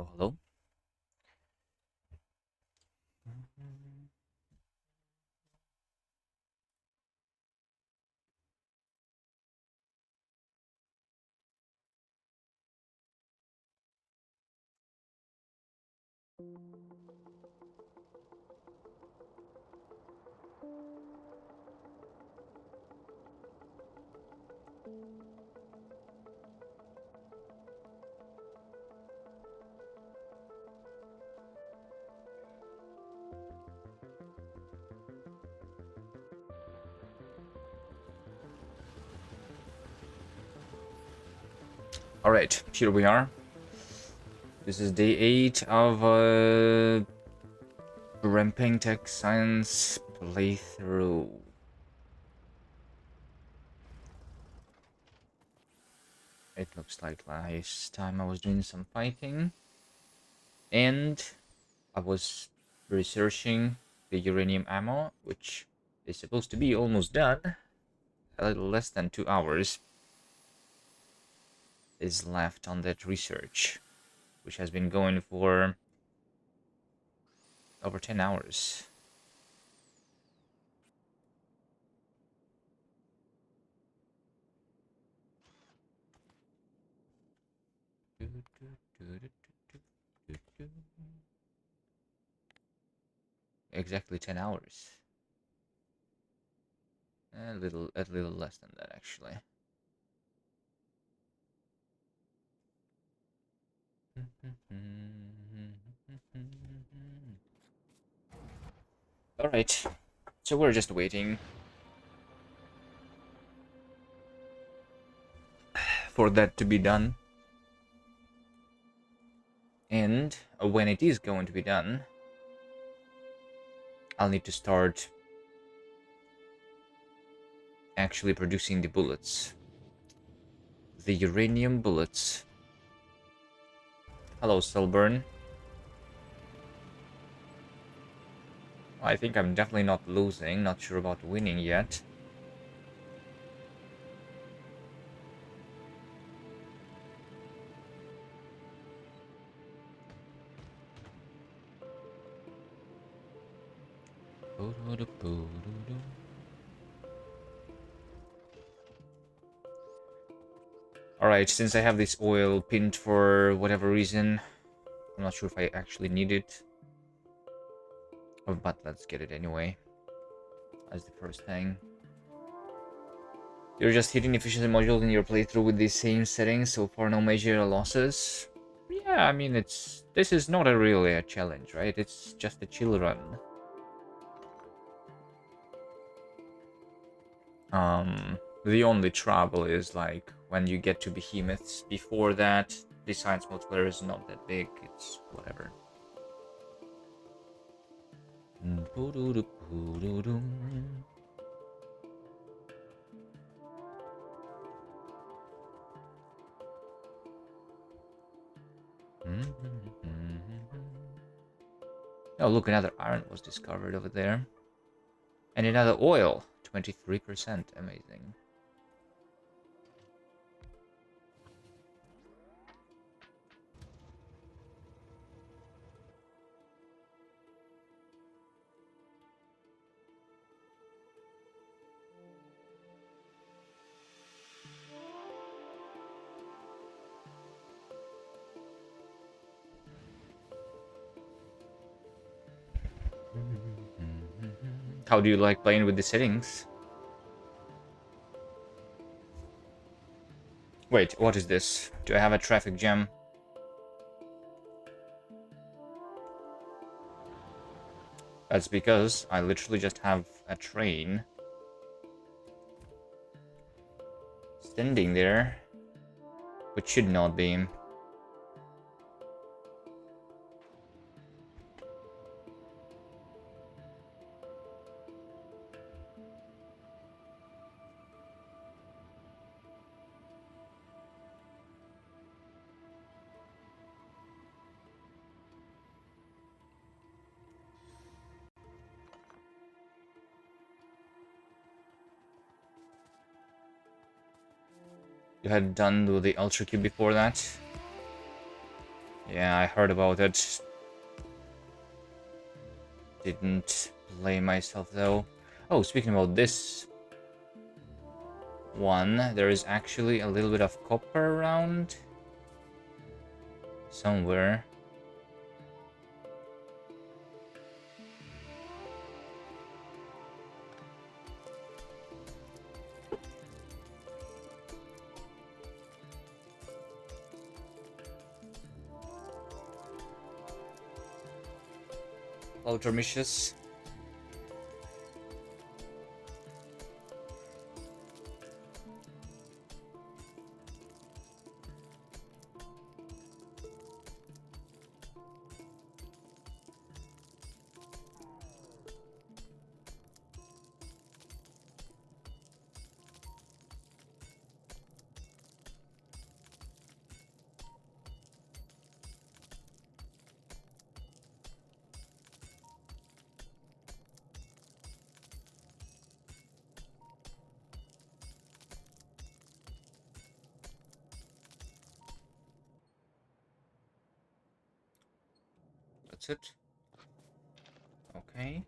Oh, hello. All right, here we are. This is day 8 of Ramping Tech Science playthrough. It looks like last time I was doing some fighting, and I was researching the uranium ammo, which is supposed to be almost done. A little less than 2 hours is left on that research, which has been going for over 10 hours. Exactly 10 hours. A little less than that, actually. All right, so we're just waiting for that to be done, and when it is going to be done, I'll need to start actually producing the bullets, the uranium bullets. Hello, Silburn. I think I'm definitely not losing, not sure about winning yet. Alright, since I have this oil pinned for whatever reason, I'm not sure if I actually need it. But let's get it anyway. As the first thing. You're just hitting efficiency modules in your playthrough with the same settings, so far no major losses. Yeah, I mean, this is not really a challenge, right? It's just a chill run. The only trouble is like when you get to behemoths. Before that, the science multiplayer is not that big. It's whatever. Oh, look, another iron was discovered over there. And another oil. 23%. Amazing. How do you like playing with the settings? Wait, what is this? Do I have a traffic jam? That's because I literally just have a train standing there, which should not be. You had done with the Ultra Cube before that? Yeah, I heard about it. Didn't play myself though. Oh, speaking about this one, there is actually a little bit of copper around somewhere. Hello, Dormitius. That's it. Okay.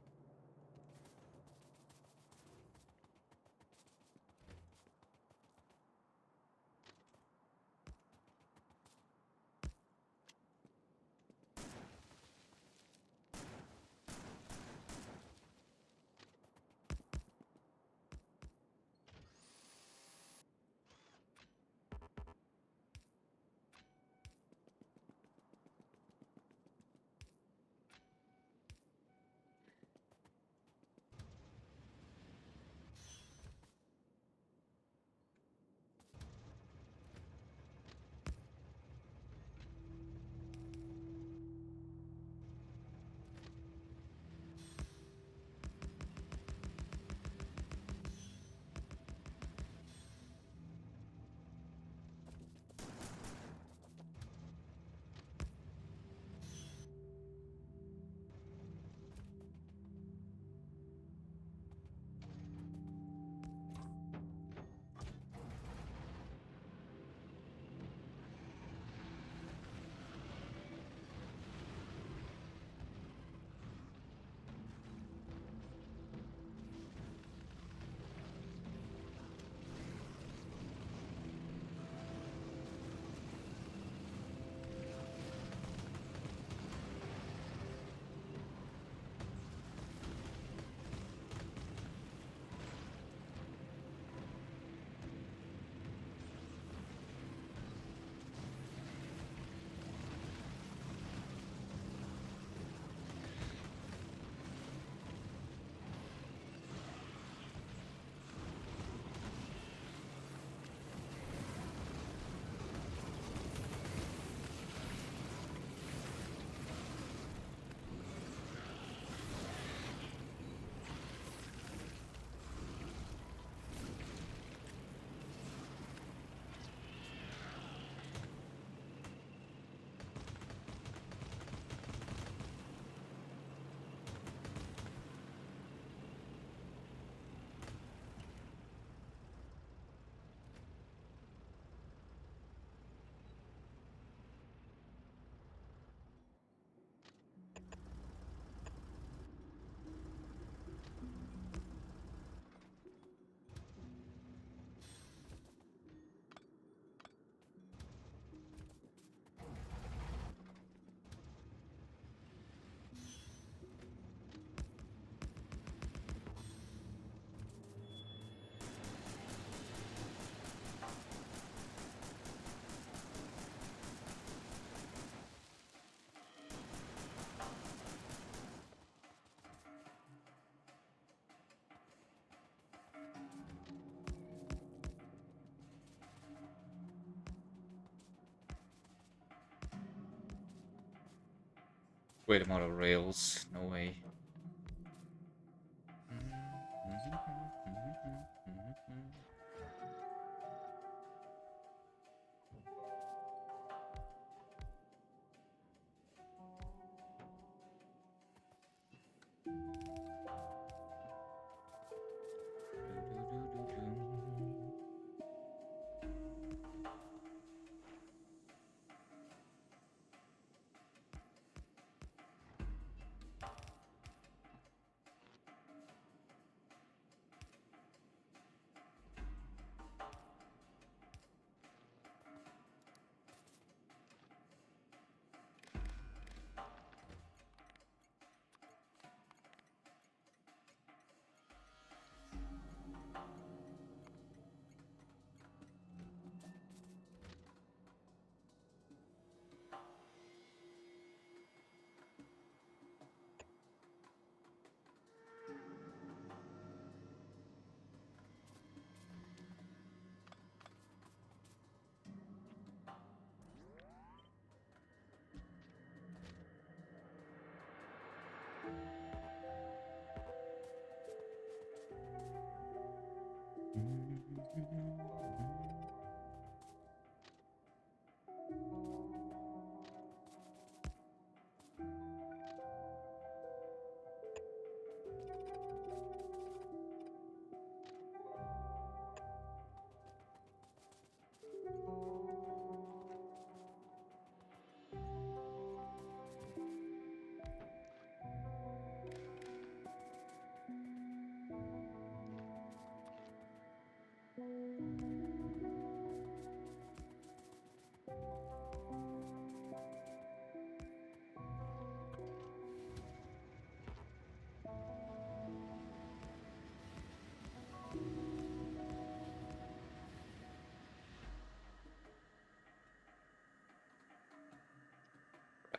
Wait, I'm out of rails. No way.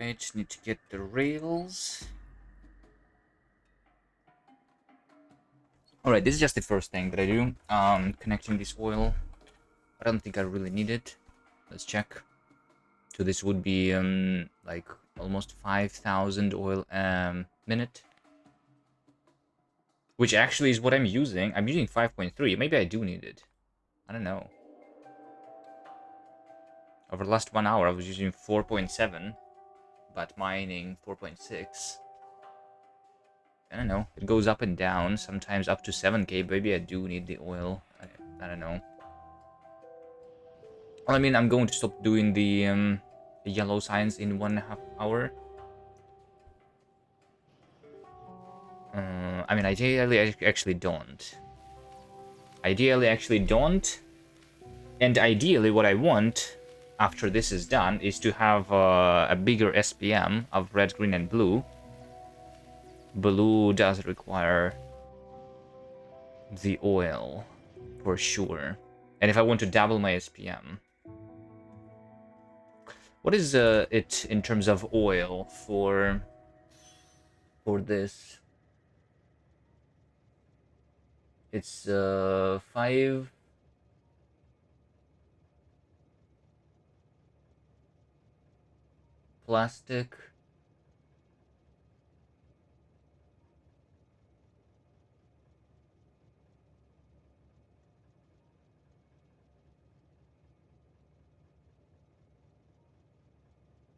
Right, need to get the rails. Alright, this is just the first thing that I do. Connecting this oil. I don't think I really need it. Let's check. So this would be like almost 5,000 oil minute. Which actually is what I'm using. I'm using 5.3. Maybe I do need it. I don't know. Over the last 1 hour I was using 4.7. But mining 4.6. I don't know. It goes up and down. Sometimes up to 7k. Maybe I do need the oil. I don't know. Well, I mean, I'm going to stop doing the yellow signs in 1.5 hour. I mean, ideally, I actually don't. Ideally, actually don't. And ideally, what I want after this is done is to have a bigger SPM of red, green, and blue. Blue does require the oil, for sure. And if I want to double my SPM... What is it in terms of oil for this? It's 5 plastic.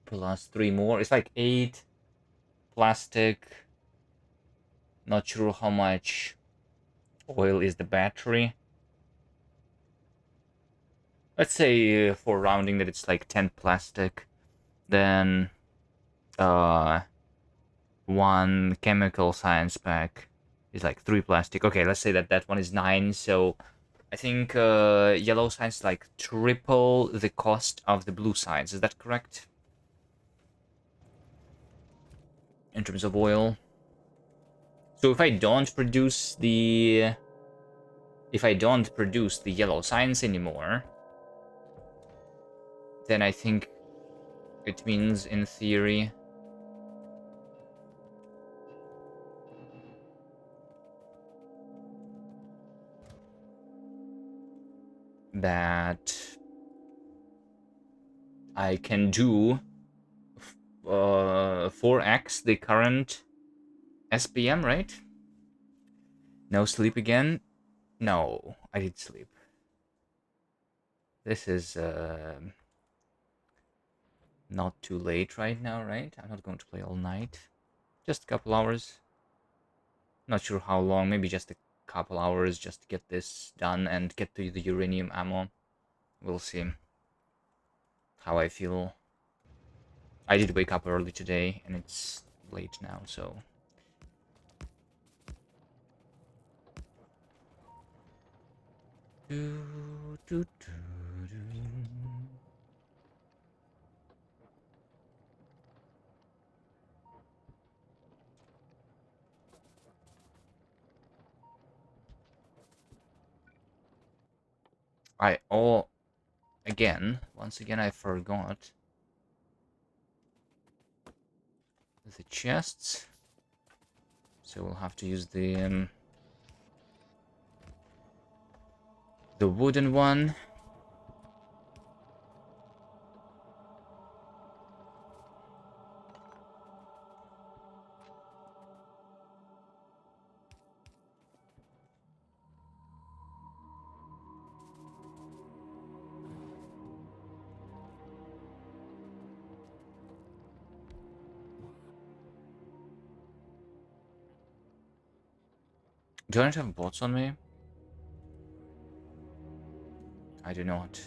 Plus 3 more. It's like 8 plastic. Not sure how much oil is the battery. Let's say for rounding that it's like 10 plastic. Then 1 chemical science pack is like 3 plastic. Okay, let's say that that one is 9. So I think yellow science is like triple the cost of the blue science. Is that correct? In terms of oil. So if I don't produce the yellow science anymore, then I think it means in theory that I can do 4x the current SPM, right? No sleep again? No, I did sleep. This is not too late right now, right? I'm not going to play all night. Just a couple hours. Not sure how long, maybe just a couple hours just to get this done and get to the uranium ammo. We'll see how I feel. I did wake up early today and it's late now, so... Once again, I forgot the chests. So we'll have to use the wooden one. Do I not have bots on me? I do not.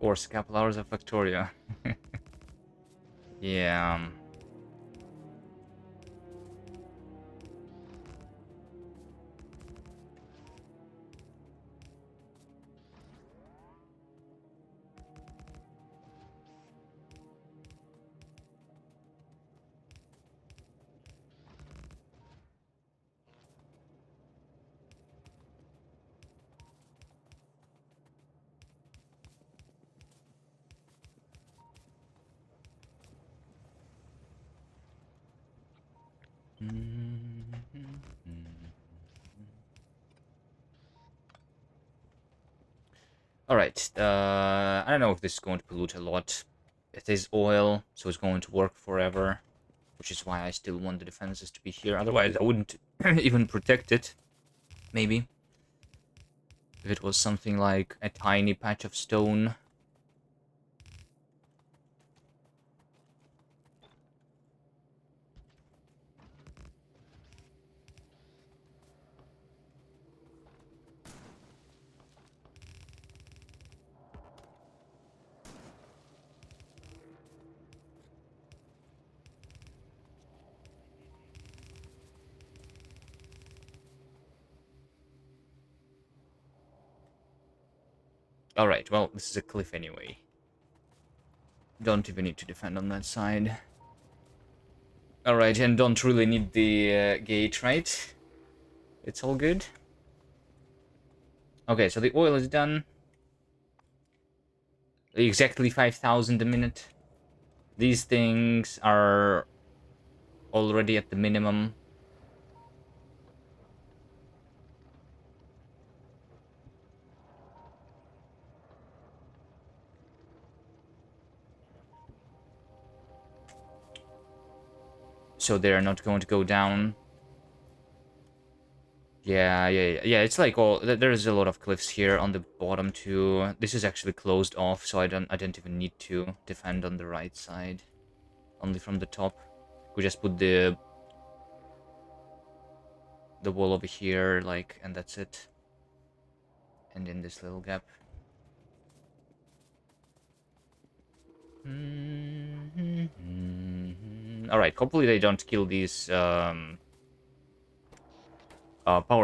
course, a couple hours of Factorio. Yeah. All right. I don't know if this is going to pollute a lot. It is oil, so it's going to work forever, which is why I still want the defenses to be here. Otherwise, I wouldn't even protect it. Maybe if it was something like a tiny patch of stone. All right. Well, this is a cliff anyway. Don't even need to defend on that side. All right, and don't really need the gate, right? It's all good. Okay, so the oil is done. Exactly 5,000 a minute. These things are already at the minimum. So they're not going to go down. Yeah. It's like all there's a lot of cliffs here on the bottom too. This is actually closed off, so I don't even need to defend on the right side. Only from the top. We just put the wall over here, like, and that's it. And in this little gap. Alright, hopefully they don't kill these power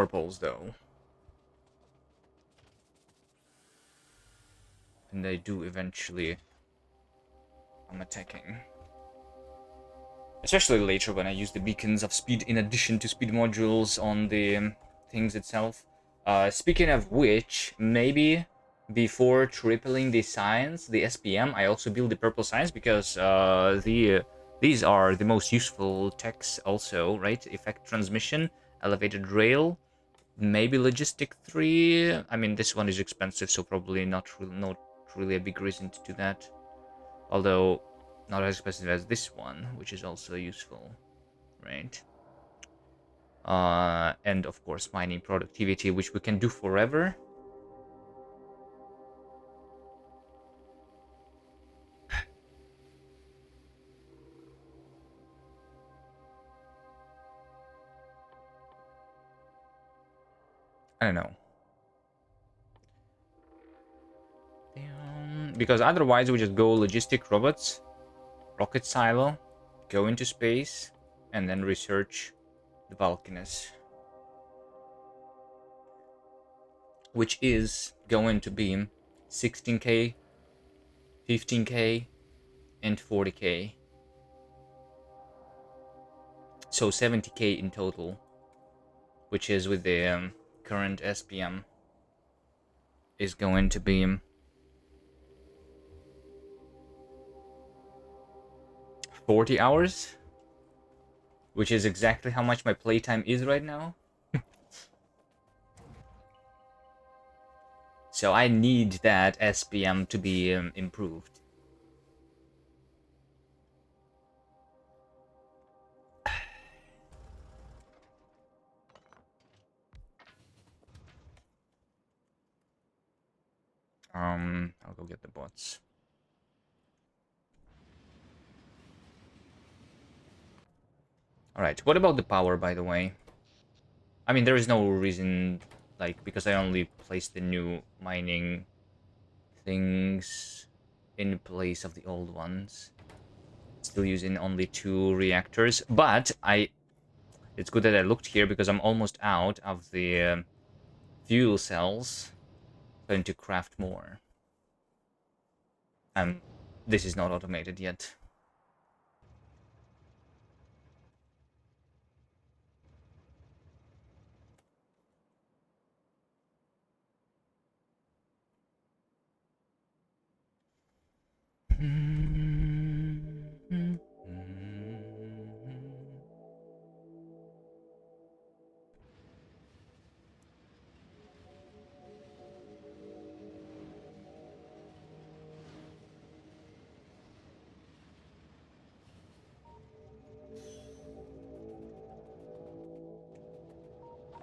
poles, though. And they do eventually. I'm attacking. Especially later when I use the beacons of speed in addition to speed modules on the things itself. Speaking of which, maybe before tripling the science, the SPM, I also build the purple science because these are the most useful techs also, right? Effect transmission, elevated rail, maybe logistic 3. I mean, this one is expensive, so probably not really a big reason to do that. Although not as expensive as this one, which is also useful, right? And of course mining productivity, which we can do forever. I don't know. Because otherwise we just go logistic robots, rocket silo, go into space, and then research the Vulcanus. Which is going to be 16k, 15k, and 40k. So 70k in total, which is with the current SPM, is going to be 40 hours, which is exactly how much my playtime is right now. So I need that SPM to be improved. I'll go get the bots. Alright, what about the power, by the way? I mean, there is no reason, like, because I only placed the new mining things. in place of the old ones. Still using only 2 reactors, but it's good that I looked here because I'm almost out of the fuel cells. Going to craft more. This is not automated yet.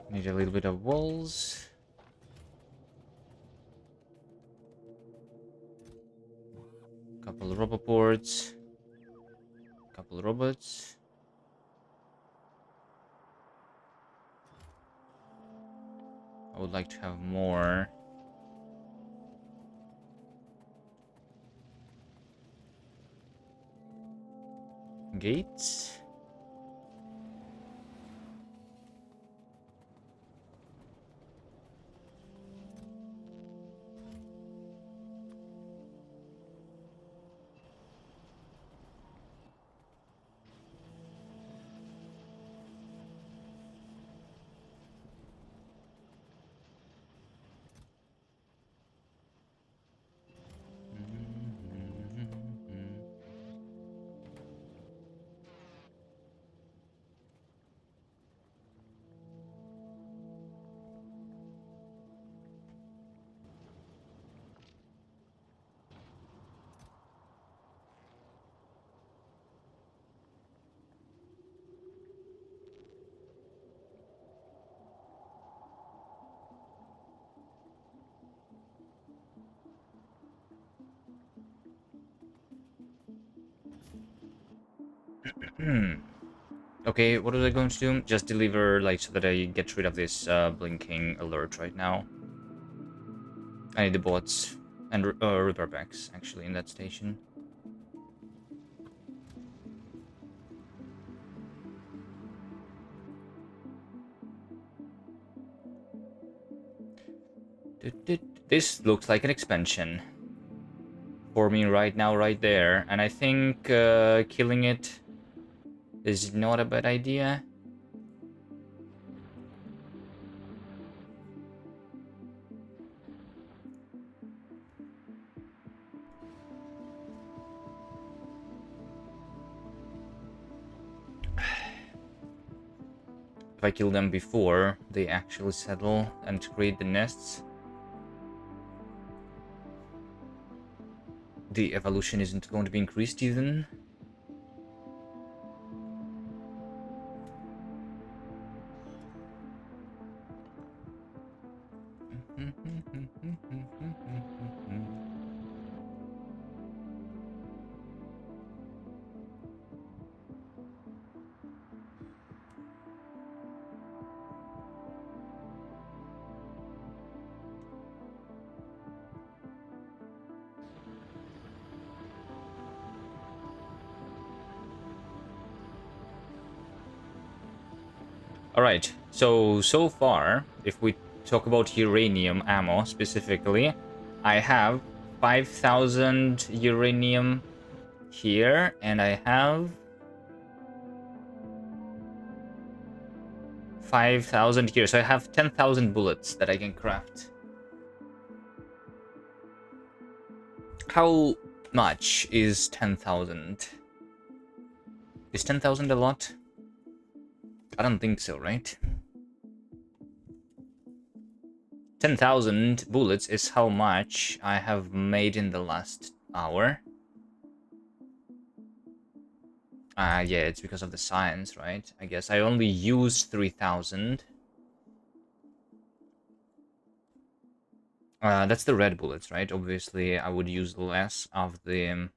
Need a little bit of walls. Couple of roboports. Couple of robots. I would like to have more. Gates. Okay, what was I going to do? Just deliver, like, so that I get rid of this blinking alert right now. I need the bots and repair packs, actually, in that station. This looks like an expansion for me right now, right there. And I think killing it is not a bad idea. If I kill them before they actually settle and create the nests, the evolution isn't going to be increased even. Alright, so far, if we talk about uranium ammo specifically, I have 5,000 uranium here, and I have 5,000 here, so I have 10,000 bullets that I can craft. How much is 10,000? Is 10,000 a lot? I don't think so, right? 10,000 bullets is how much I have made in the last hour. Yeah, it's because of the science, right? I guess I only used 3,000. That's the red bullets, right? Obviously, I would use less of the...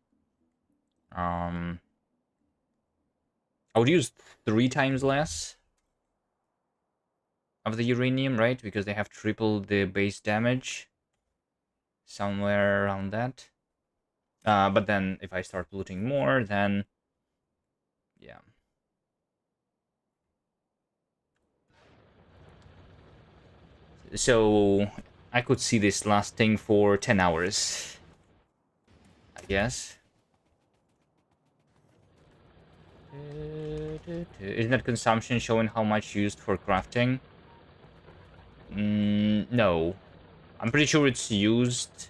I would use 3 times less of the uranium, right? Because they have triple the base damage. Somewhere around that. But then if I start polluting more, then yeah. So I could see this lasting for 10 hours, I guess. Isn't that consumption showing how much used for crafting? No. I'm pretty sure it's used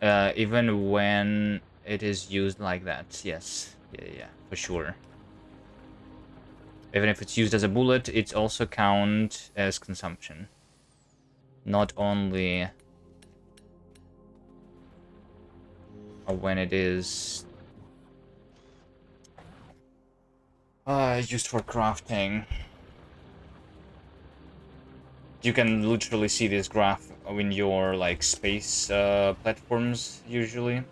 even when it is used like that. Yes. Yeah, for sure. Even if it's used as a bullet, it's also count as consumption. Not only when it is used for crafting. You can literally see this graph in your like space platforms usually.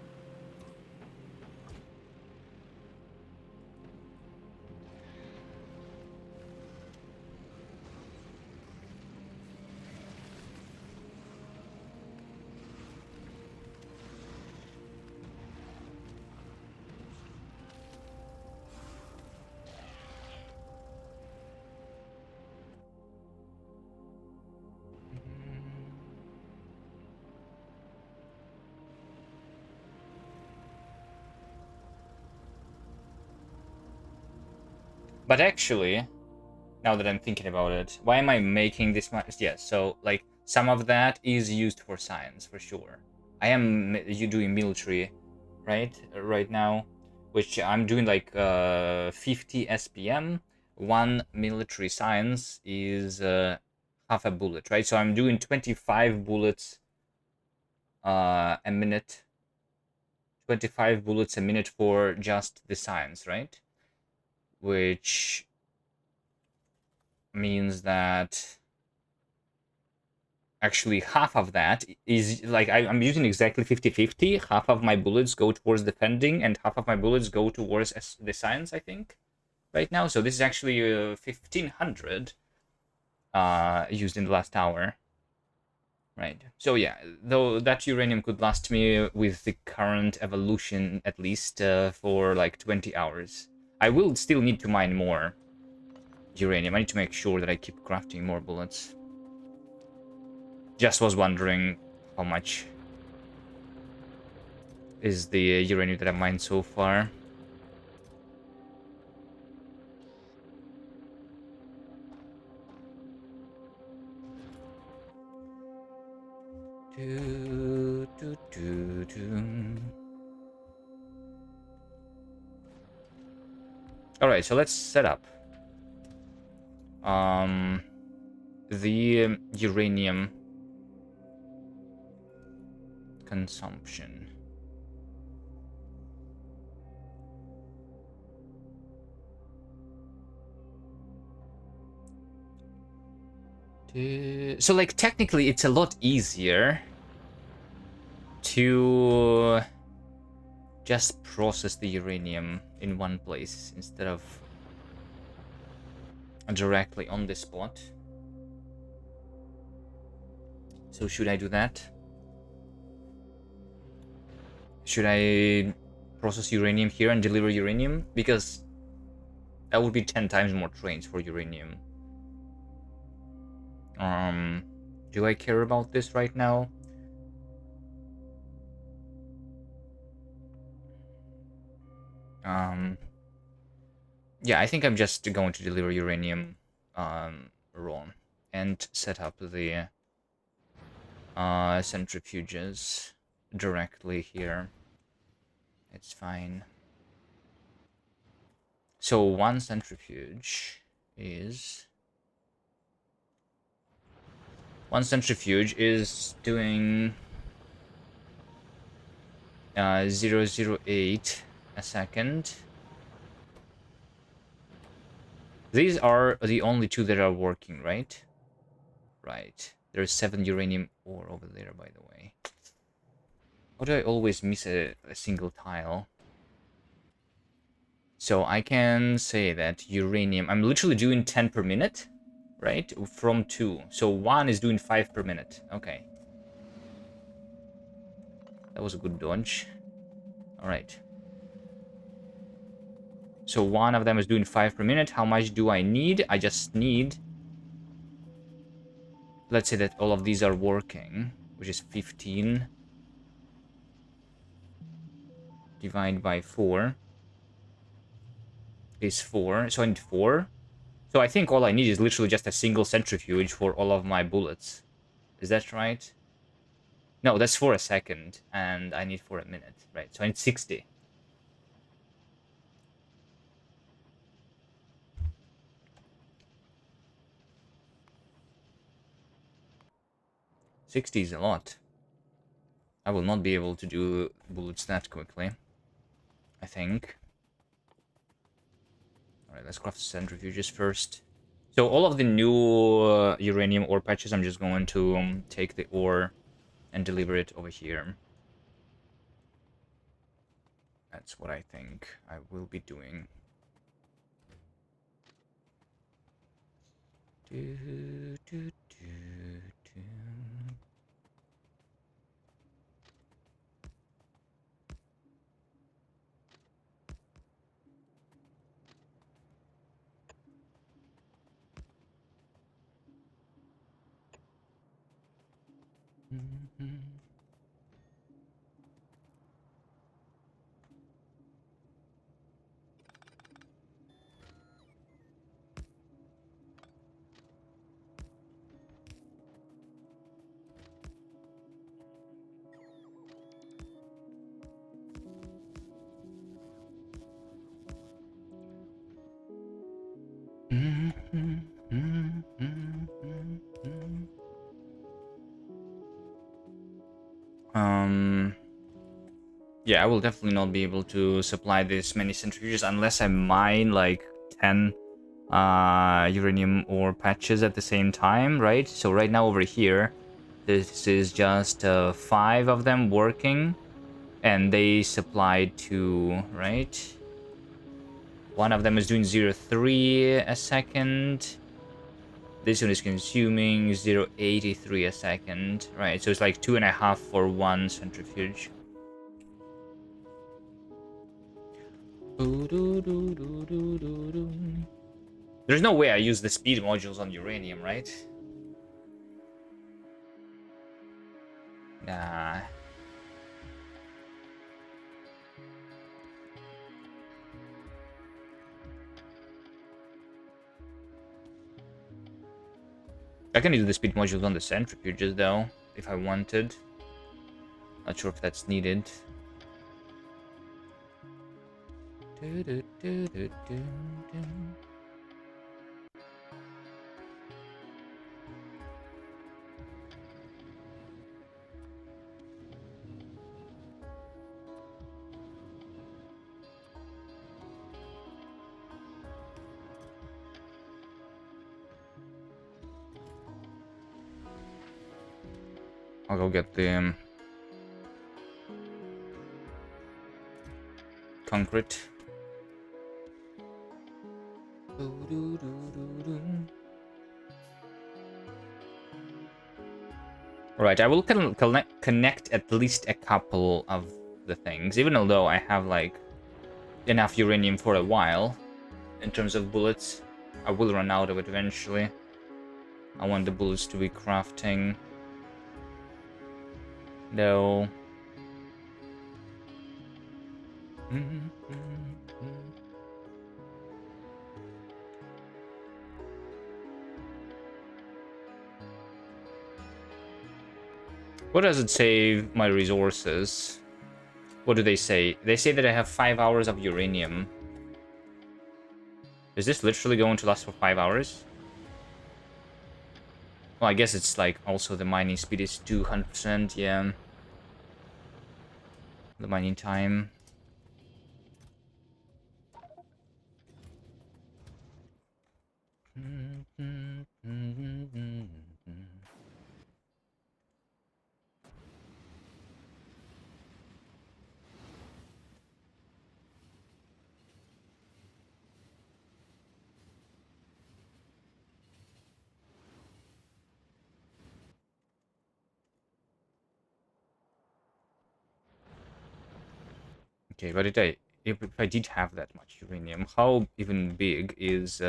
But actually, now that I'm thinking about it, why am I making this much? Yeah, so like some of that is used for science for sure. I am you doing military, right? Right now, which I'm doing like 50 SPM. One military science is half a bullet, right? So I'm doing 25 bullets a minute, 25 bullets a minute for just the science, right? Which means that actually half of that is like I'm using exactly 50-50. Half of my bullets go towards defending and half of my bullets go towards the science, I think, right now. So this is actually 1500 used in the last hour. Right. So yeah, though that uranium could last me with the current evolution at least for like 20 hours. I will still need to mine more uranium. I need to make sure that I keep crafting more bullets. Just was wondering how much is the uranium that I mined so far. All right, so let's set up the uranium consumption. So like technically it's a lot easier to just process the uranium in one place instead of directly on the spot. So should I do that? Should I process uranium here and deliver uranium? Because that would be 10 times more trains for uranium. Do I care about this right now? Yeah, I think I'm just going to deliver uranium raw and set up the centrifuges directly here. It's fine. So one centrifuge is doing 0.008 a second. These are the only two that are working, right? Right. There's 7 uranium ore over there, by the way. How do I always miss a single tile? So I can say that uranium, I'm literally doing 10 per minute, right? From 2. So 1 is doing 5 per minute. Okay. That was a good dodge. All right. So one of them is doing 5 per minute. How much do I need? I just need... Let's say that all of these are working, which is 15. Divided by 4 is 4. So I need 4. So I think all I need is literally just a single centrifuge for all of my bullets. Is that right? No, that's for a second, and I need for a minute. Right, so I need 60. 60 is a lot. I will not be able to do bullets that quickly, I think. Alright, let's craft centrifuges first. So all of the new uranium ore patches, I'm just going to take the ore and deliver it over here. That's what I think I will be doing. Do, do, do, do. Yeah, I will definitely not be able to supply this many centrifuges unless I mine like 10 uranium ore patches at the same time, right? So right now over here, this is just 5 of them working, and they supplied 2, right? One of them is doing 0.3 a second. This one is consuming 0.83 a second, right? So it's like 2.5 for one centrifuge. There's no way I use the speed modules on uranium, right? Nah. I can use the speed modules on the centrifuges, though, if I wanted. Not sure if that's needed. I'll go get the concrete. Right, I will connect at least a couple of the things, even though I have, like, enough uranium for a while. In terms of bullets, I will run out of it eventually. I want the bullets to be crafting. No. What does it save my resources? What do they say? They say that I have 5 hours of uranium. Is this literally going to last for 5 hours? Well, I guess it's like also the mining speed is 200%, yeah. The mining time. Okay, but if I did have that much uranium, how even big is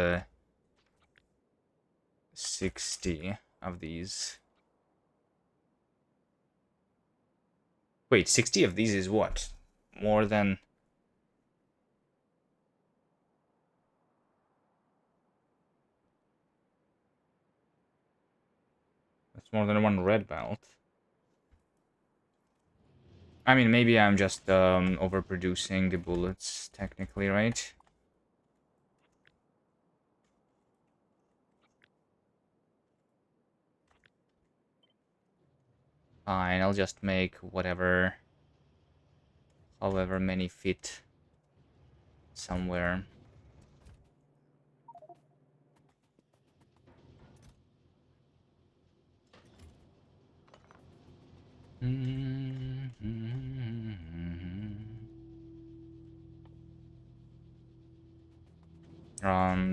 60 of these? Wait, 60 of these is what? More than... That's more than one red belt. I mean, maybe I'm just overproducing the bullets, technically, right? Fine, I'll just make whatever, however many fit somewhere.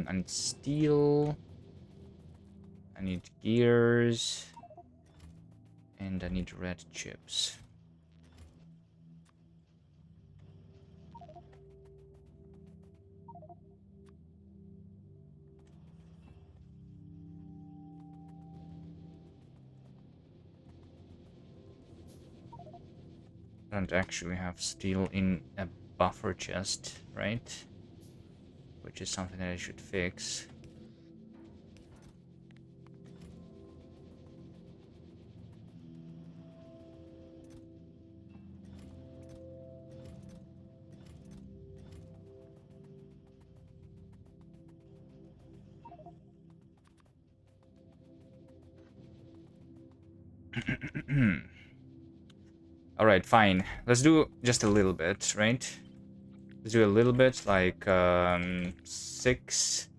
I need steel. I need gears. And I need red chips. I don't actually have steel in a buffer chest, right? Which is something that I should fix. Alright, fine. Let's do just a little bit, right? Let's do a little bit, like 6,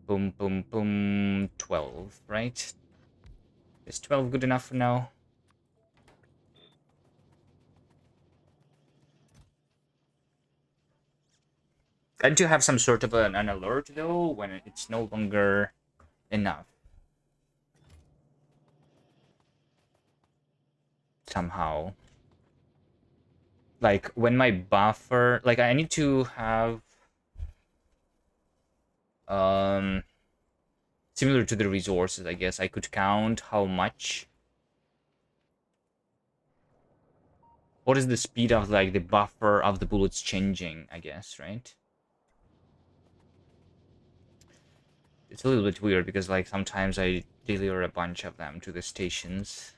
boom, boom, boom, 12, right? Is 12 good enough for now? I need to have some sort of an alert, though, when it's no longer enough. Somehow. Like, when my buffer... Like, I need to have... Similar to the resources, I guess. I could count how much... What is the speed of, like, the buffer of the bullets changing, I guess, right? It's a little bit weird, because, like, sometimes I deliver a bunch of them to the stations.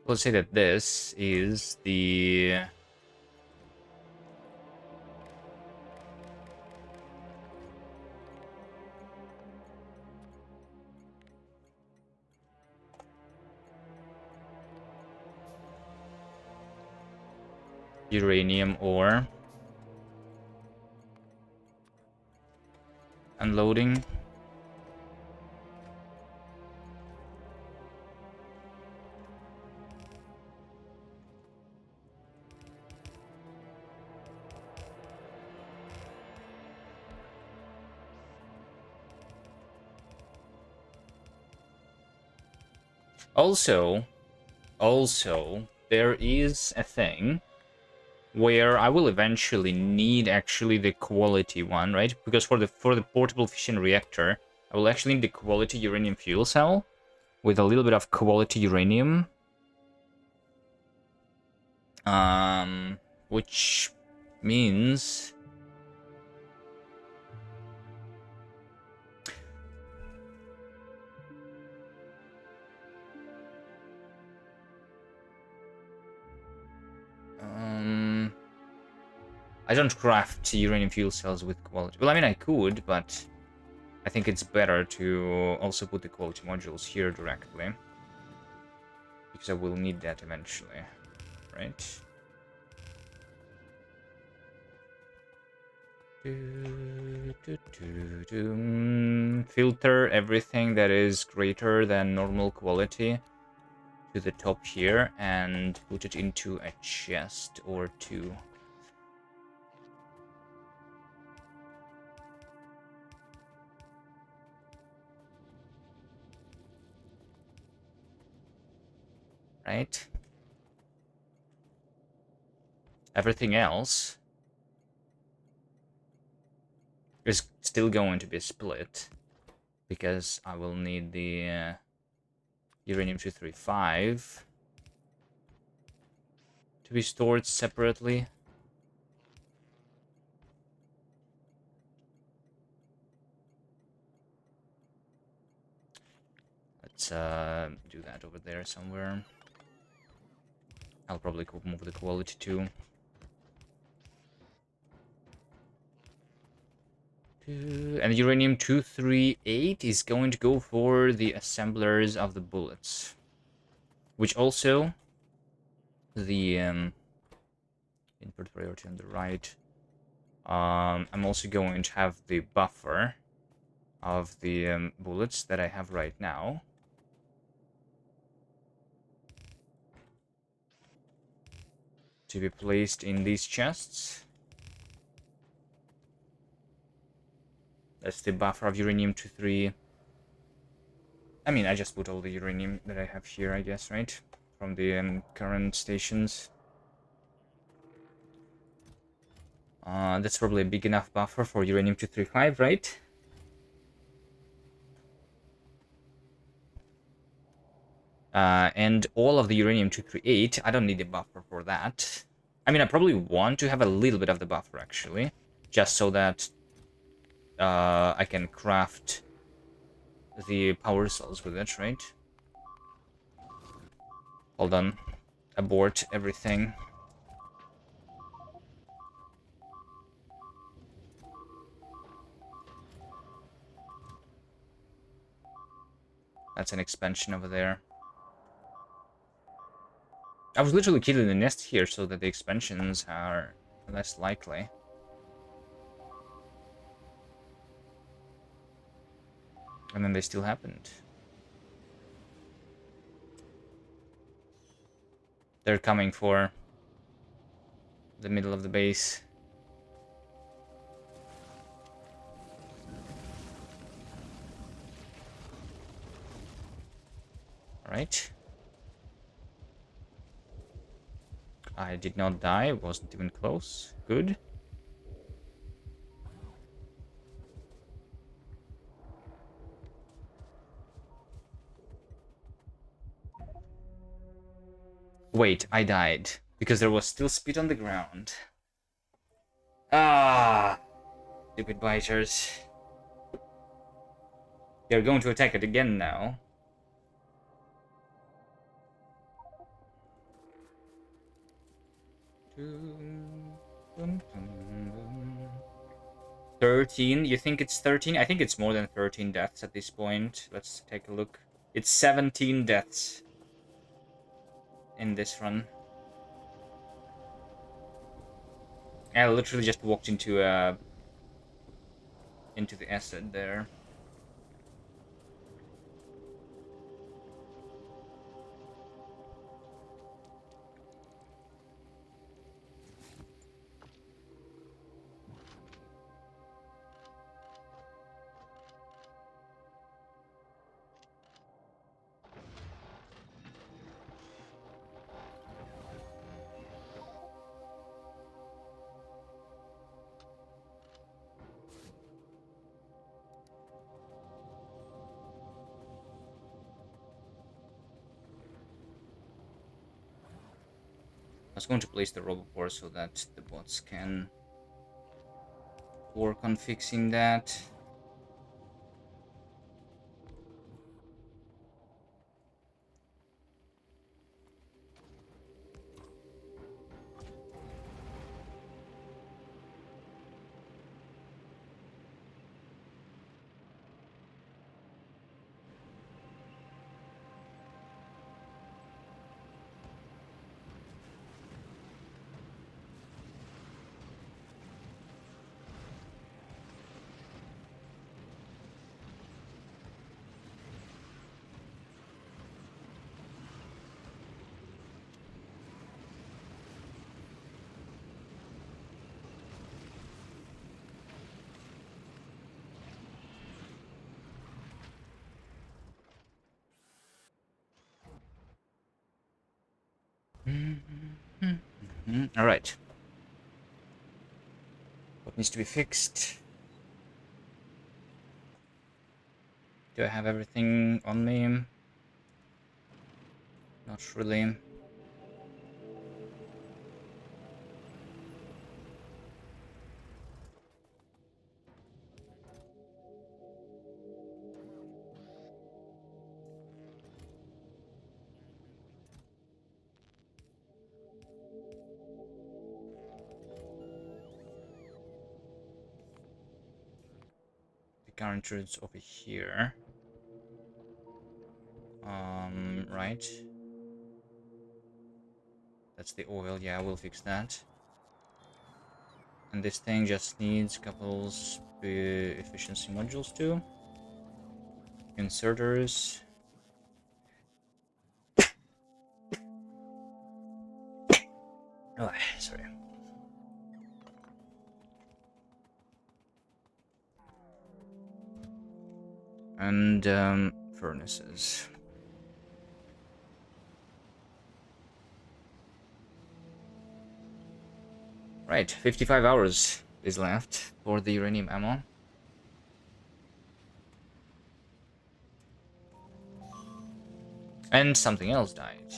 Let's say that this is the... uranium ore. Unloading. Also, there is a thing where I will eventually need actually the quality one, right? Because for the portable fission reactor, I will actually need the quality uranium fuel cell with a little bit of quality uranium. Which means I don't craft uranium fuel cells with quality. Well, I mean, I could, but I think it's better to also put the quality modules here directly, because I will need that eventually, right? Filter everything that is greater than normal quality to the top here and put it into a chest or two. Right? Everything else is still going to be split, because I will need the uranium-235 to be stored separately. Let's do that over there somewhere. I'll probably move the quality too. And uranium-238 is going to go for the assemblers of the bullets, which also the input priority on the right. I'm also going to have the buffer of the bullets that I have right now. To be placed in these chests. That's the buffer of uranium-238. I mean, I just put all the uranium that I have here, I guess, right? From the current stations. That's probably a big enough buffer for uranium-235, right? And all of the uranium-238, I don't need a buffer for that. I mean, I probably want to have a little bit of the buffer, actually. Just so that I can craft the power cells with it, right? Hold on. Abort everything. That's an expansion over there. I was literally killing the nest here so that the expansions are less likely. And then they still happened. They're coming for the middle of the base. Alright. I did not die, wasn't even close. Good. Wait, I died. Because there was still spit on the ground. Ah! Stupid biters. They're going to attack it again now. Dum, dum, dum, 13? You think it's 13? I think it's more than 13 deaths at this point. Let's take a look. It's 17 deaths in this run. I literally just walked into the acid there. was going to place the roboport so that the bots can work on fixing that. All right. What needs to be fixed? Do I have everything on me? Not really. The car insurance over here. Right. That's the oil. Yeah, we'll fix that. And this thing just needs a couple efficiency modules too. Inserters. Oh, sorry. And furnaces. Right, 55 hours is left for the uranium ammo. And something else died.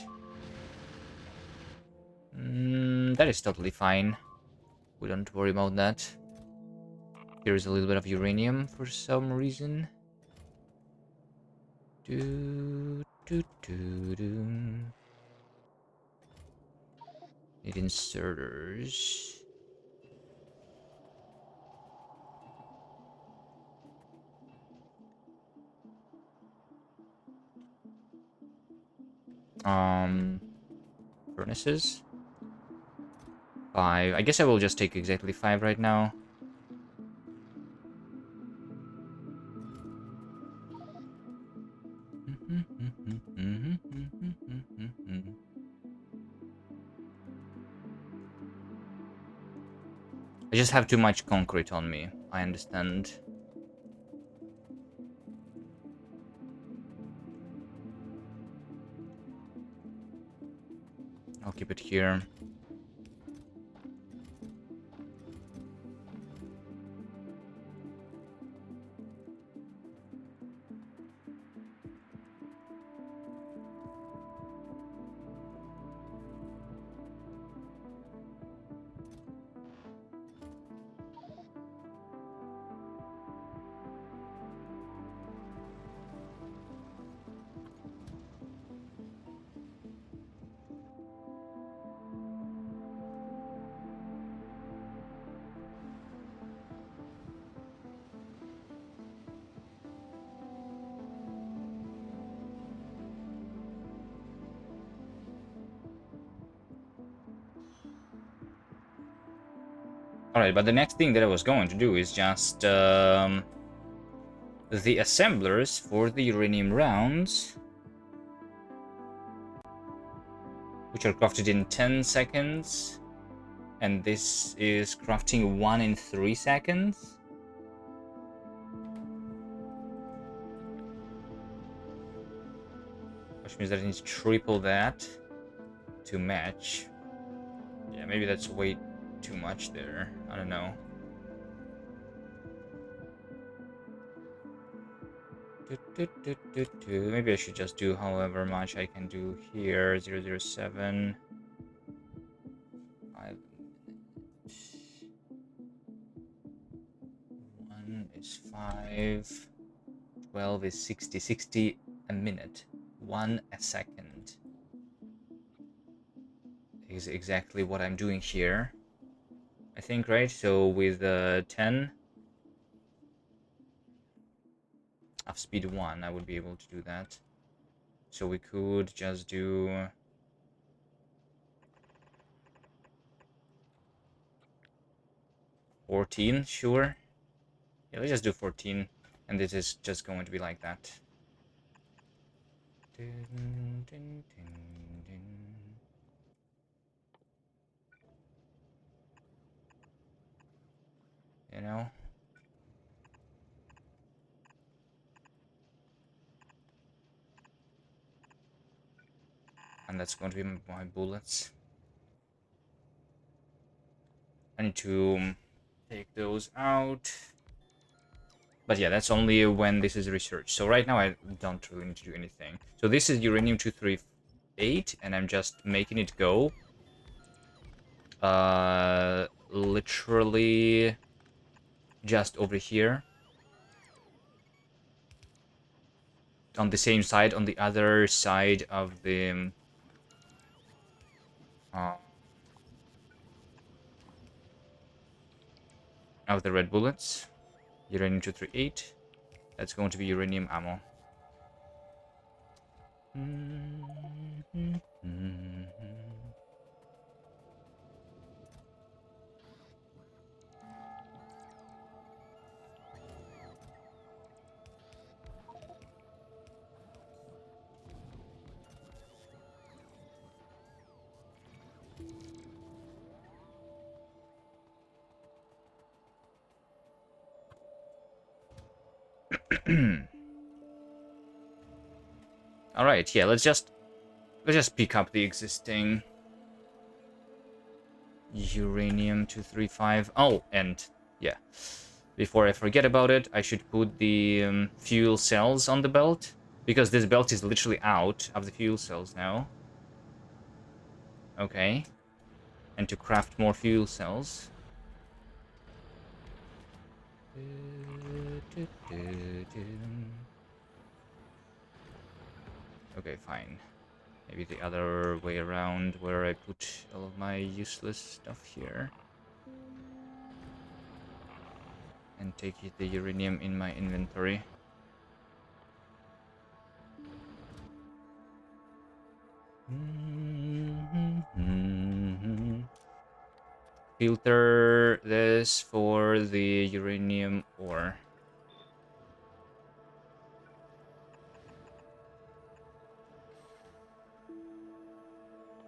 That is totally fine. We don't worry about that. Here's a little bit of uranium for some reason. Do, do, do, do. Need inserters. Furnaces. 5. I guess I will just take exactly 5 right now. I just have too much concrete on me. I understand. I'll keep it here. Alright, but the next thing that I was going to do is just the assemblers for the uranium rounds, which are crafted in 10 seconds, and this is crafting 1 in 3 seconds. Which means that it needs triple that to match. Yeah, maybe that's way too much there. I don't know. Maybe I should just do however much I can do here. 007. is 5. 12 is 60. 60 a minute. 1 a second. Is exactly what I'm doing here. I think, right? So with 10 of speed 1, I would be able to do that. So we could just do 14, sure. Yeah, let's just do 14. And this is just going to be like that. Dun, dun, dun, dun. You know? And that's going to be my bullets. I need to take those out. But yeah, that's only when this is research. So right now I don't really need to do anything. So this is uranium-238, and I'm just making it go. Literally just over here. On the same side, on the other side of the... of the red bullets. Uranium-238. That's going to be uranium ammo. All right, yeah, let's just pick up the existing uranium-235. Oh, and yeah, before I forget about it, I should put the fuel cells on the belt, because this belt is literally out of the fuel cells now. Okay, and to craft more fuel cells. Okay, fine. Maybe the other way around, where I put all of my useless stuff here. And take the uranium in my inventory. Filter this for the uranium ore.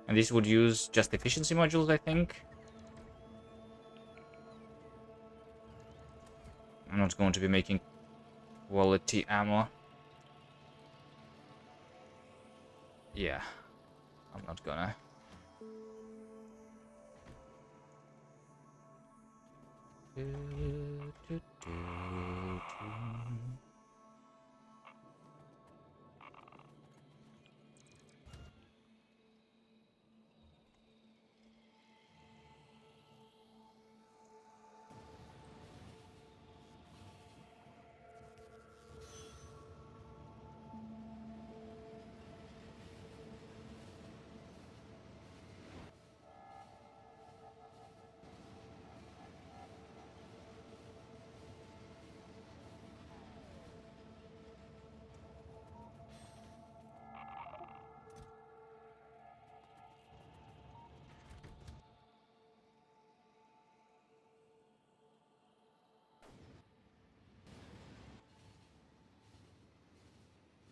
And this would use just efficiency modules, I think. I'm not going to be making quality ammo. Yeah, I'm not gonna.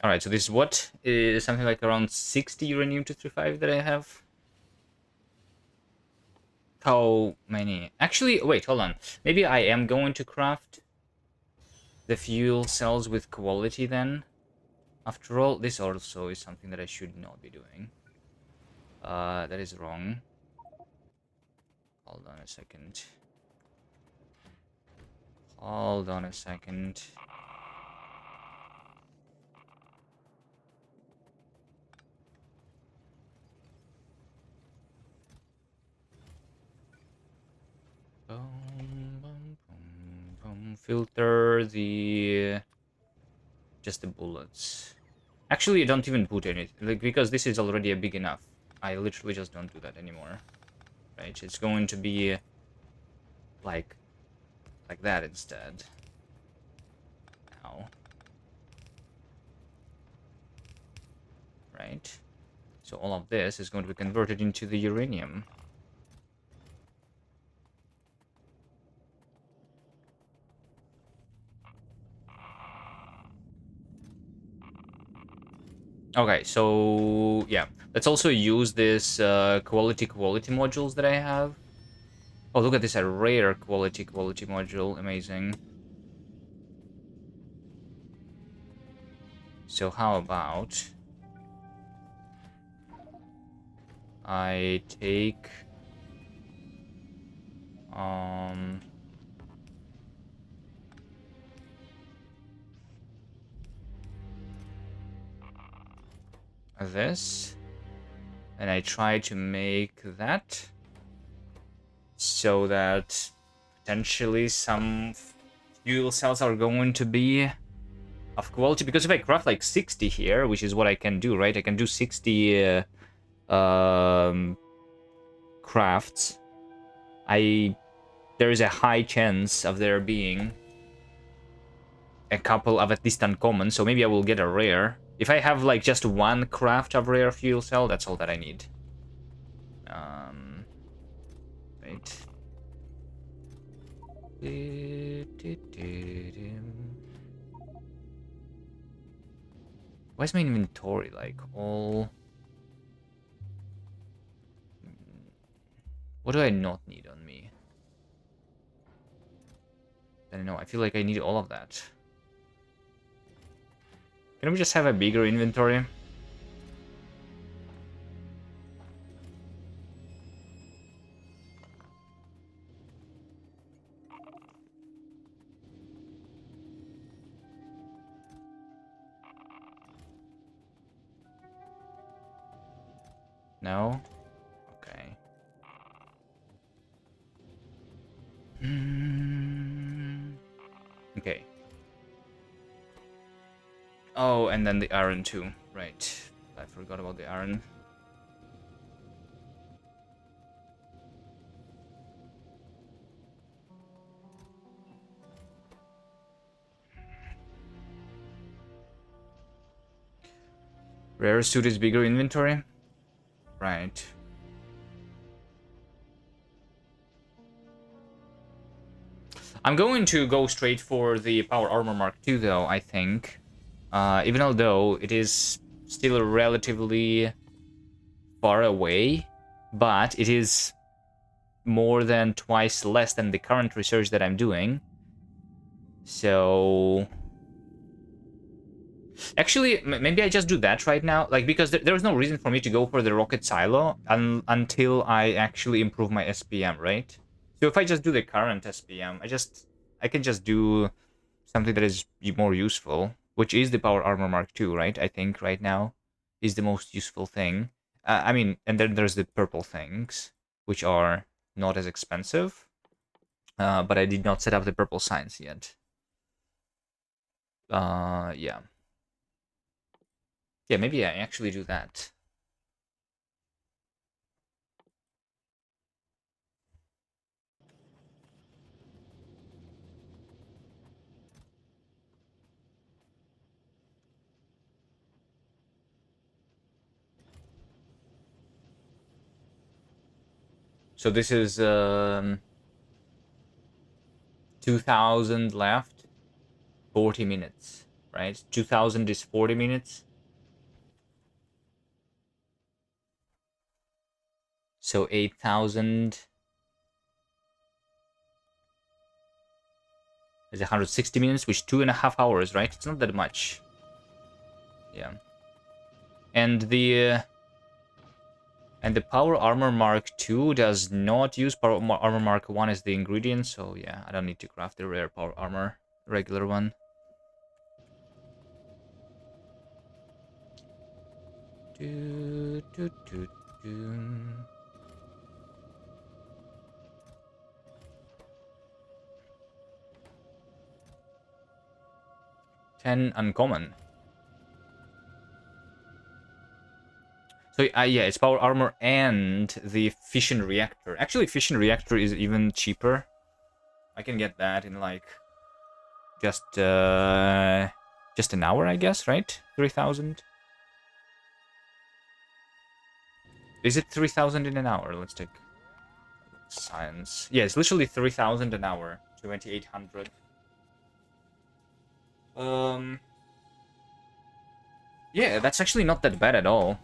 Alright, so this is what? Is something like around 60 uranium-235 that I have? How many? Actually, wait, hold on. Maybe I am going to craft the fuel cells with quality then. After all, this also is something that I should not be doing. That is wrong. Hold on a second. Hold on a second. filter the just the bullets. Actually, I don't even put any, like, because this is already a big enough. I literally just don't do that anymore. Right? It's going to be like that instead. Now. Right? So all of this is going to be converted into the uranium. Okay, so yeah, let's also use this quality modules that I have. Oh, look at this, a rare quality module, amazing. So how about I take this, and I try to make that so that potentially some fuel cells are going to be of quality, because if I craft like 60 here, which is what I can do, right? I can do 60 crafts. There is a high chance of there being a couple of at least uncommon, so maybe I will get a rare. If I have like just one craft of rare fuel cell, that's all that I need. Right. Why is my inventory like all... What do I not need on me? I don't know, I feel like I need all of that. Can we just have a bigger inventory? No? Okay. Okay. Oh, and then the iron too. Right. I forgot about the iron. Rare suit is bigger inventory? Right. I'm going to go straight for the Power Armor Mark II, though, I think. Even although it is still relatively far away, but it is more than twice less than the current research that I'm doing. So... Actually, maybe I just do that right now, like, because there's no reason for me to go for the rocket silo until I actually improve my SPM, right? So if I just do the current SPM, I can just do something that is more useful, which is the Power Armor Mark II, right? I think right now is the most useful thing. I mean, and then there's the purple things, which are not as expensive, but I did not set up the purple signs yet. Yeah. Yeah, maybe I actually do that. So this is 2,000 left, 40 minutes, right? 2,000 is 40 minutes. So 8,000 is 160 minutes, which 2.5 hours, right? It's not that much. Yeah. And the Power Armor Mark II does not use Power Armor Mark 1 as the ingredient, so yeah, I don't need to craft the rare Power Armor, regular one. Do, do, do, do. 10 uncommon. So yeah, it's power armor and the fission reactor. Actually, fission reactor is even cheaper. I can get that in like just an hour, I guess, right? 3,000. Is it 3,000 in an hour? Let's take science. Yeah, it's literally 3,000 an hour. 2,800. Yeah, that's actually not that bad at all.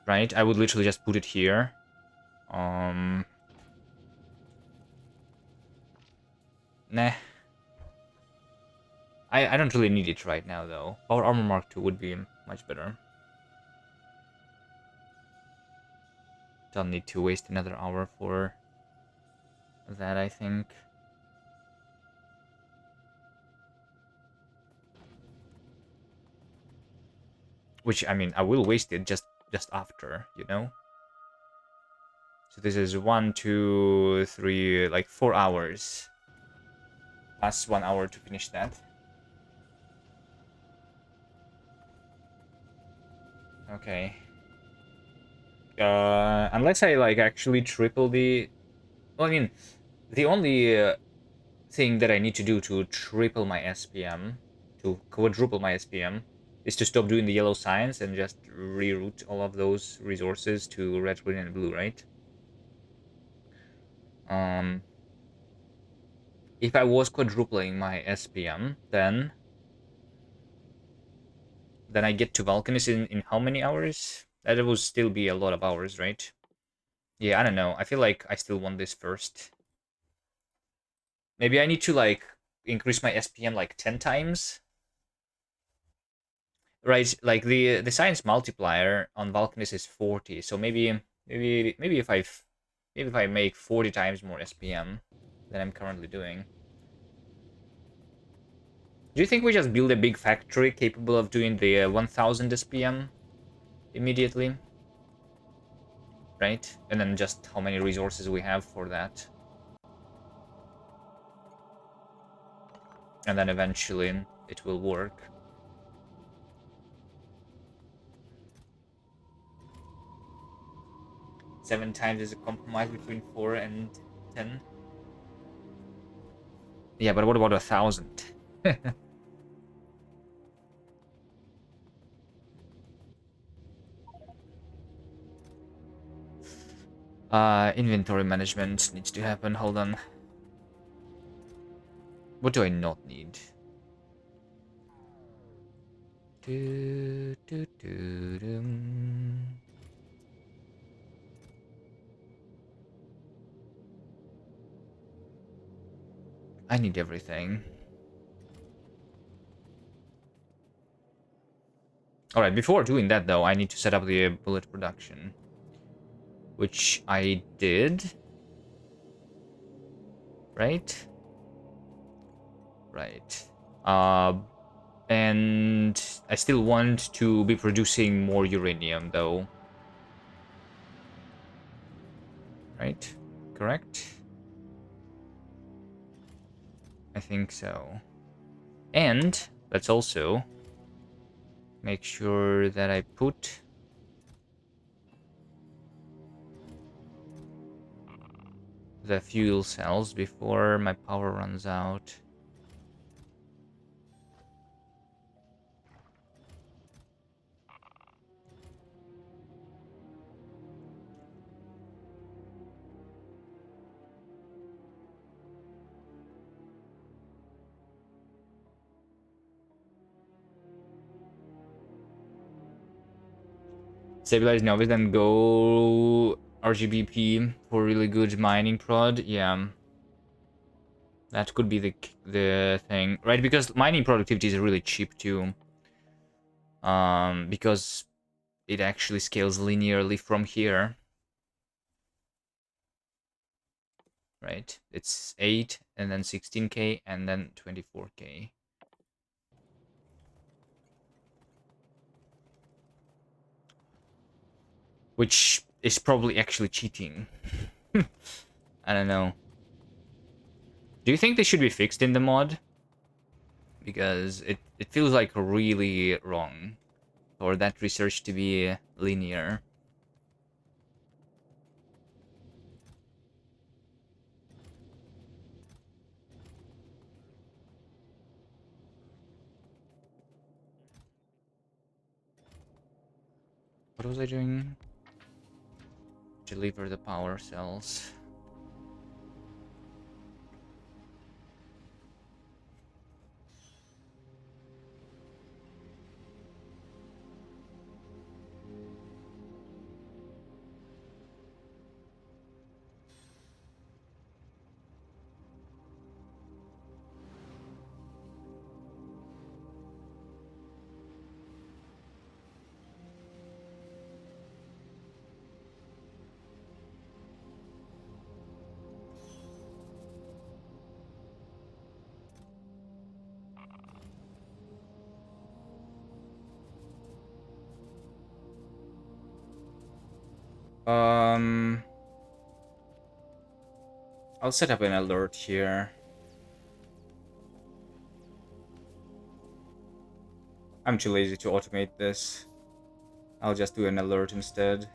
Right? I would literally just put it here. Nah. I don't really need it right now, though. Power Armor Mark II would be much better. Don't need to waste another hour for that, I think. Which, I mean, I will waste it just after, you know? So this is 1, 2, 3, like 4 hours. Plus 1 hour to finish that. Okay. Unless I, like, actually triple the... Well, I mean, the only thing that I need to do to triple my SPM, to quadruple my SPM, is to stop doing the yellow science and just reroute all of those resources to red, green, and blue, right? If I was quadrupling my SPM, then I get to Vulcanus in how many hours? That would still be a lot of hours, right? Yeah, I don't know. I feel like I still want this first. Maybe I need to, like, increase my SPM, like, 10 times? Right, like, the science multiplier on Vulcanus is 40, so maybe if I make 40 times more SPM than I'm currently doing. Do you think we just build a big factory capable of doing the 1000 SPM immediately? Right? And then just how many resources we have for that. And then eventually it will work. Seven times is a compromise between 4 and 10. Yeah, but what about 1,000? Inventory management needs to happen. Hold on. What do I not need? I need everything. Alright, before doing that, though, I need to set up the bullet production. Which I did. Right? Right. And I still want to be producing more uranium, though. Right? Correct? I think so. And let's also make sure that I put the fuel cells before my power runs out. Stabilize novice, then go RGBP for really good mining prod. Yeah. That could be the thing, right? Because mining productivity is really cheap too. Because it actually scales linearly from here. Right? It's 8 and then 16k and then 24k. Which is probably actually cheating. I don't know. Do you think they should be fixed in the mod? because it feels like really wrong for that research to be linear. What was I doing? Deliver the power cells. Um, I'll set up an alert here. I'm too lazy to automate this. I'll just do an alert instead.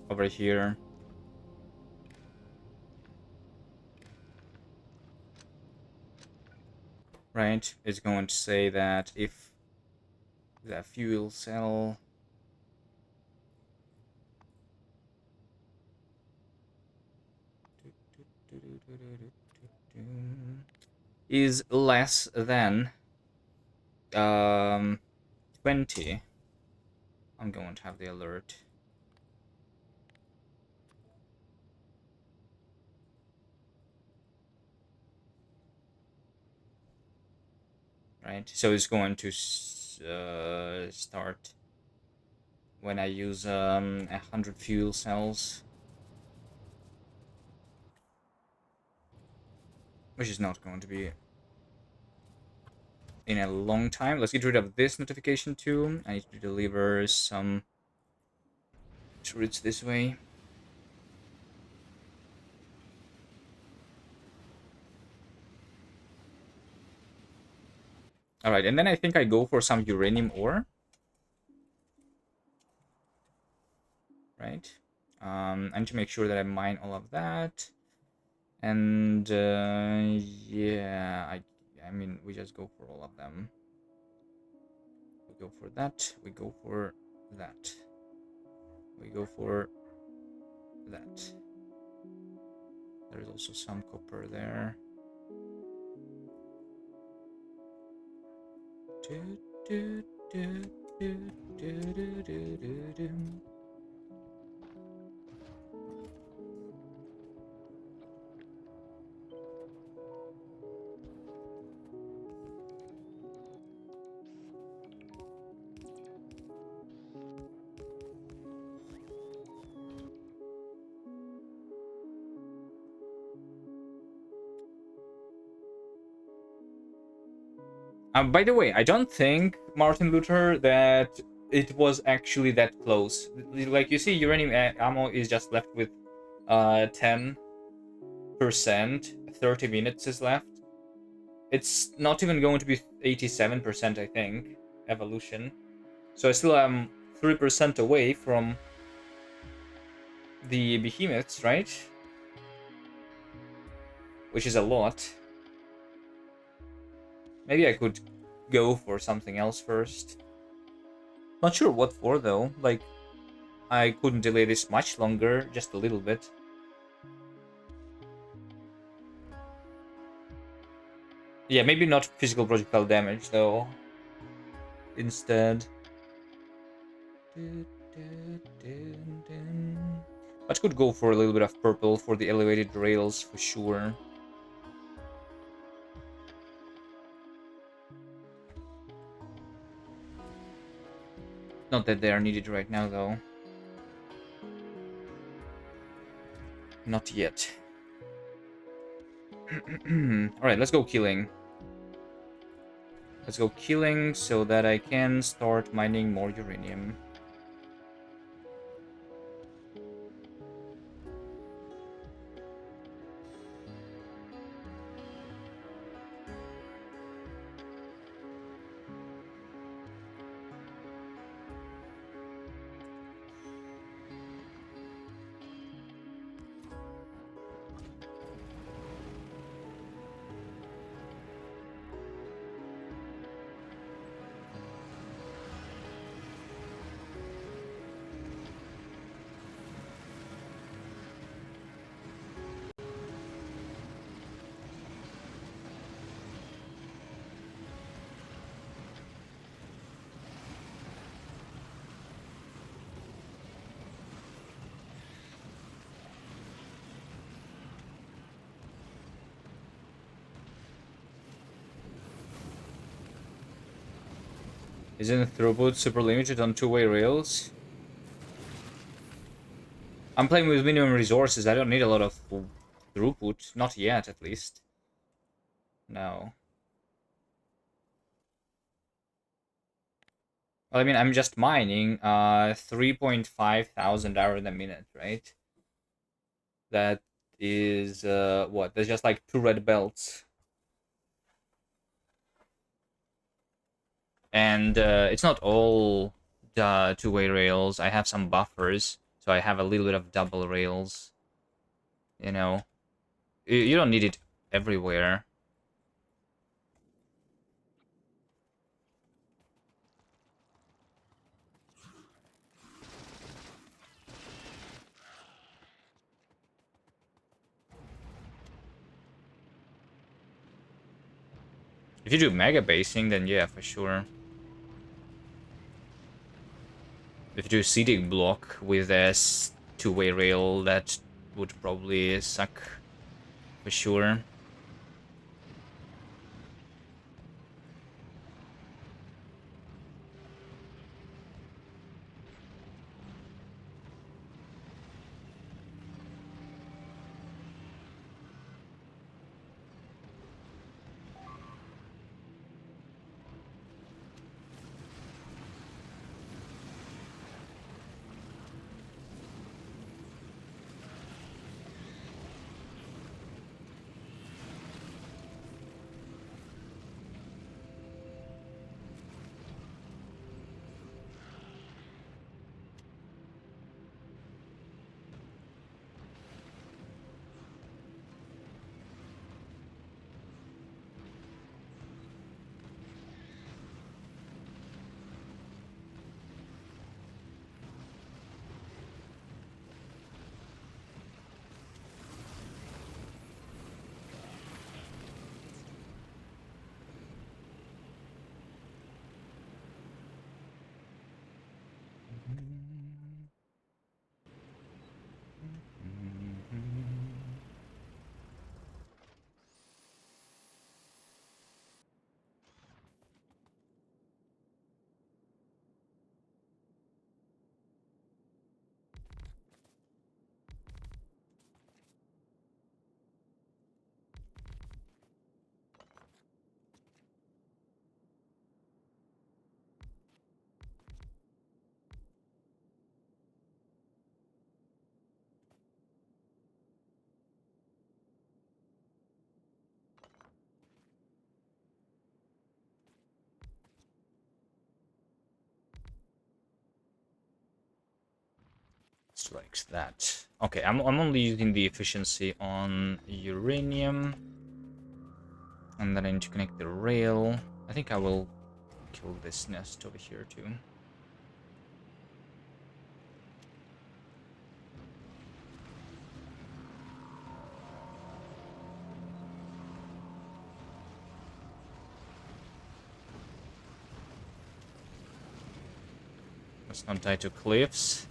Over here. Right, it's going to say that if the fuel cell is less than 20, I'm going to have the alert. Right, so it's going to start when I use 100 fuel cells, which is not going to be in a long time. Let's get rid of this notification too. I need to deliver some turrets this way. All right, and then I think I go for some uranium ore. Right. I need to make sure that I mine all of that. And yeah, I mean, we just go for all of them. We go for that. We go for that. We go for that. There's also some copper there. By the way, I don't think, Martin Luther, that it was actually that close. Like, you see, uranium ammo is just left with 10%, 30 minutes is left. It's not even going to be 87%, I think, evolution. So I still am 3% away from the behemoths, right? Which is a lot. Maybe I could go for something else first. Not sure what for, though. Like, I couldn't delay this much longer, just a little bit. Yeah, maybe not physical projectile damage, though. Instead. But could go for a little bit of purple for the elevated rails, for sure. Not that they are needed right now, though. Not yet. Alright, let's go killing. Let's go killing so that I can start mining more uranium. Isn't throughput super limited on two-way rails? I'm playing with minimum resources. I don't need a lot of throughput. Not yet, at least. No. Well, I mean, I'm just mining 3.5 thousand hours a minute, right? That is, what? That's just like 2 red belts. And it's not all two-way rails. I have some buffers, so I have a little bit of double rails. You know, you don't need it everywhere. If you do mega basing, then yeah, for sure. If you do seating block with a two-way rail, that would probably suck for sure. Like that. Okay, I'm only using the efficiency on uranium. And then I need to connect the rail. I think I will kill this nest over here too. Let's not die to cliffs.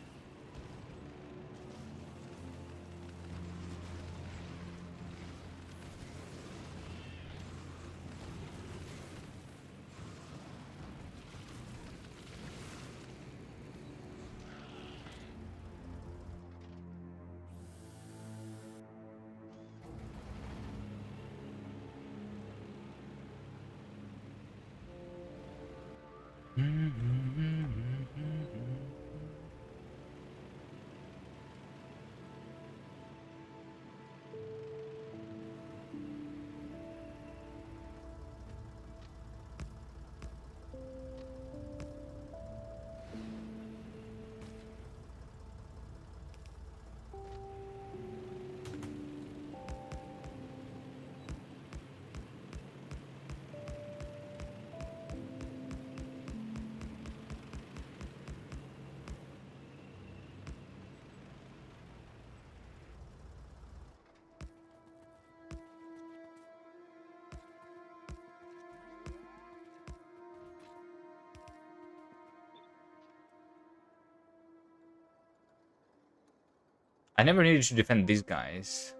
I never needed to defend these guys.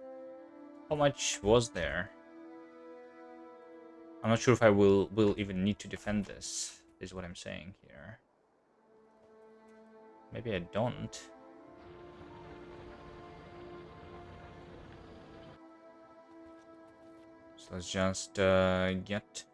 How much was there? I'm not sure if I will even need to defend this, is what I'm saying here. Maybe I don't. So let's just get...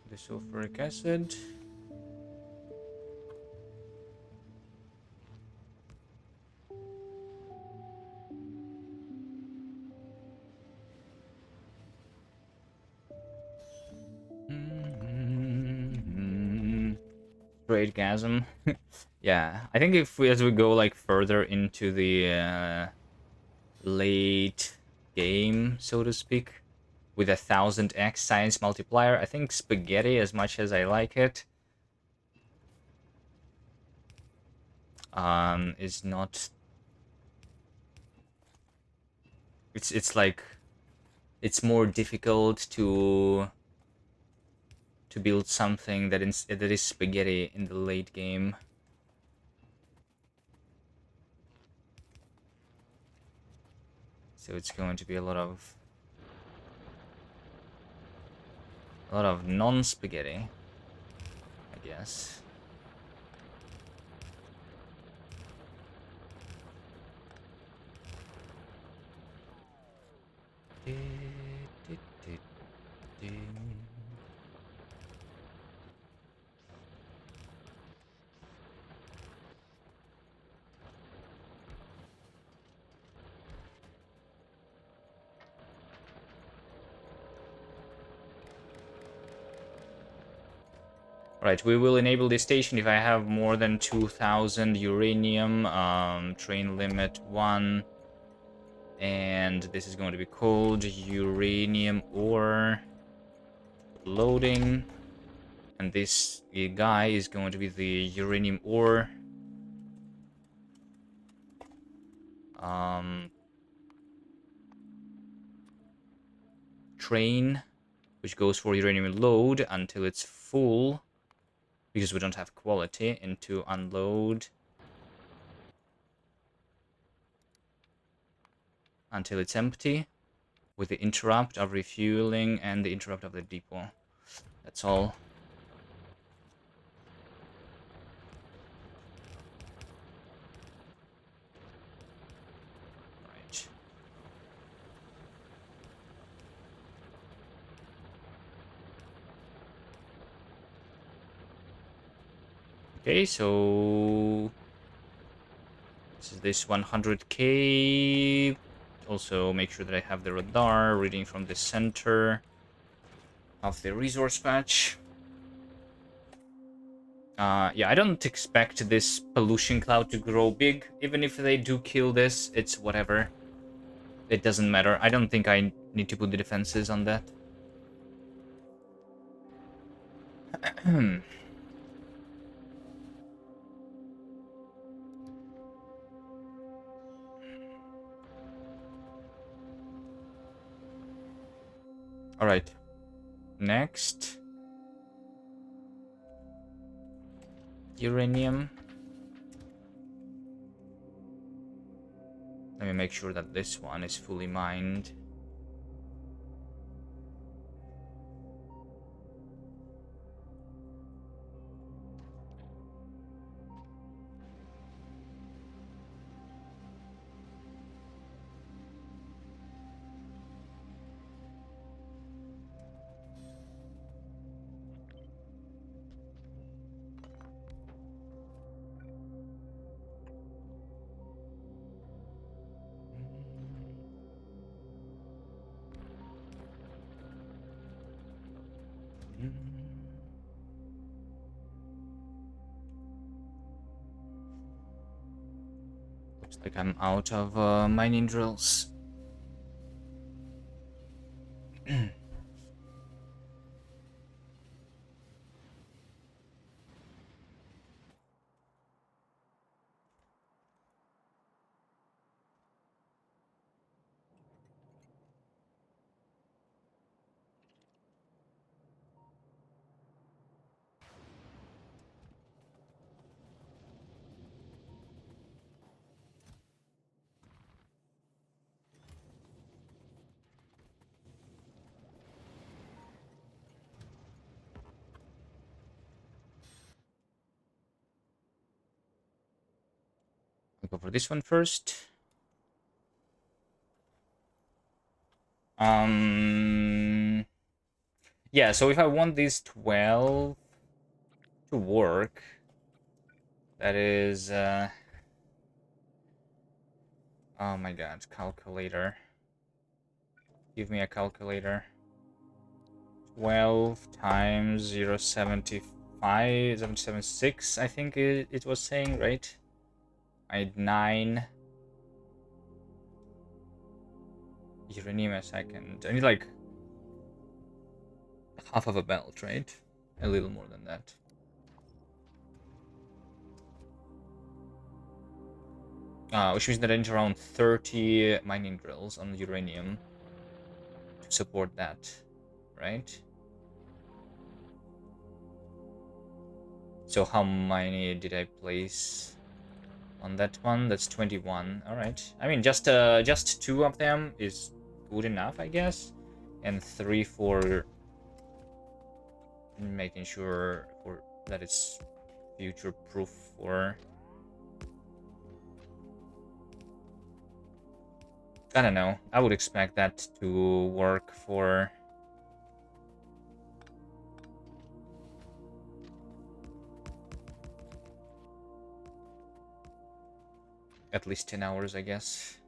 the sulfuric acid. Great gasm. Yeah, I think if we, as we go like further into the late game, so to speak, with 1000x science multiplier, I think spaghetti, as much as I like it, is not... It's like it's more difficult to build something that is spaghetti in the late game. So it's going to be a lot of non-spaghetti, I guess. Right, we will enable this station if I have more than 2000 uranium, train limit 1, and this is going to be called uranium ore loading, and this guy is going to be the uranium ore train, which goes for uranium load until it's full, because we don't have quality, into unload until it's empty, with the interrupt of refueling and the interrupt of the depot. That's all. Right. Okay, so this is this 100k. Also make sure that I have the radar reading from the center of the resource patch. Yeah, I don't expect this pollution cloud to grow big. Even if they do kill this, it's whatever. It doesn't matter. I don't think I need to put the defenses on that. Alright. Next. Uranium. make sure that this one is fully mined. Looks like I'm out of mining drills. I'll go for this one first. Yeah, so if I want these 12 to work, that is oh my god, calculator. Give me a calculator. 12 times 0, 75, 776, I think it was saying, right? I had 9 uranium a second. I need like half of a belt, right? A little more than that. Which means that I need around 30 mining drills on uranium to support that, right? So how many did I place on that one? That's 21. All right. I mean, just 2 of them is good enough, I guess, and 3 for making sure that it's future proof for. I don't know. I would expect that to work for at least 10 hours, I guess.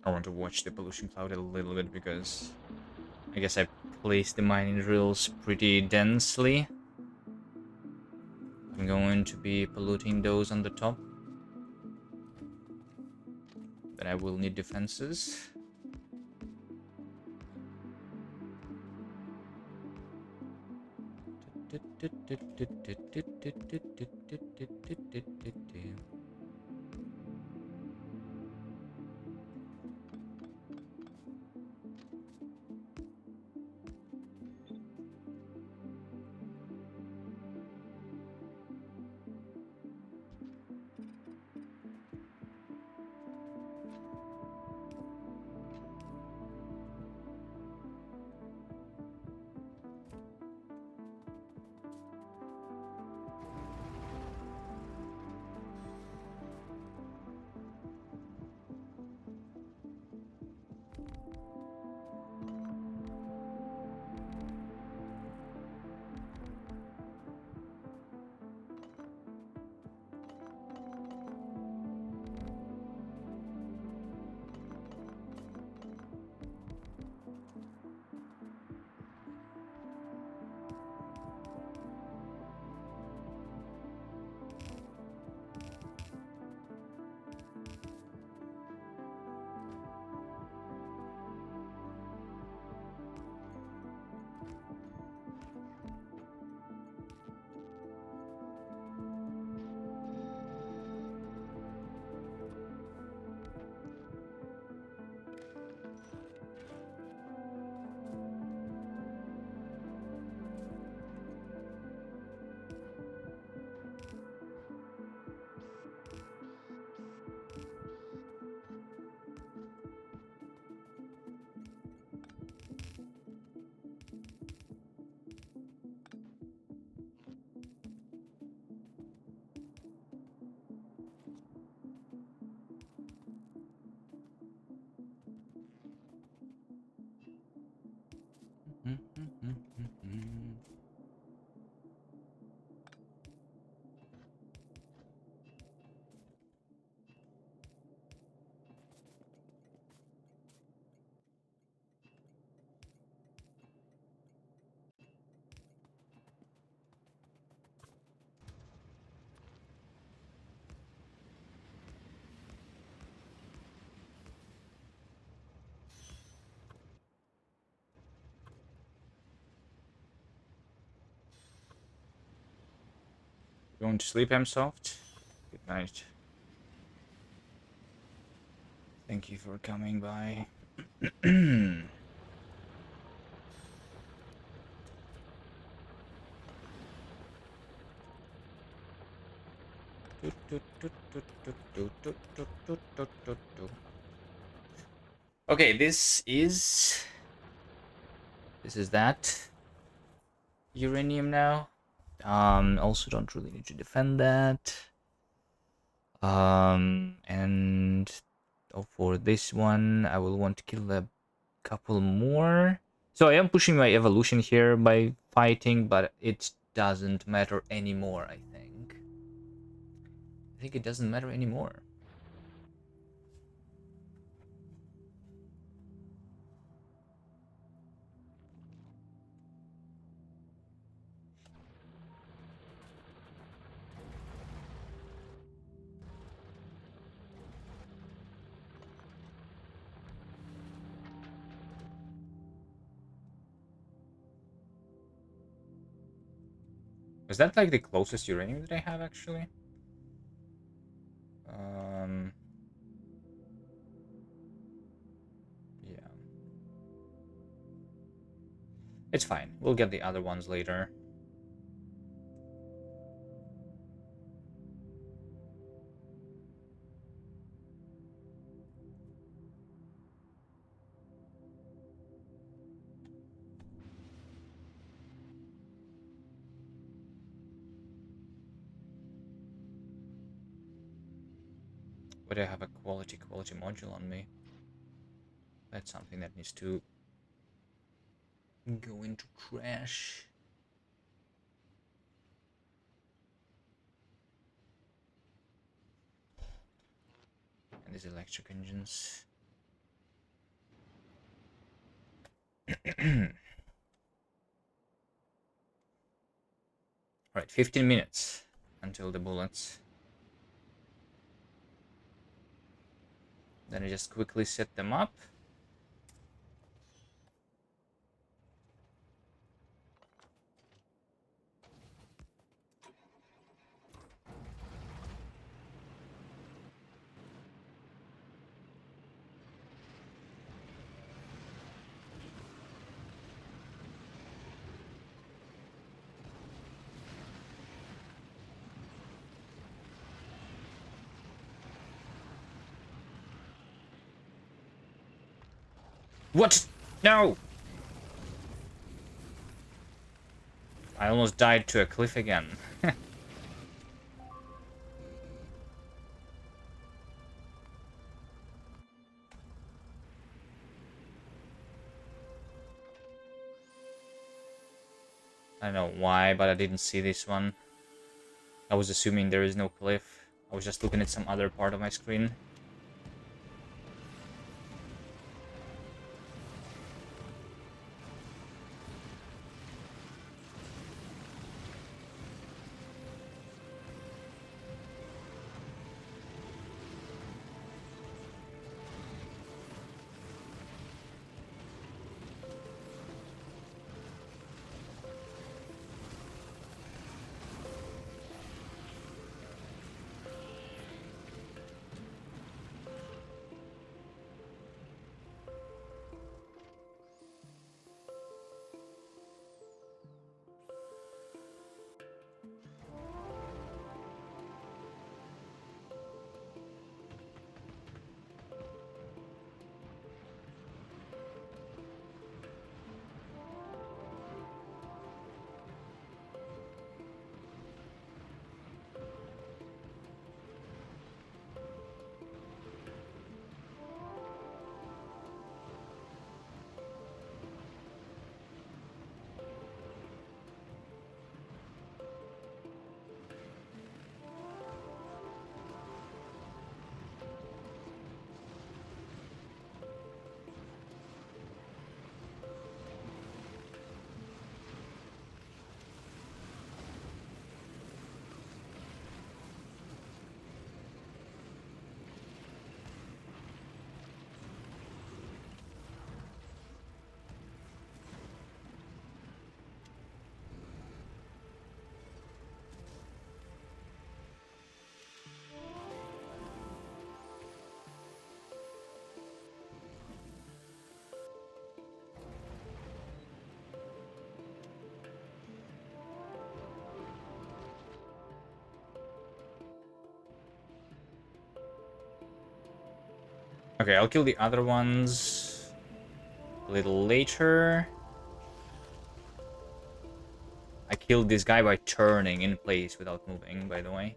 I want to watch the pollution cloud a little bit because I guess I placed the mining drills pretty densely. I'm going to be polluting those on the top. Then I will need defenses. Going to sleep, Msoft? Good night. Thank you for coming by. Okay, this is that uranium now. Also don't really need to defend that. And for this one, I will want to kill a couple more. So I am pushing my evolution here by fighting, but it doesn't matter anymore, I think. I think it doesn't matter anymore. Is that like the closest uranium that I have, actually? Yeah. It's fine. We'll get the other ones later. But I have a quality module on me. That's something that needs to go into trash. And these electric engines. Right, 15 minutes until the bullets. Then I just quickly set them up. What? No! I almost died to a cliff again. I don't know why, but I didn't see this one. I was assuming there is no cliff. I was just looking at some other part of my screen. Okay, I'll kill the other ones a little later. I killed this guy by turning in place without moving, by the way.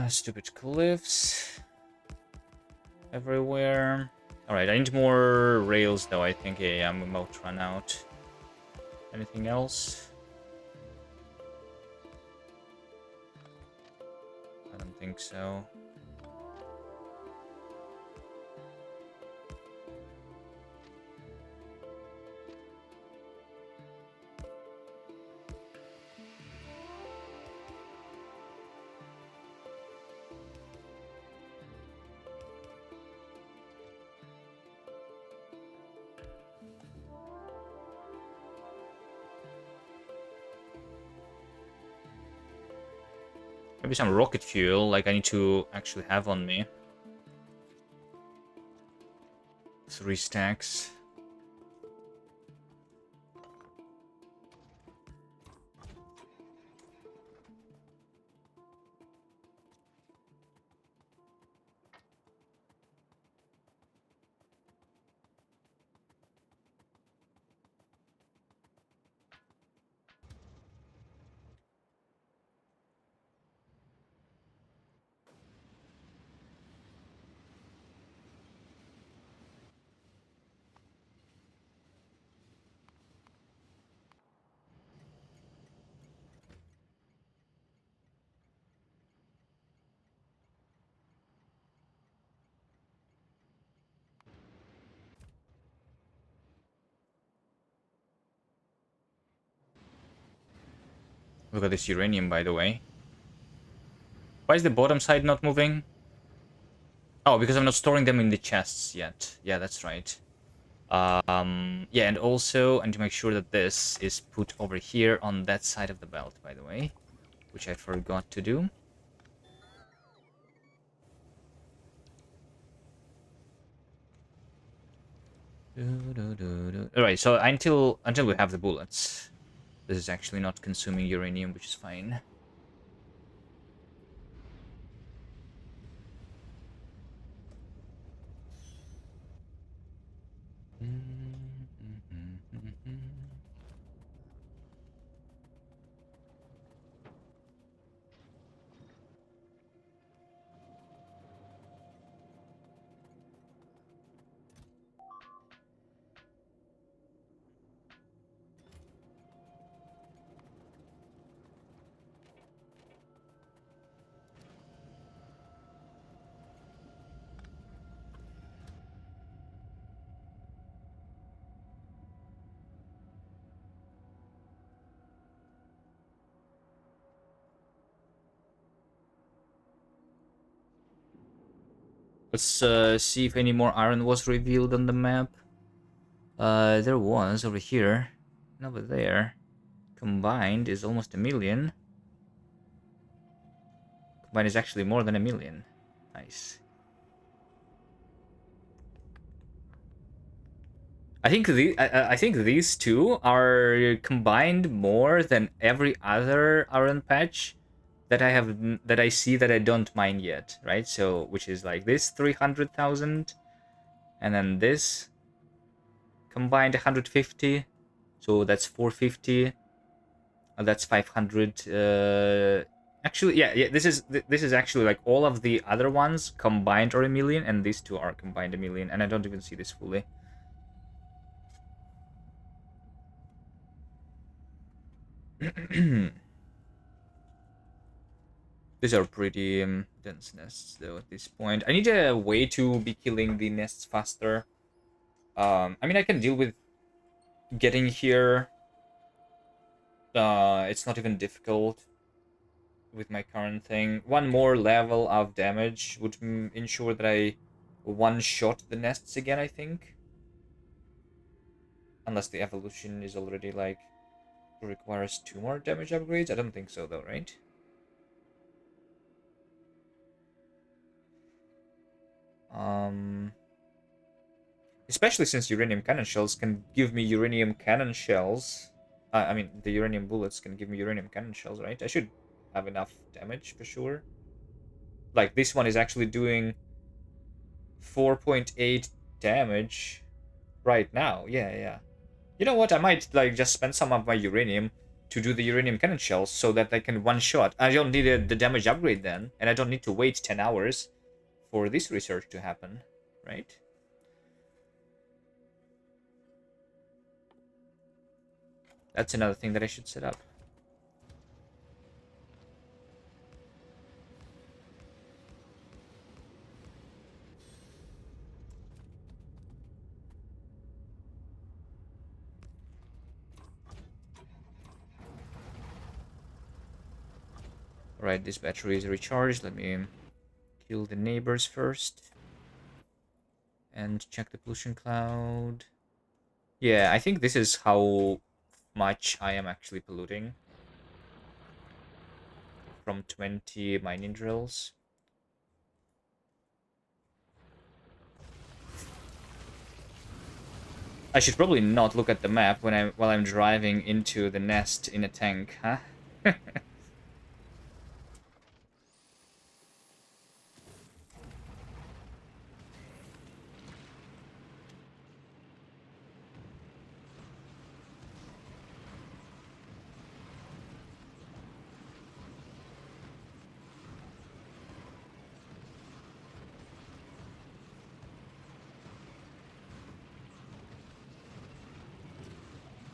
Stupid cliffs everywhere. Alright, I need more rails though. I think I'm about to run out. Anything else? I don't think so. Maybe some rocket fuel, like I need to actually have on me. 3 stacks. Look at this uranium, by the way. Why is the bottom side not moving? Oh, because I'm not storing them in the chests yet. Yeah, that's right. Yeah, and also I need to make sure that this is put over here on that side of the belt, by the way, which I forgot to do. Alright, so until we have the bullets, this is actually not consuming uranium, which is fine. Let's see if any more iron was revealed on the map. There was over here, and over there. Combined is almost 1,000,000. Combined is actually more than 1,000,000. Nice. I think these two are combined more than every other iron patch that I see that I don't mine yet, right? So which is like this 300,000, and then this combined 150, so that's 450, and that's 500. Actually, yeah. This is actually like all of the other ones combined are 1,000,000, and these two are combined 1,000,000, and I don't even see this fully. These are pretty dense nests, though, at this point. I need a way to be killing the nests faster. I mean, I can deal with getting here. It's not even difficult with my current thing. One more level of damage would ensure that I one-shot the nests again, I think. Unless the evolution is already, like, requires 2 more damage upgrades. I don't think so, though, right? Um... Especially since uranium cannon shells can give me uranium cannon shells. I mean, the uranium bullets can give me uranium cannon shells, right? I should have enough damage for sure. Like, this one is actually doing 4.8 damage right now. Yeah. You know what? I might, like, just spend some of my uranium to do the uranium cannon shells so that I can one-shot. I don't need the damage upgrade then, and I don't need to wait 10 hours for this research to happen, right? That's another thing that I should set up. Alright, this battery is recharged. Let me kill the neighbors first. And check the pollution cloud. Yeah, I think this is how much I am actually polluting. from 20 mining drills. I should probably not look at the map while I'm driving into the nest in a tank, huh?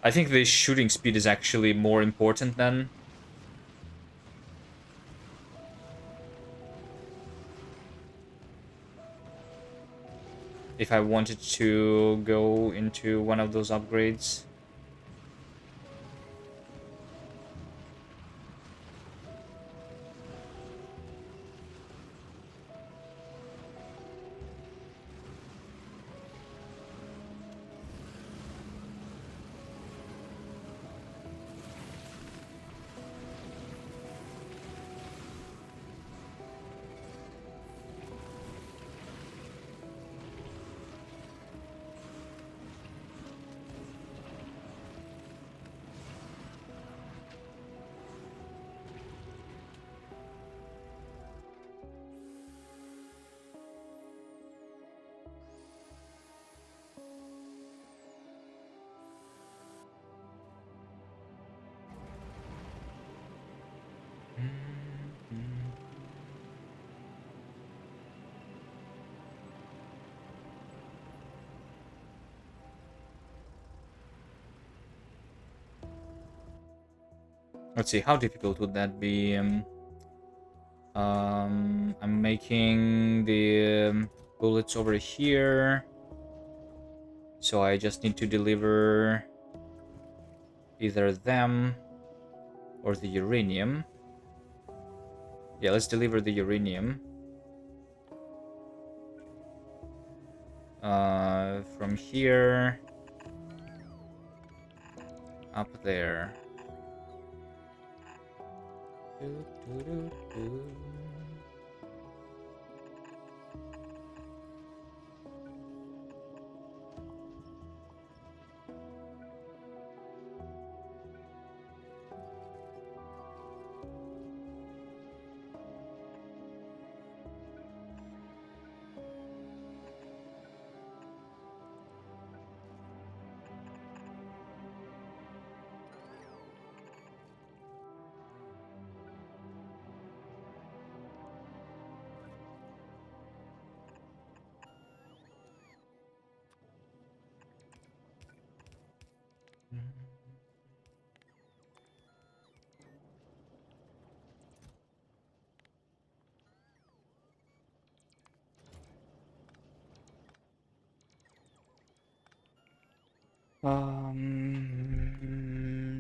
I think the shooting speed is actually more important than... if I wanted to go into one of those upgrades. Let's see, how difficult would that be? I'm making the bullets over here. So I just need to deliver either them or the uranium. Yeah, let's deliver the uranium. From here up there.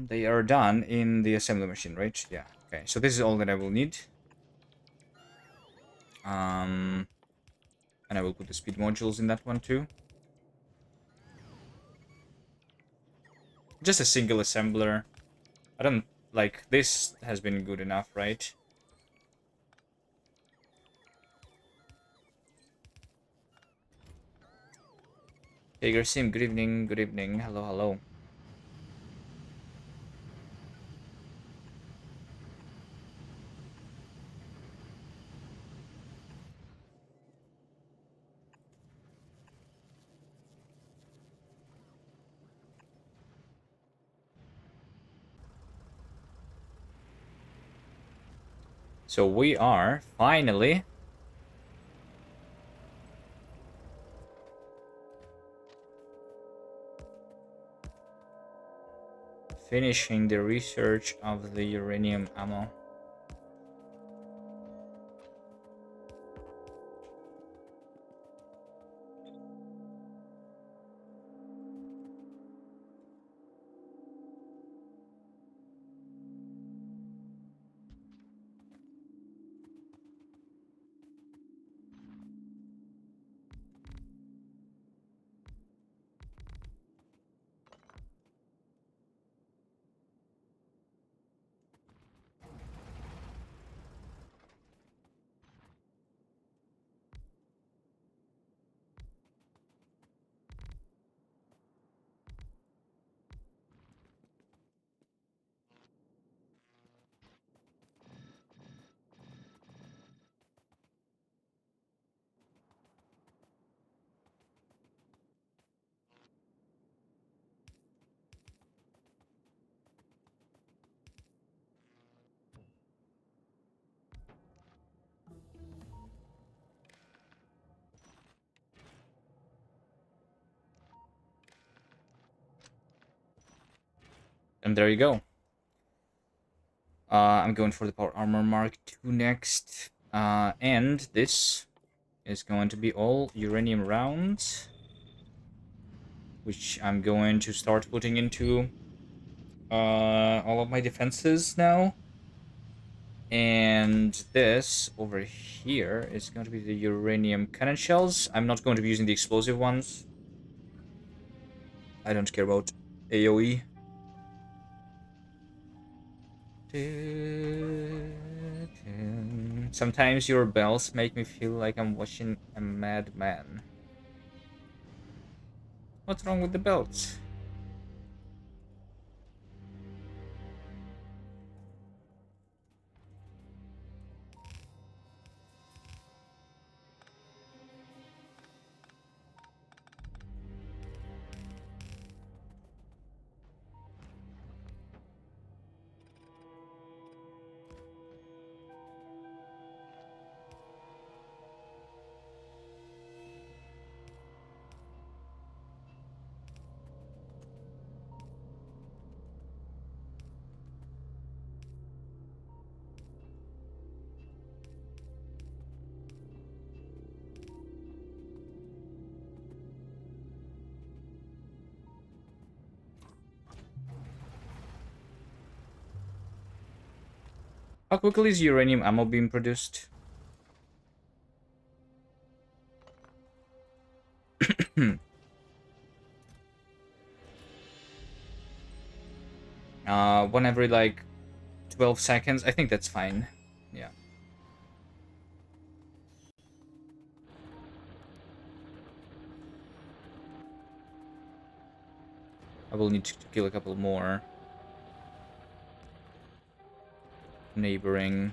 They are done in the assembly machine, right? Yeah. Okay. So this is all that I will need. And I will put the speed modules in that one too. Just a single assembler. I don't like this has been good enough, right? Hey, Garcia, good evening, good evening. Hello, hello. So we are finally finishing the research of the uranium ammo. And there you go. I'm going for the Power Armor Mark II next. And this is going to be all uranium rounds, which I'm going to start putting into all of my defenses now. And this over here is going to be the uranium cannon shells. I'm not going to be using the explosive ones. I don't care about AoE. Sometimes your bells make me feel like I'm watching a madman. What's wrong with the belts? How quickly is uranium ammo being produced? One every like 12 seconds. I think that's fine. Yeah. I will need to kill a couple more neighboring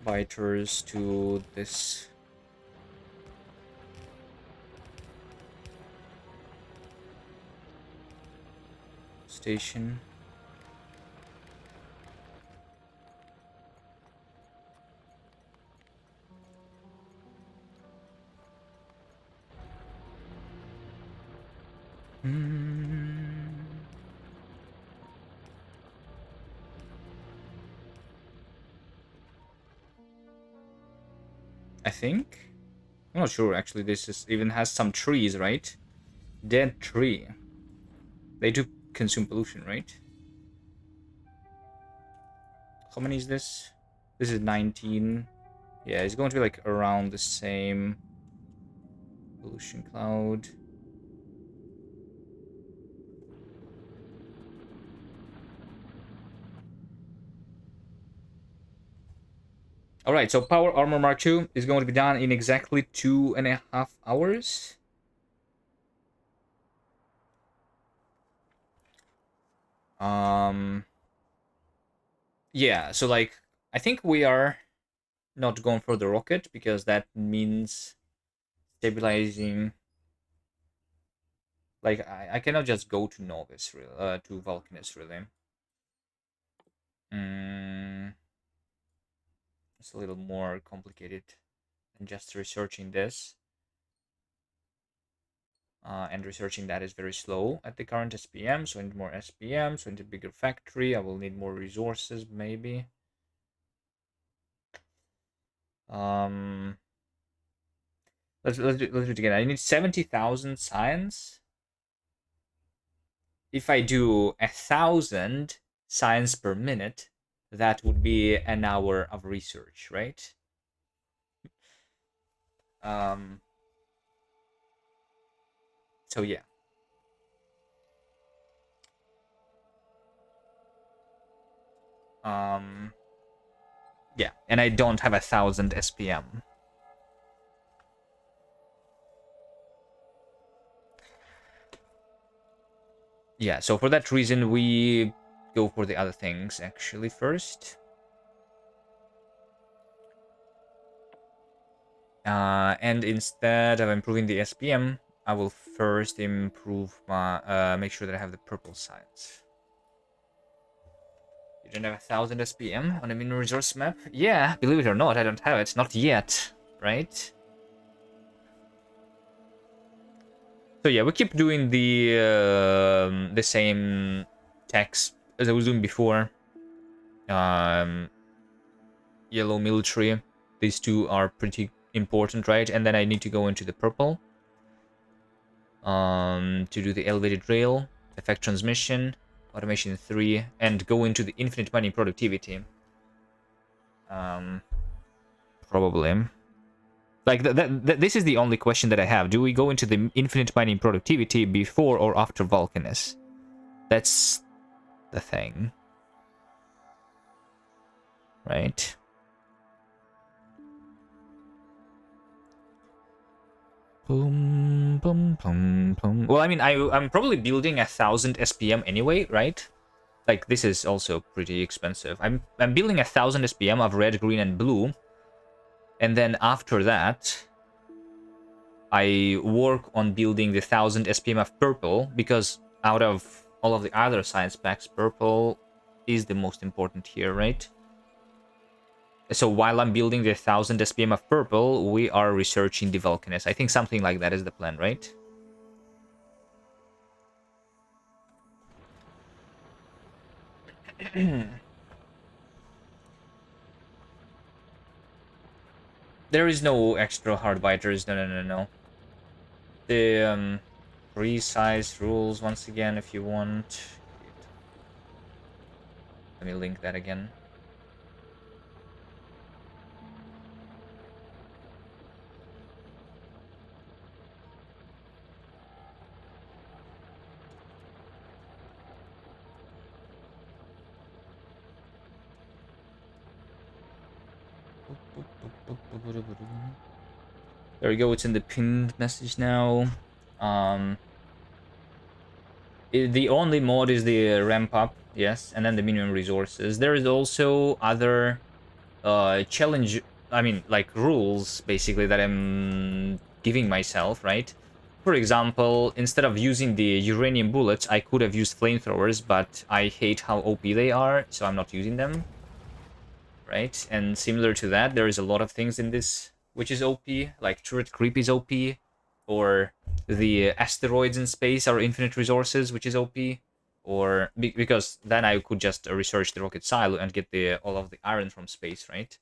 biters to this station. I think. I'm not sure actually. This is even has some trees, right? Dead tree. They do consume pollution, right? How many is this? This is 19. Yeah, it's going to be like around the same pollution cloud. Alright, so Power Armor Mark II is going to be done in exactly 2.5 hours. Yeah, so like, I think we are not going for the rocket, because that means stabilizing. Like, I cannot just go to Novice, really, to Vulcanus, really. It's a little more complicated than just researching this. And researching that is very slow at the current SPM, so I need more SPM, so I need a bigger factory. I will need more resources, maybe. Let's do it again. I need 70,000 science. If I do 1,000 science per minute, that would be an hour of research, right? So yeah. Yeah, and I don't have 1,000 SPM. Yeah, so for that reason, we go for the other things, actually, first. And instead of improving the SPM, I will first improve my, make sure that I have the purple signs. You don't have 1,000 SPM on a mineral resource map? Yeah, believe it or not, I don't have it. Not yet, right? So yeah, we keep doing the same techs as I was doing before. Yellow military. These two are pretty important, right? And then I need to go into the purple to do the elevated rail, effect transmission, automation 3, and go into the infinite mining productivity. Probably. Like, this is the only question that I have. Do we go into the infinite mining productivity before or after Vulcanus? That's the thing. Right? Boom, boom, boom, boom. Well, I mean, I'm probably building 1,000 SPM anyway, right? Like, this is also pretty expensive. I'm building 1,000 SPM of red, green, and blue. And then after that, I work on building the 1,000 SPM of purple, because out of all of the other science packs, purple is the most important here, right? So while I'm building the 1,000 SPM of purple, we are researching the Vulcanus. I think something like that is the plan, right? There is no extra hard biters. No. The resize rules once again if you want. Let me link that again. There we go. It's in the pinned message now. The only mod is the ramp up, yes, and then the minimum resources. There is also other challenge, I mean, like rules, basically, that I'm giving myself, right? For example, instead of using the uranium bullets, I could have used flamethrowers, but I hate how OP they are, so I'm not using them, right? And similar to that, there is a lot of things in this which is OP, like turret creep is OP, or the asteroids in space are infinite resources, which is OP, or because then I could just research the rocket silo and get the all of the iron from space, right?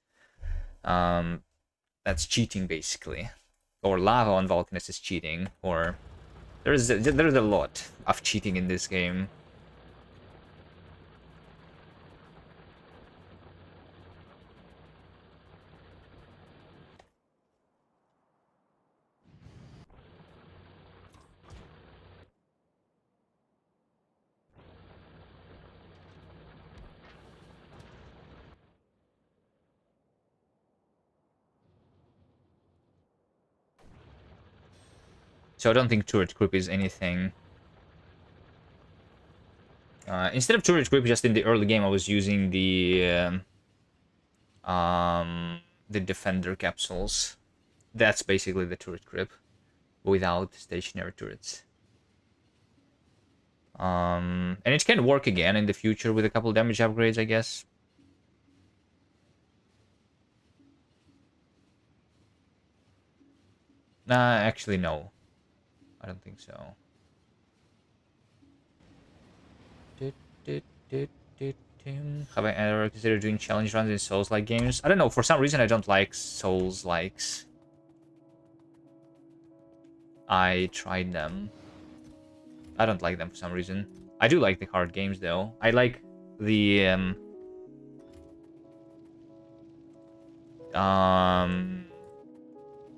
That's cheating basically, or lava on Vulcanus is cheating, or there's a lot of cheating in this game. So I don't think turret creep is anything. Instead of turret creep, just in the early game, I was using the defender capsules. That's basically the turret creep without stationary turrets. And it can work again in the future with a couple damage upgrades, I guess. Nah, actually, no. I don't think so. Have I ever considered doing challenge runs in Souls-like games? I don't know. For some reason, I don't like Souls-likes. I tried them. I don't like them for some reason. I do like the hard games, though. I like the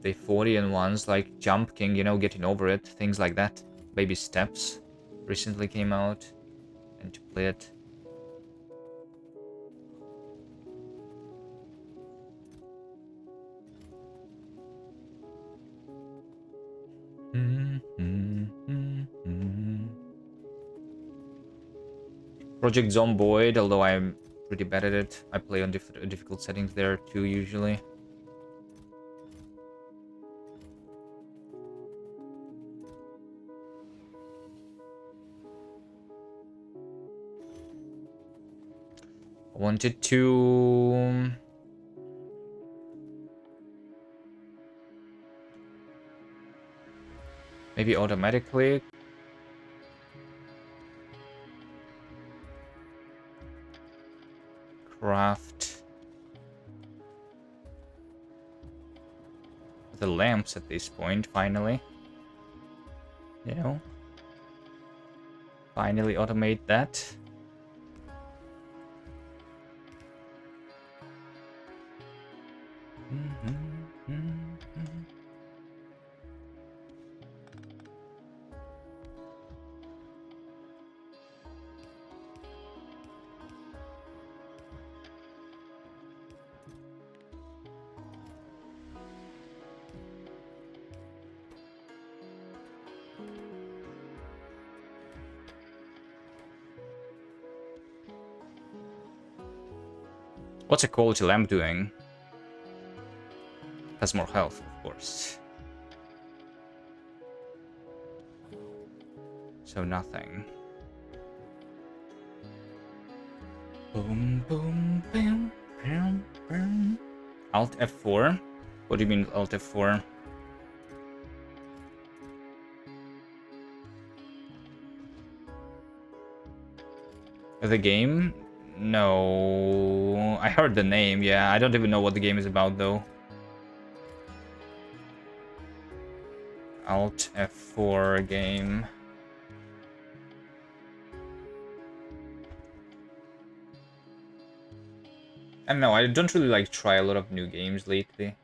the 40 and ones, like Jump King, you know, getting over it, things like that. Baby Steps recently came out, and to play it. Project Zomboid, although I'm pretty bad at it. I play on difficult settings there too, usually. I wanted to... maybe automatically. craft the lamps at this point, finally. You know? Finally automate that. What's a quality lamp doing? Has more health, of course. So nothing. Boom, boom, boom, boom, boom. Alt F4? What do you mean Alt F4? The game? No. I heard the name, yeah. I don't even know what the game is about, though. Alt F4 game. I don't know, I don't really like try a lot of new games lately.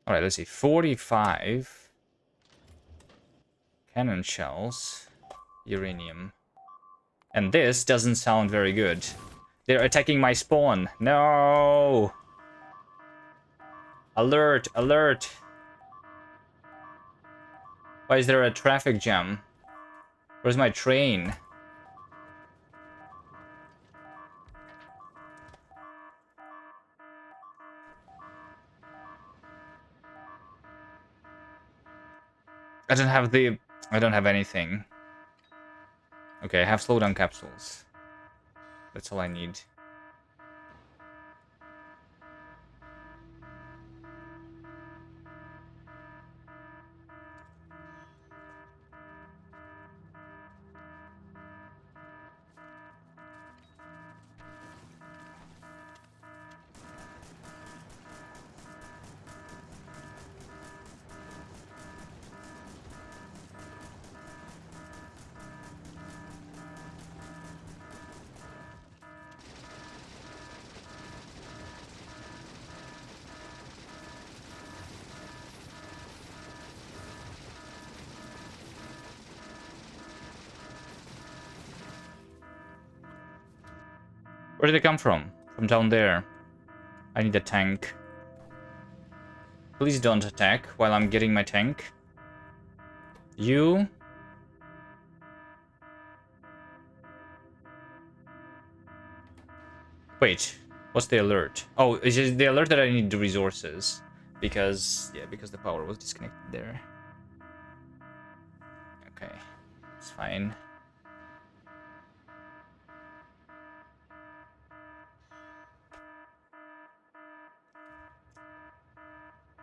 Alright, let's see. 45 cannon shells, uranium. And this doesn't sound very good. They're attacking my spawn. No! Alert, alert! Why is there a traffic jam? Where's my train? I don't have anything. Okay, I have slowdown capsules. That's all I need. Where did they come from? From down there. I need a tank. Please don't attack while I'm getting my tank. You? Wait, what's the alert? Oh, it's just the alert that I need the resources. Because, yeah, because the power was disconnected there. Okay, it's fine.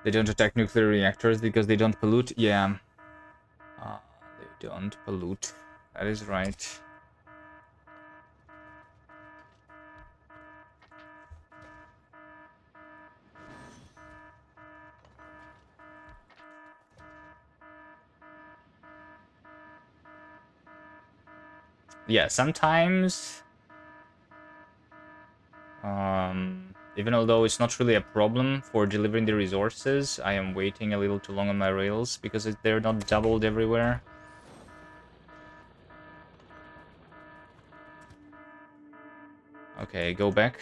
They don't attack nuclear reactors because they don't pollute? Yeah. They don't pollute. That is right. Yeah, sometimes... even although it's not really a problem for delivering the resources, I am waiting a little too long on my rails because they're not doubled everywhere. Okay, go back.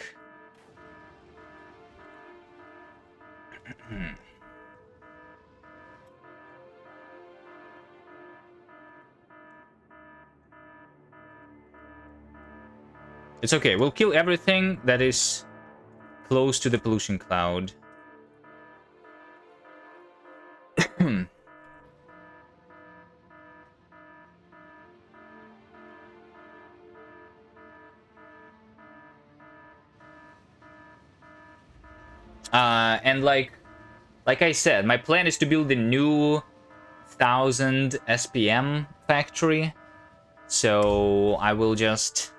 It's okay. We'll kill everything that is close to the pollution cloud. And like I said, my plan is to build a new 1000 SPM factory. So I will just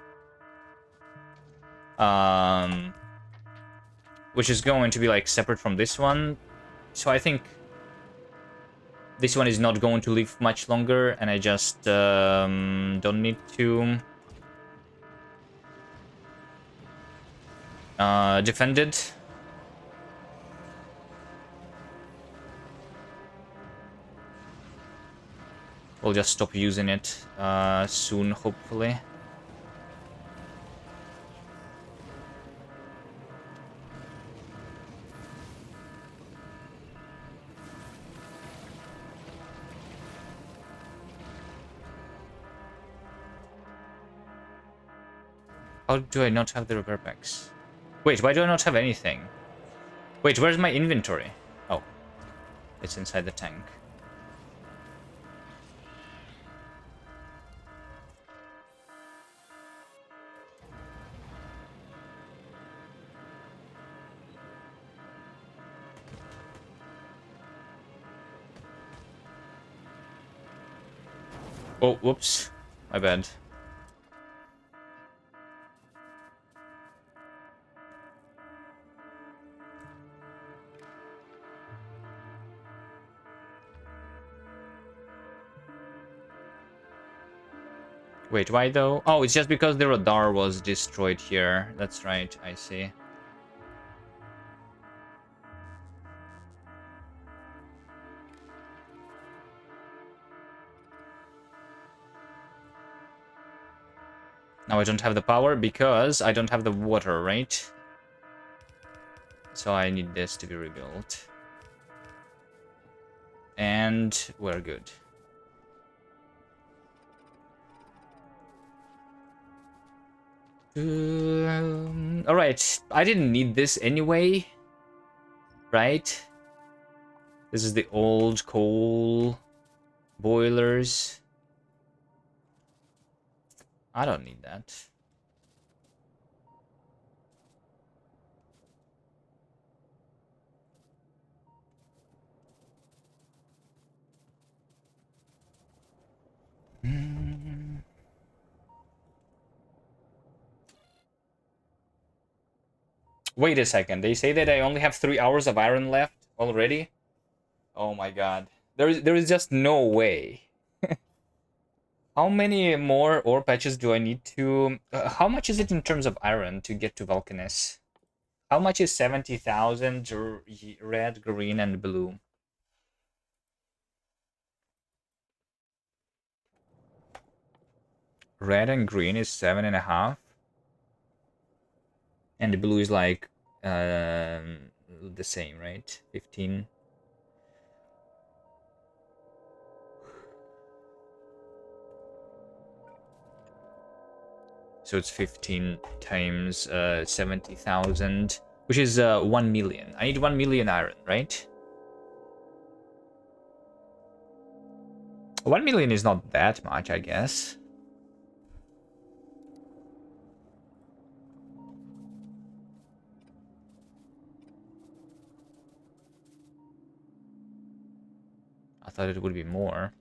which is going to be like separate from this one. So I think this one is not going to live much longer, and I just don't need to defend it. We'll just stop using it soon, hopefully. How do I not have the repair packs? Wait, why do I not have anything? Wait, where's my inventory? Oh, it's inside the tank. Oh, whoops. My bad. Wait, why though? Oh, it's just because the radar was destroyed here. That's right, I see. Now I don't have the power because I don't have the water, right? So I need this to be rebuilt. And we're good. Alright, I didn't need this anyway. Right? This is the old coal boilers. I don't need that. Wait a second. They say that I only have 3 hours of iron left already? Oh my god. There is just no way. How many more ore patches do I need to... how much is it in terms of iron to get to Vulcanus? How much is 70,000 red, green, and blue? Red and green is 7.5. And the blue is like the same, right? 15. So it's 15 times 70,000, which is 1 million. I need 1 million iron, right? 1 million is not that much, I guess. I thought it would be more.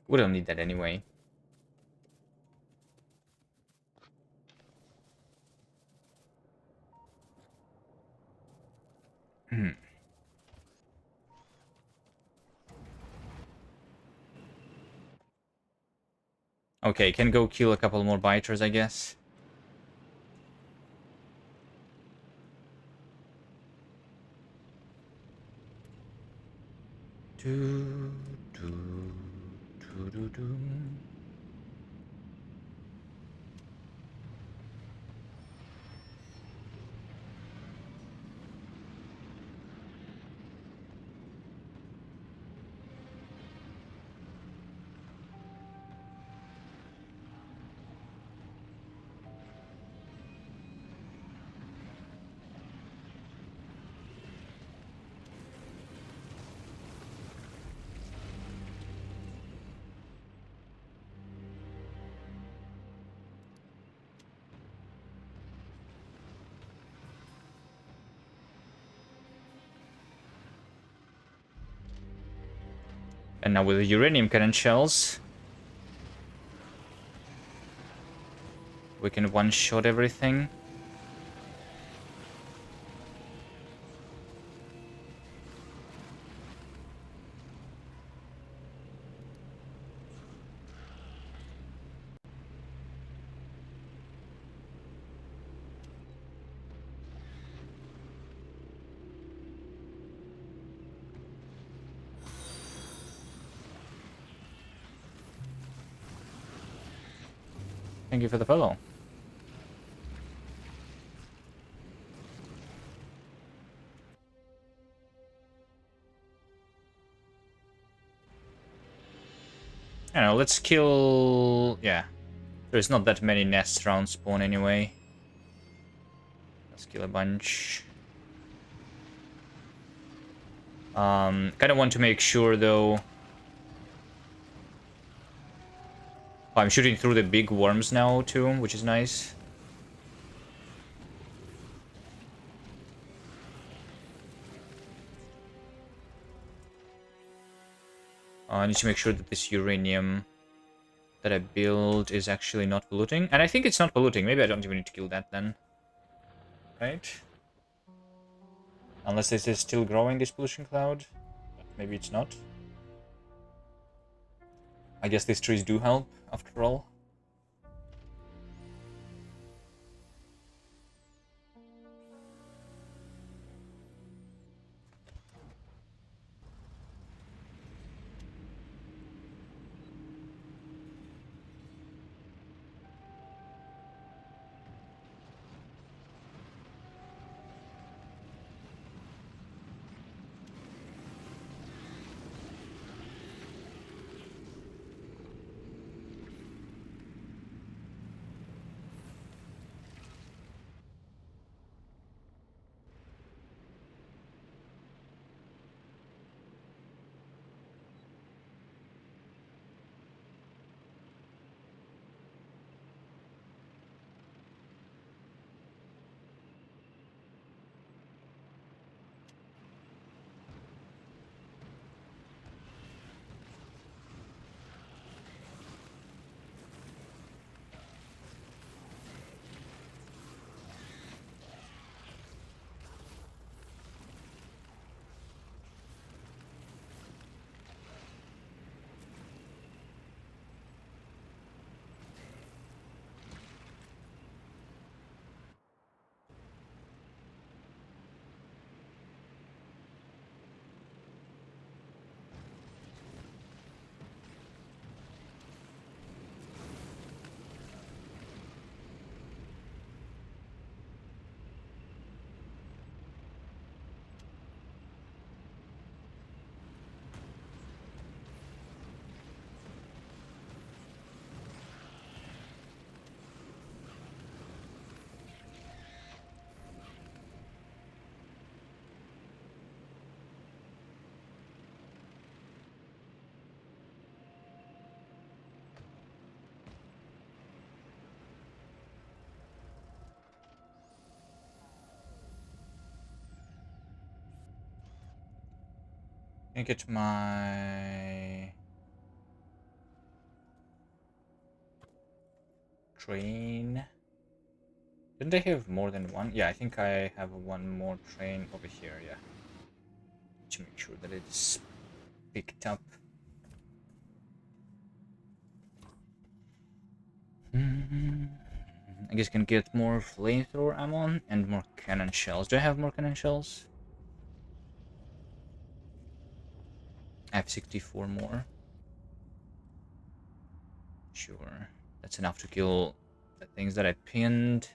We don't need that anyway. Hmm. Okay, can go kill a couple more biters, I guess. Do, do, do, do, do. And now with the uranium cannon shells, we can one-shot everything. Thank you for the follow. I don't know, let's kill... Yeah. There's not that many nests around spawn anyway. Let's kill a bunch. Kind of want to make sure, though... Oh, I'm shooting through the big worms now, too, which is nice. I need to make sure that this uranium that I build is actually not polluting. And I think it's not polluting. Maybe I don't even need to kill that then. Right? Unless this is still growing, this pollution cloud. But maybe it's not. I guess these trees do help, after all. Can I get my... train? Didn't I have more than one? Yeah, I think I have one more train over here, yeah. To make sure that it's picked up. I guess can get more flamethrower ammo and more cannon shells. Do I have more cannon shells? I have 64 more. Sure. That's enough to kill the things that I pinned.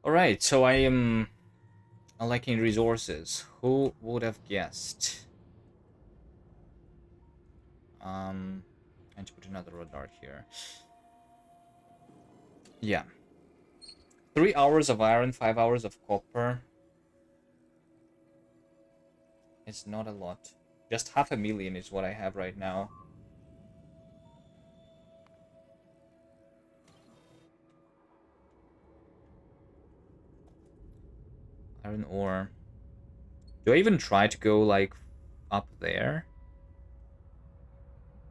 Alright, so I am lacking resources. Who would have guessed? I need to put another radar here. Yeah. 3 hours of iron, 5 hours of copper. It's not a lot. Just 500,000 is what I have right now. Iron ore. Do I even try to go, like, up there?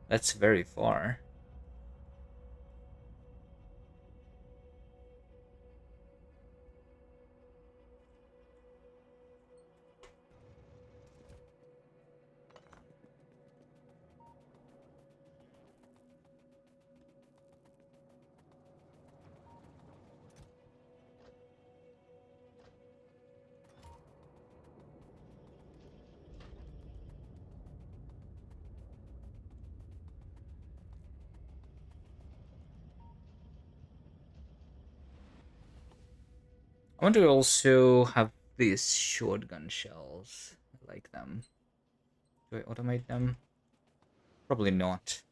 That's very far. I want to also have these shotgun shells. I like them. Do I automate them? Probably not.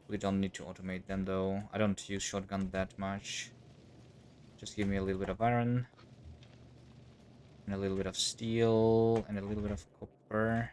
We don't need to automate them though. I don't use shotgun that much. Just give me a little bit of iron. And a little bit of steel. And a little bit of copper.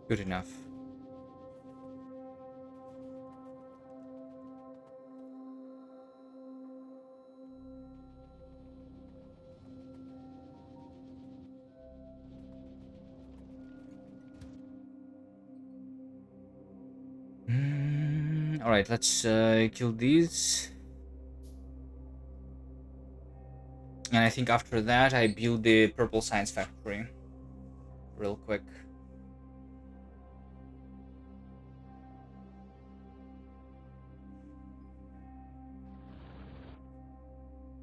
Good enough. Alright, let's kill these. And I think after that I build the purple science factory. Real quick.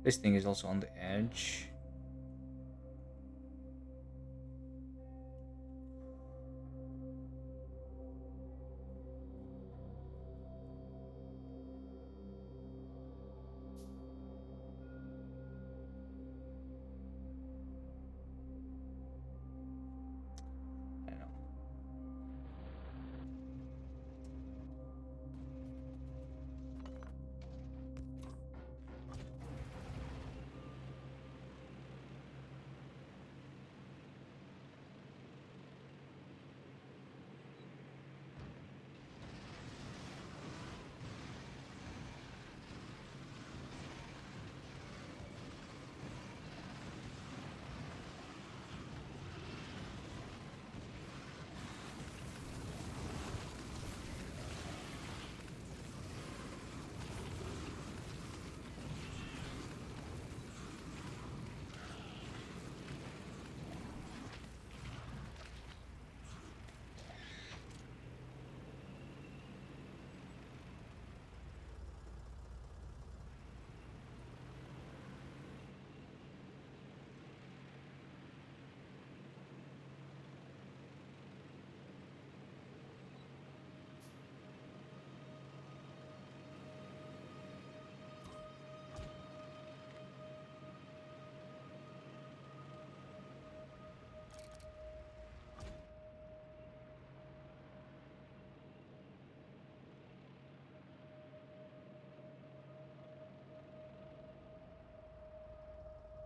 This thing is also on the edge. I don't know.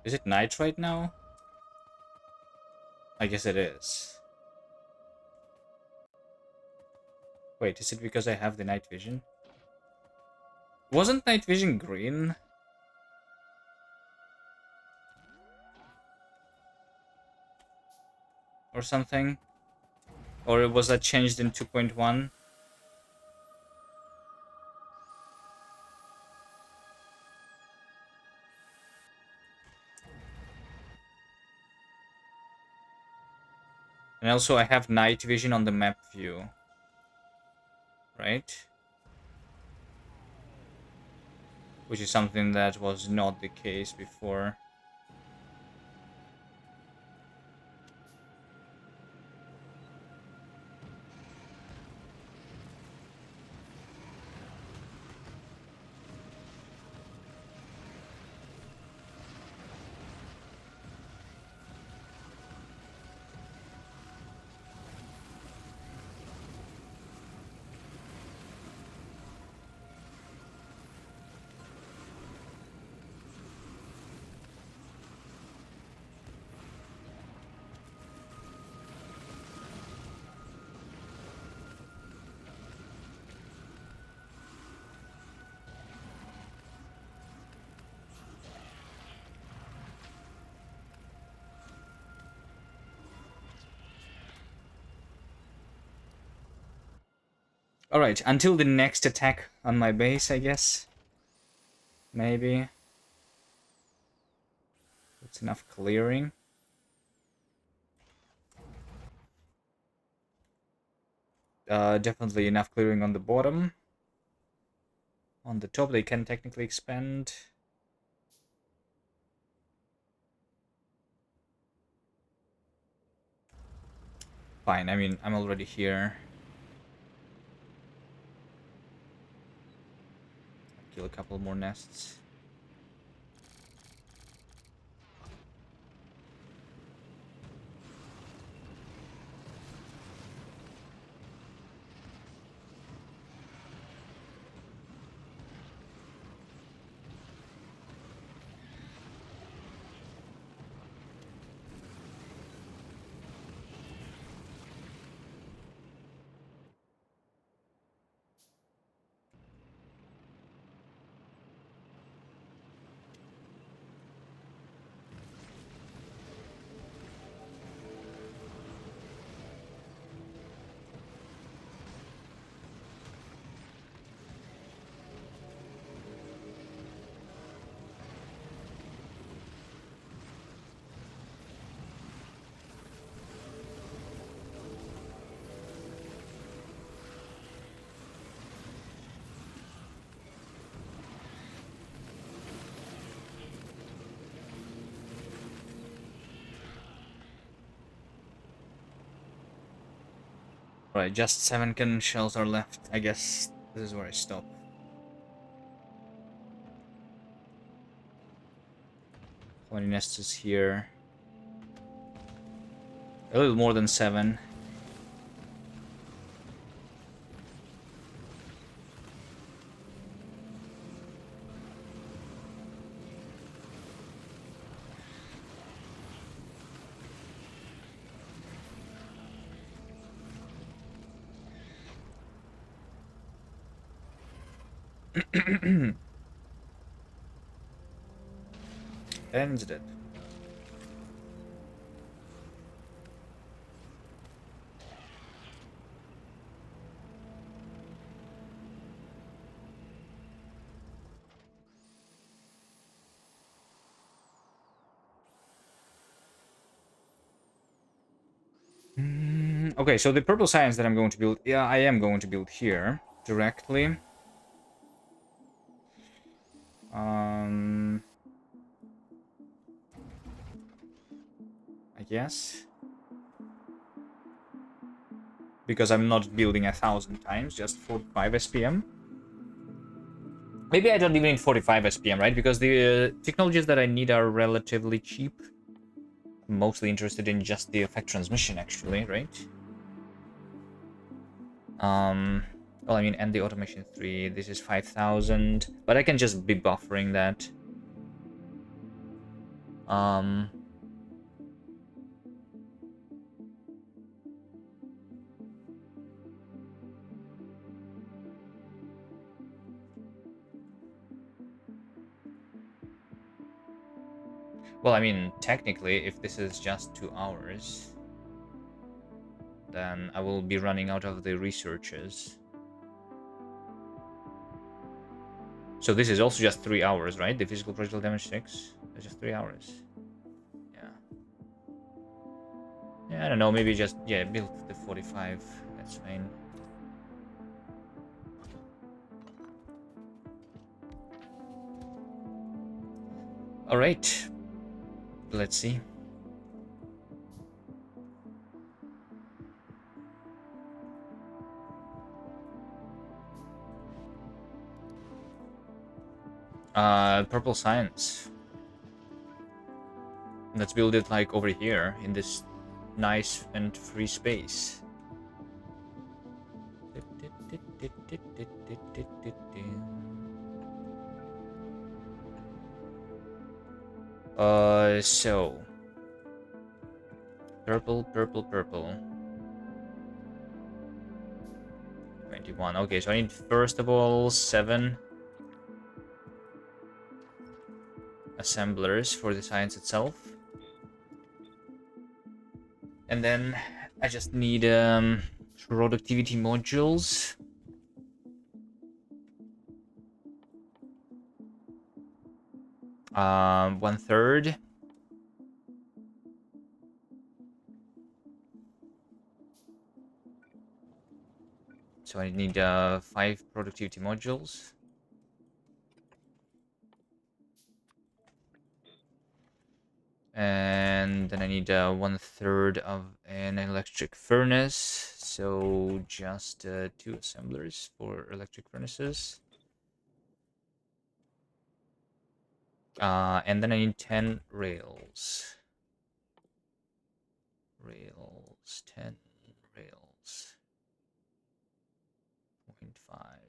Is it night right now? I guess it is. Wait, is it because I have the night vision? Wasn't night vision green? Or something? Or was that changed in 2.1? And also I have night vision on the map view. Right? Which is something that was not the case before. Alright, until the next attack on my base, I guess. Maybe. That's enough clearing. Definitely enough clearing on the bottom. On the top, they can technically expand. Fine, I mean, I'm already here. Kill a couple more nests. Right, just 7 cannon shells are left. I guess this is where I stop. 20 nests is here. A little more than 7. And it's dead. Okay, so the purple science that I'm going to build, yeah, I am going to build here directly. I guess. Because I'm not building 1,000 times, just 45 SPM. Maybe I don't even need 45 SPM, right? Because the technologies that I need are relatively cheap. I'm mostly interested in just the effect transmission, actually, right? Well, I mean, and the automation 3, this is 5,000, but I can just be buffering that. Um, well, I mean, technically, if this is just 2 hours, then I will be running out of the researchers. So this is also just 3 hours, right? The physical projectile damage 6. That's just 3 hours. Yeah. Yeah, I don't know. Maybe just, yeah, build the 45. That's fine. All right. Let's see. Purple science. Let's build it like over here in this nice and free space. So purple, purple, purple. 21. Okay, so I need first of all 7 assemblers for the science itself. And then I just need productivity modules. One third. So I need 5 productivity modules. And then I need 1/3 of an electric furnace. So just 2 assemblers for electric furnaces. And then I need 10 rails. 10 rails. 0.5.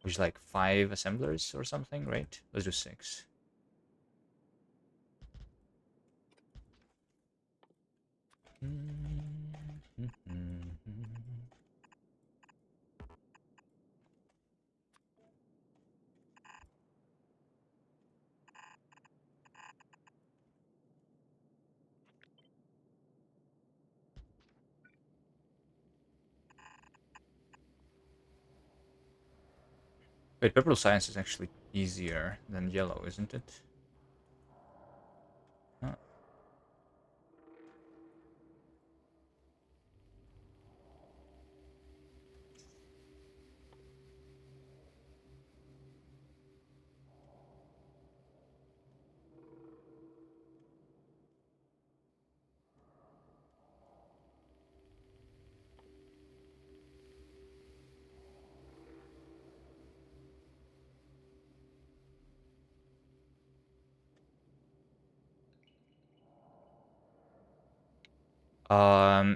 Which is like 5 assemblers or something, right? Let's do 6. Wait, purple science is actually easier than yellow, isn't it? Huh.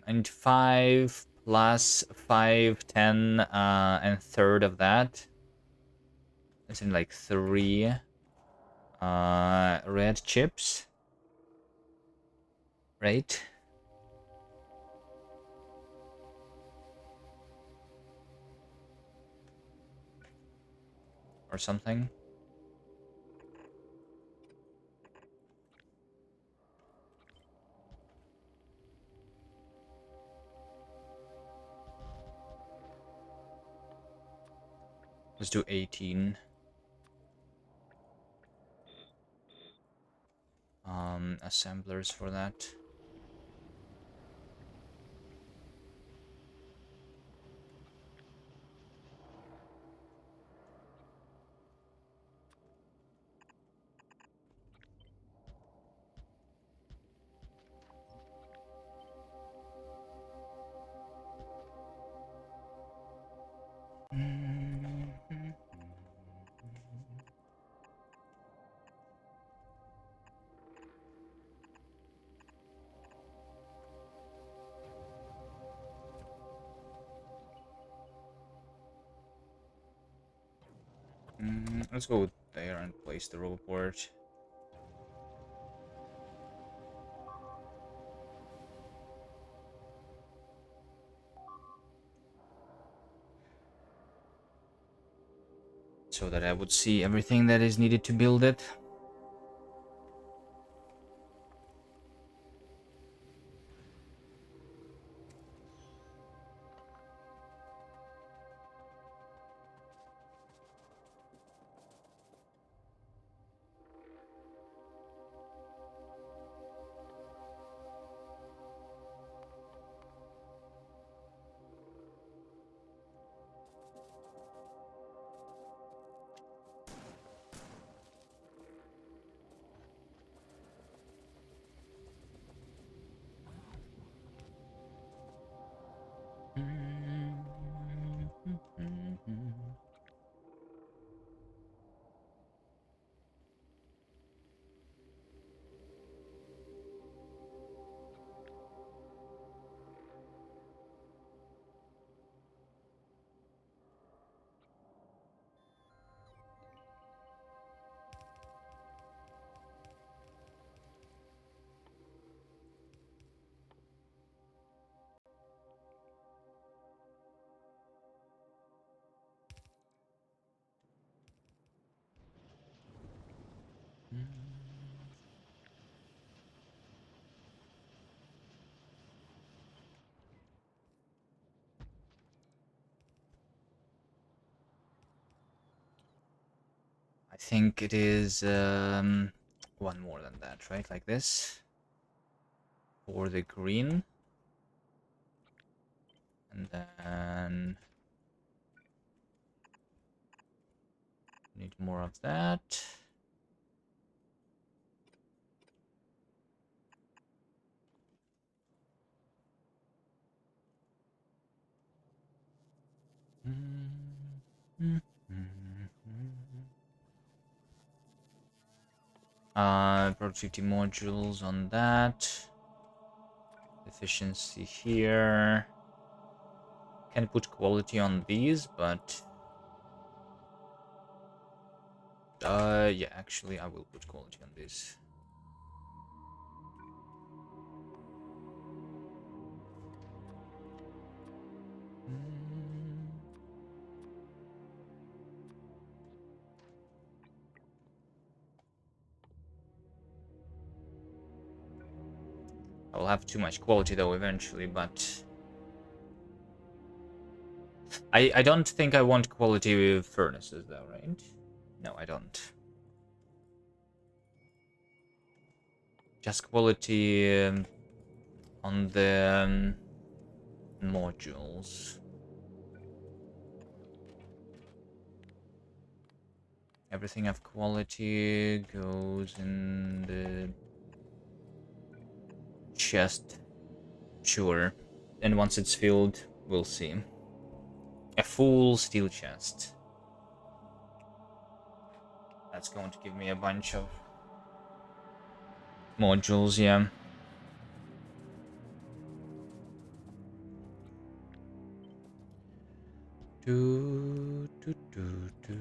And 5 plus 5, 10, and third of that. It's in like 3 red chips. Right? Or something. Let's do 18. Assemblers for that. Let's go there and place the roboport. So that I would see everything that is needed to build it. I think it is one more than that, right? Like this. For the green. And then need more of that. Productivity modules on that. Efficiency here. Can put quality on these, but yeah, actually I will put quality on this. I will have too much quality though eventually, but I don't think I want quality furnaces though, right? No, I don't. Just quality on the modules. Everything of quality goes in the chest. Sure. And once it's filled, we'll see. A full steel chest. That's going to give me a bunch of modules, yeah. Do, do, do, do.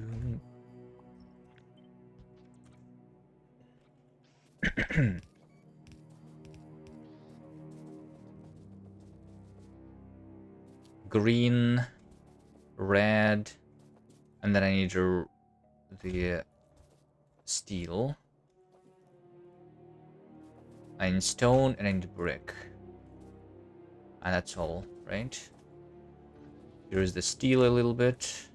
Green, red, and then I need the steel. I need stone and I need brick. And that's all, right? Here's the steel a little bit.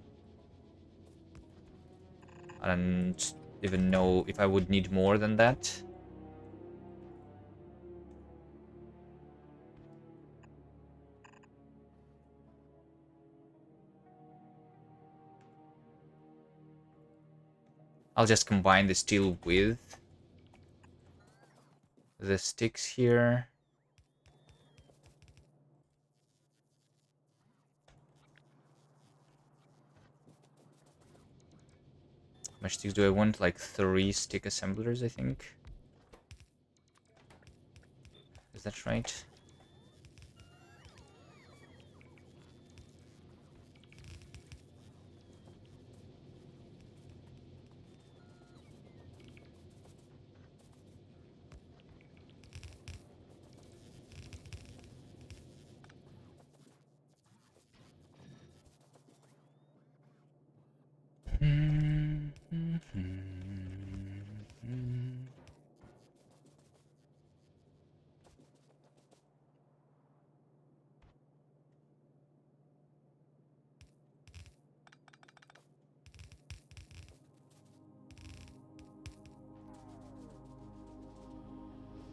I don't even know if I would need more than that. I'll just combine the steel with the sticks here. How much sticks do I want? Like 3 stick assemblers, I think. Is that right?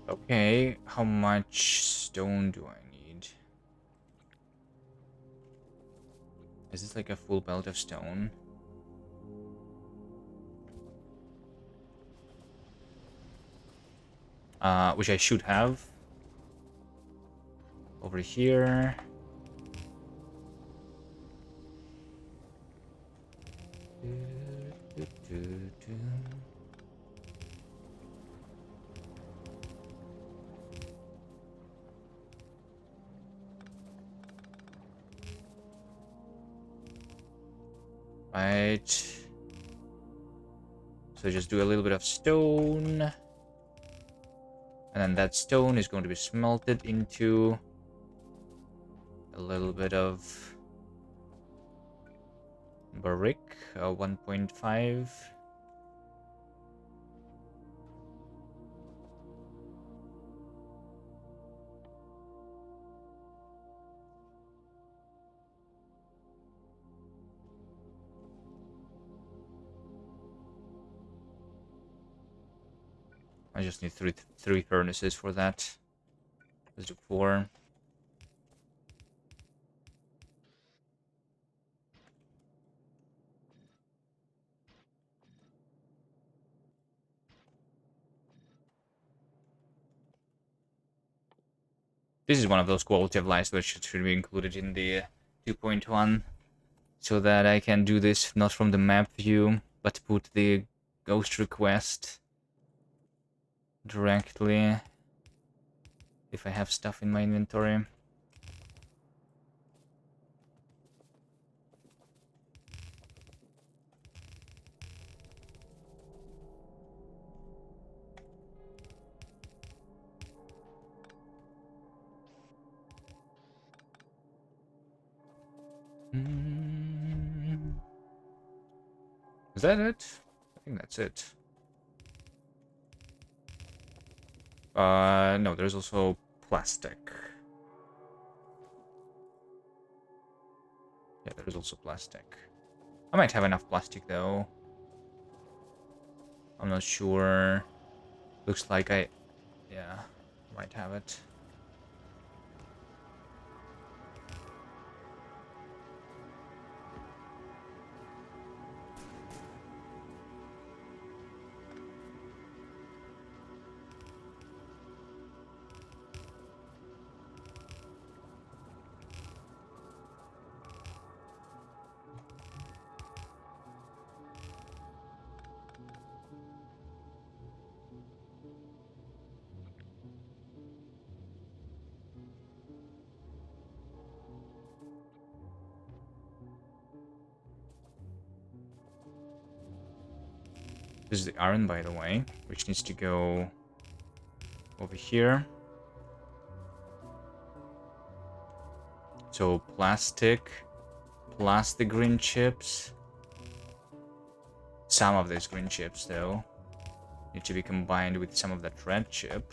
Okay, how much stone do I need? Is this like a full belt of stone? Which I should have. Over here. Right. So just do a little bit of stone. And then that stone is going to be smelted into a little bit of brick, 1.5. I just need three furnaces for that. Let's do 4. This is one of those quality of life which should be included in the 2.1, so that I can do this not from the map view, but put the ghost request directly if I have stuff in my inventory. Is that it? I think that's it. No, there's also plastic. Yeah, there's also plastic. I might have enough plastic though. I'm not sure. Looks like yeah, might have it. This is the iron, by the way, which needs to go over here. So plastic green chips. Some of these green chips, though, need to be combined with some of that red chip.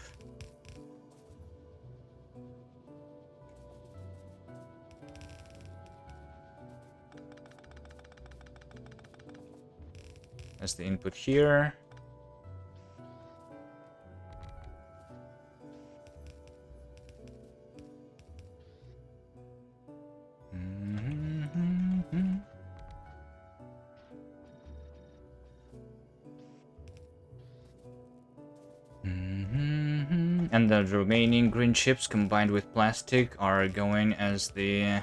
That's the input here. And the remaining green chips combined with plastic are going as the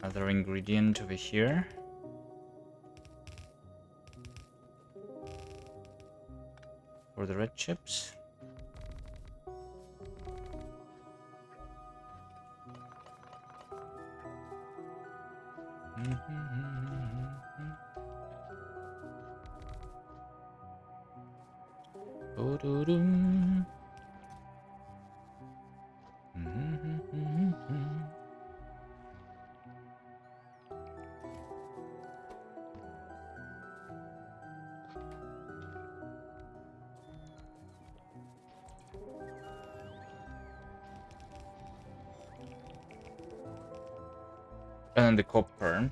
other ingredient over here. For the red chips. And the copper.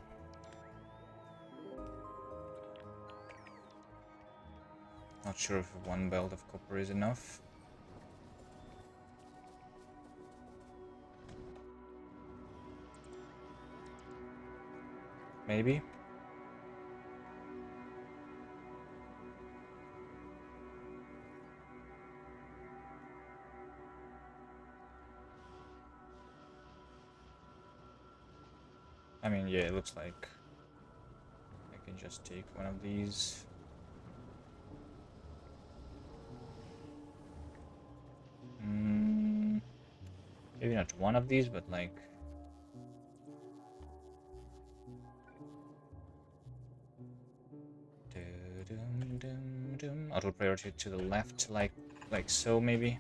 Not sure if one belt of copper is enough. Maybe. I mean, yeah, it looks like I can just take one of these. Maybe not one of these, but like... Auto priority to the left, like so, maybe.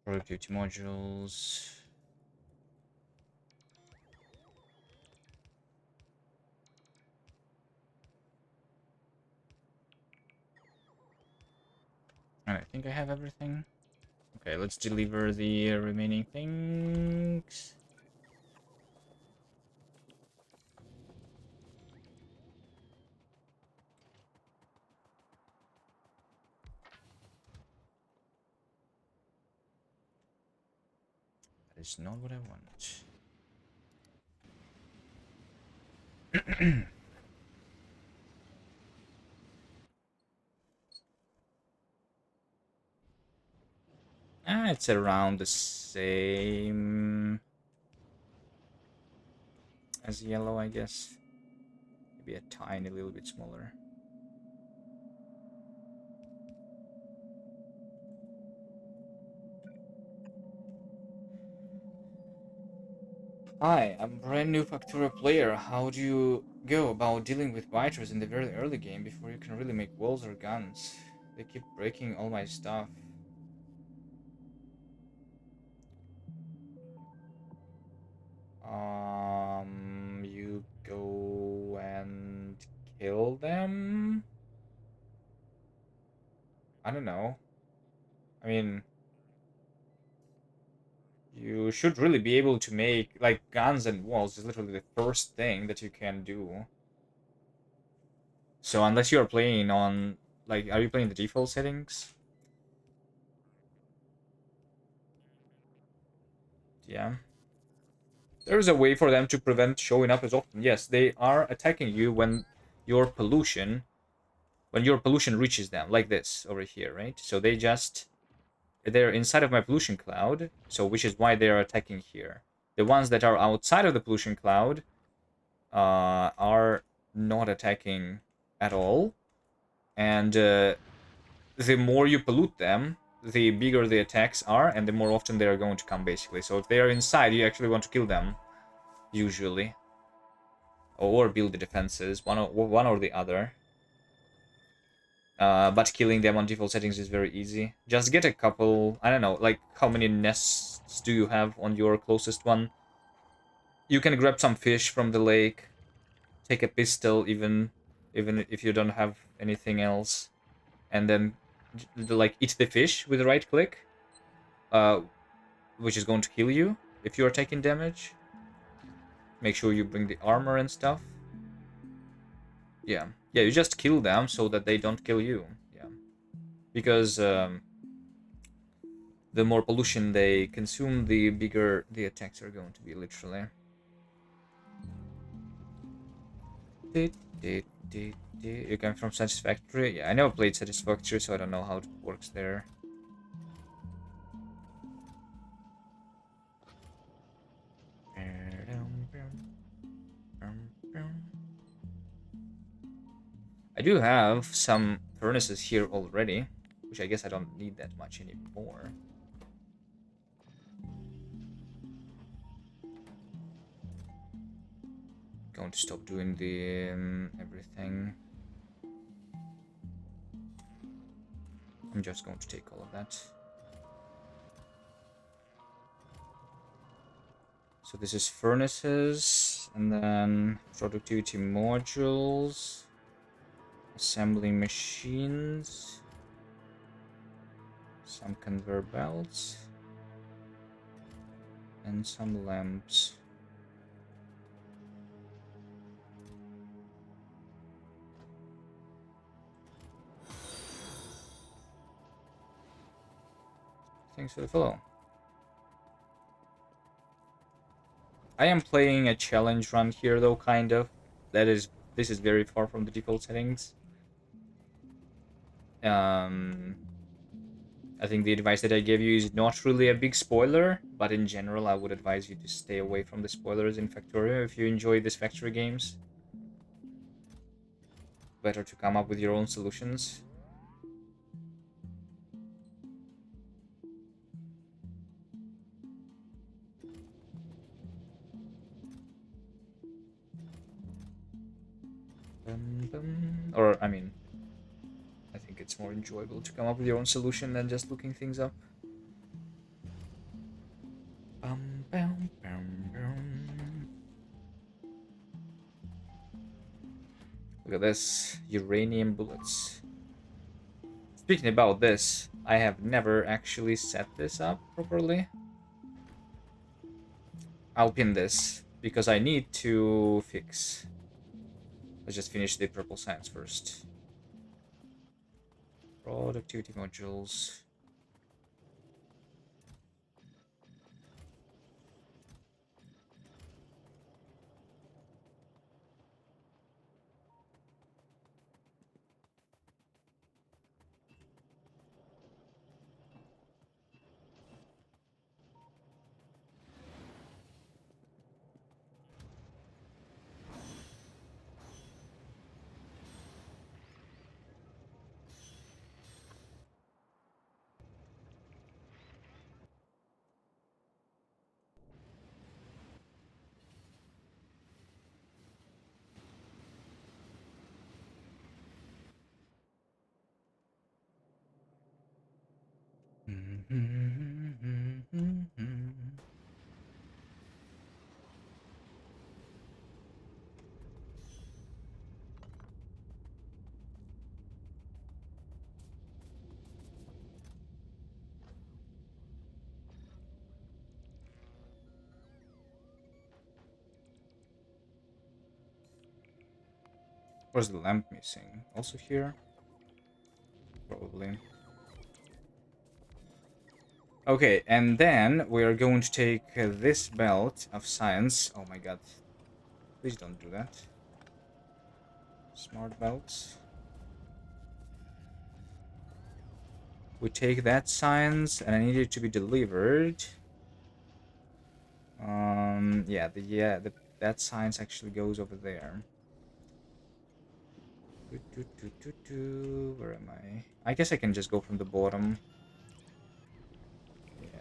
Productivity modules. And I think I have everything. Okay, let's deliver the remaining things. That is not what I want. It's around the same as yellow, I guess. Maybe a tiny little bit smaller. Hi, I'm a brand new Factorio player. How do you go about dealing with biters in the very early game before you can really make walls or guns? They keep breaking all my stuff. You go and kill them? I don't know. I mean, you should really be able to make, like, guns and walls is literally the first thing that you can do. So unless you are playing on, like, are you playing the default settings? Yeah. There is a way for them to prevent showing up as often. Yes, they are attacking you when your pollution, reaches them, like this over here, right? So they're inside of my pollution cloud, so which is why they are attacking here. The ones that are outside of the pollution cloud are not attacking at all, and the more you pollute them, the bigger the attacks are, and the more often they are going to come, basically. So if they are inside, you actually want to kill them, usually, or build the defenses, one or the other. But killing them on default settings is very easy. Just get a couple, I don't know, like how many nests do you have on your closest one? You can grab some fish from the lake, take a pistol even if you don't have anything else, and then like eat the fish with the right click, uh, which is going to kill you. if you're taking damage. Make sure you bring the armor and stuff. Yeah. Yeah, you just kill them so that they don't kill you. Yeah. Because the more pollution they consume, the bigger the attacks are going to be, literally. You come from Satisfactory? Yeah, I never played Satisfactory, so I don't know how it works there. I do have some furnaces here already, which I guess I don't need that much anymore. Going to stop doing the everything. I'm just going to take all of that. So this is furnaces, and then productivity modules, assembling machines, some conveyor belts, and some lamps. Thanks for the follow. I am playing a challenge run here, though, kind of. This is very far from the default settings. I think the advice that I gave you is not really a big spoiler, but in general, I would advise you to stay away from the spoilers in Factorio if you enjoy these factory games. Better to come up with your own solutions. Or, I mean, I think it's more enjoyable to come up with your own solution than just looking things up. Look at this, uranium bullets. Speaking about this, I have never actually set this up properly. I'll pin this because I need to fix. Let's just finish the purple science first. Productivity modules. Where's the lamp missing? Also here? Probably. Okay, and then we are going to take this belt of science. Oh my god. Please don't do that. Smart belts. We take that science, and I need it to be delivered. That science actually goes over there. Where am I? I guess I can just go from the bottom. Yeah.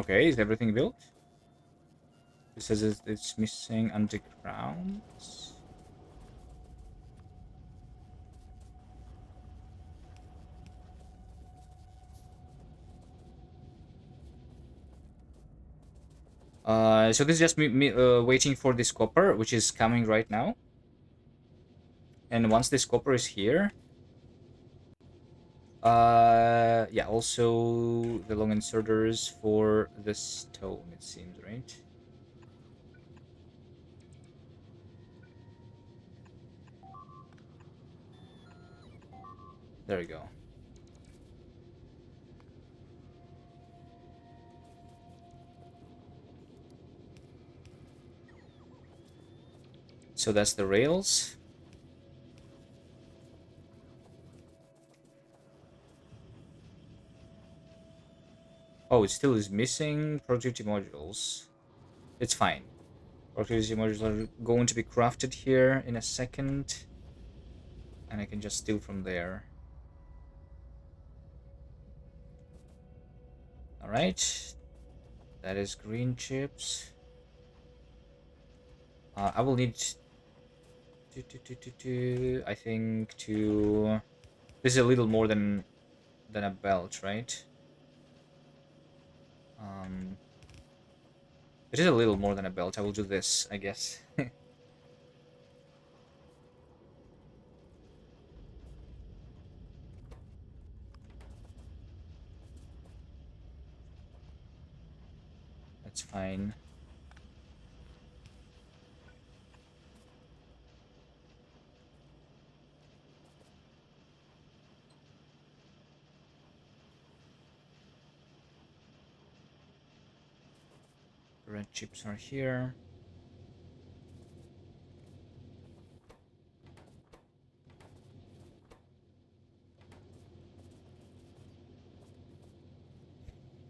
Okay, is everything built? It says it's missing underground. So this is just me waiting for this copper, which is coming right now. And once this copper is here, yeah, also the long inserters for the stone, it seems, right? There we go. So that's the rails. Oh, it still is missing productivity modules. It's fine. Productivity modules are going to be crafted here in a second. And I can just steal from there. Alright. That is green chips. I will need I think to... This is a little more than a belt, right? It is a little more than a belt. I will do this, I guess. That's fine. Red chips are here.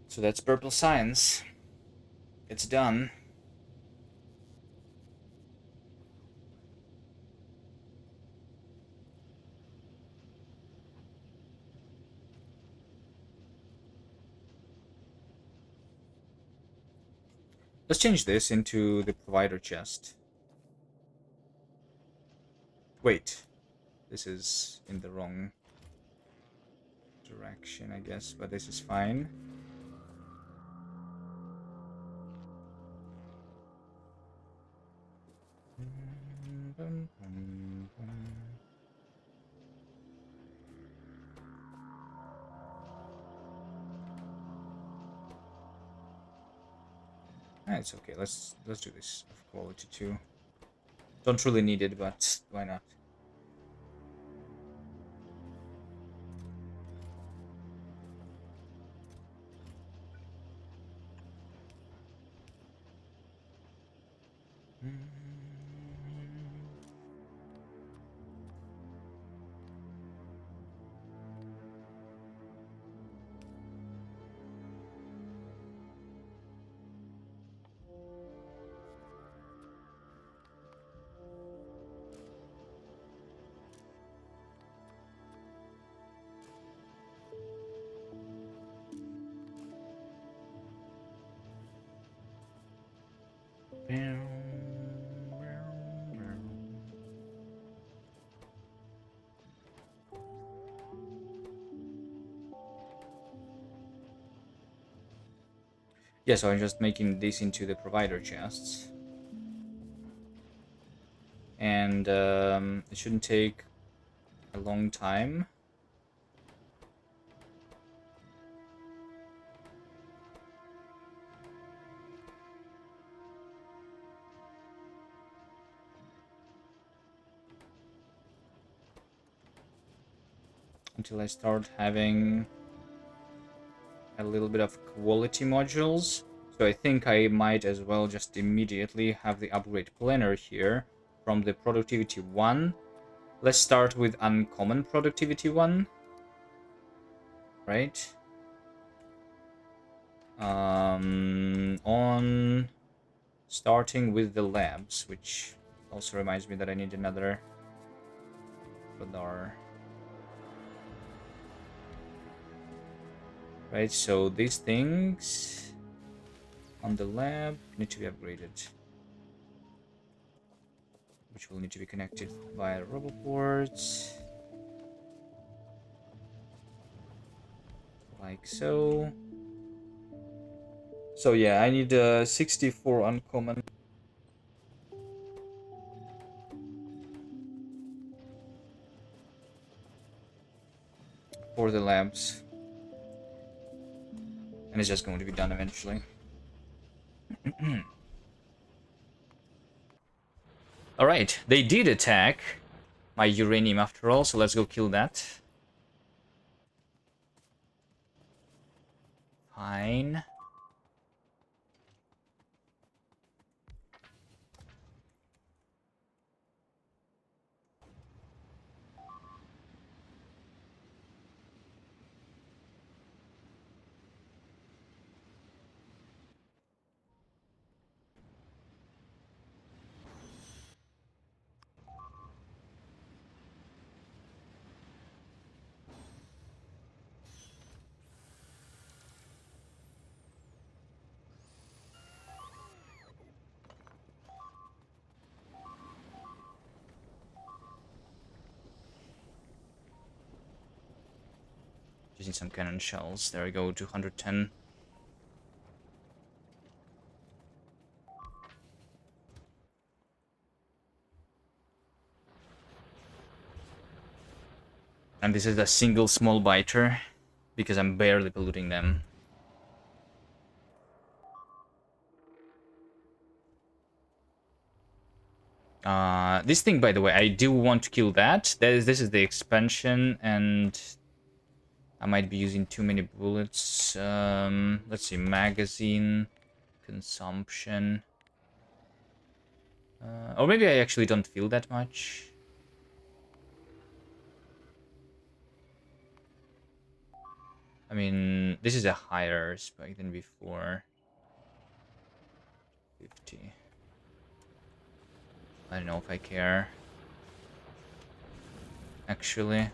So that's purple science. It's done. Let's change this into the provider chest. Wait. This is in the wrong direction, I guess, but this is fine. It's okay. Let's do this of quality too. Don't really need it, but why not? Yeah, so I'm just making this into the provider chests. And it shouldn't take a long time. Until I start having a little bit of quality modules. So I think I might as well just immediately have the upgrade planner here from the productivity 1. Let's start with uncommon productivity 1. Right? On starting with the labs, which also reminds me that I need another radar. Right, so these things on the lab need to be upgraded, which will need to be connected via rubber ports, like so. So yeah, I need 64 uncommon for the labs, and it's just going to be done eventually. All right, they did attack my uranium after all, so let's go kill that. Fine. Just need some cannon shells. There we go, 210. And this is a single small biter, because I'm barely polluting them. This thing, by the way, I do want to kill that. This is the expansion, and I might be using too many bullets. Let's see, magazine consumption. Or maybe I actually don't feel that much. I mean, this is a higher spike than before. 50. I don't know if I care. Actually.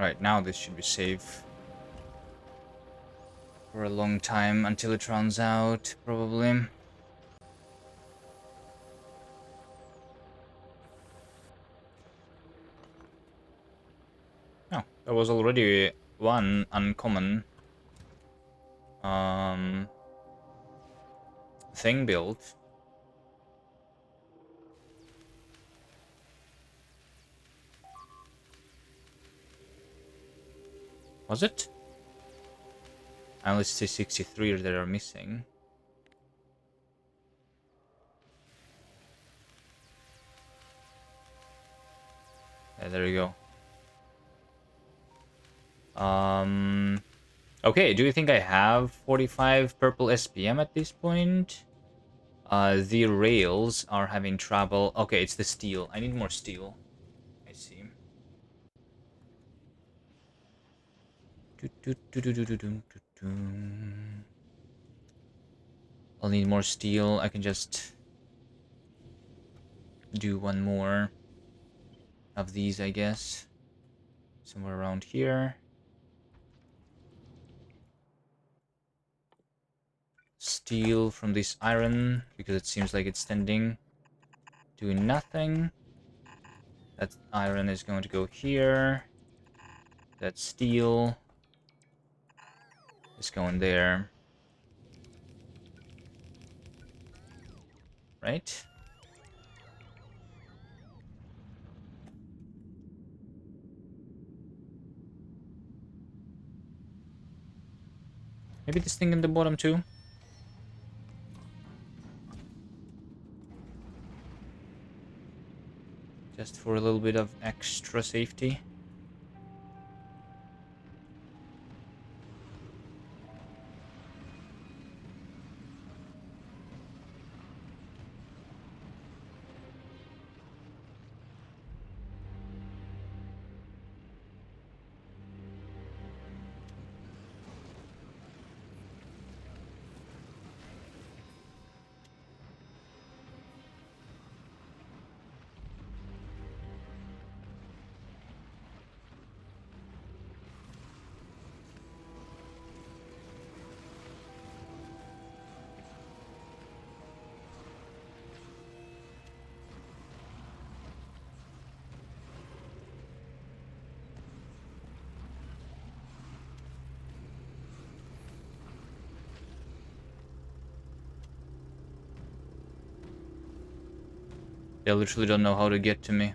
Alright, now this should be safe for a long time until it runs out, probably. Oh, there was already one uncommon thing built. Was it? I only see 63 that are missing. Yeah, there you go. Okay, do you think I have 45 purple SPM at this point? The rails are having trouble. Okay, it's the steel. I need more steel. I see. I'll need more steel. I can just do one more of these, I guess. Somewhere around here. Steel from this iron, because it seems like it's standing, doing nothing. That iron is going to go here. That steel is going there. Right? Maybe this thing in the bottom too? Just for a little bit of extra safety. They literally don't know how to get to me.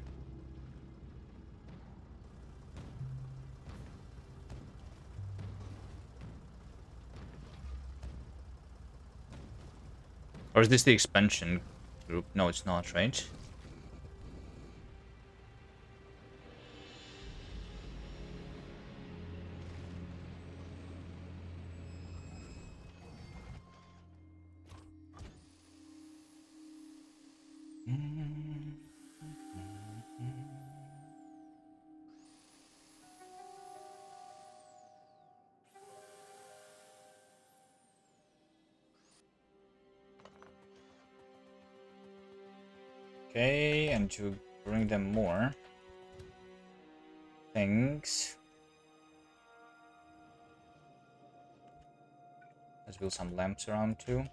Or is this the expansion group? No, it's not, right? Okay, and to bring them more things. Let's build some lamps around too.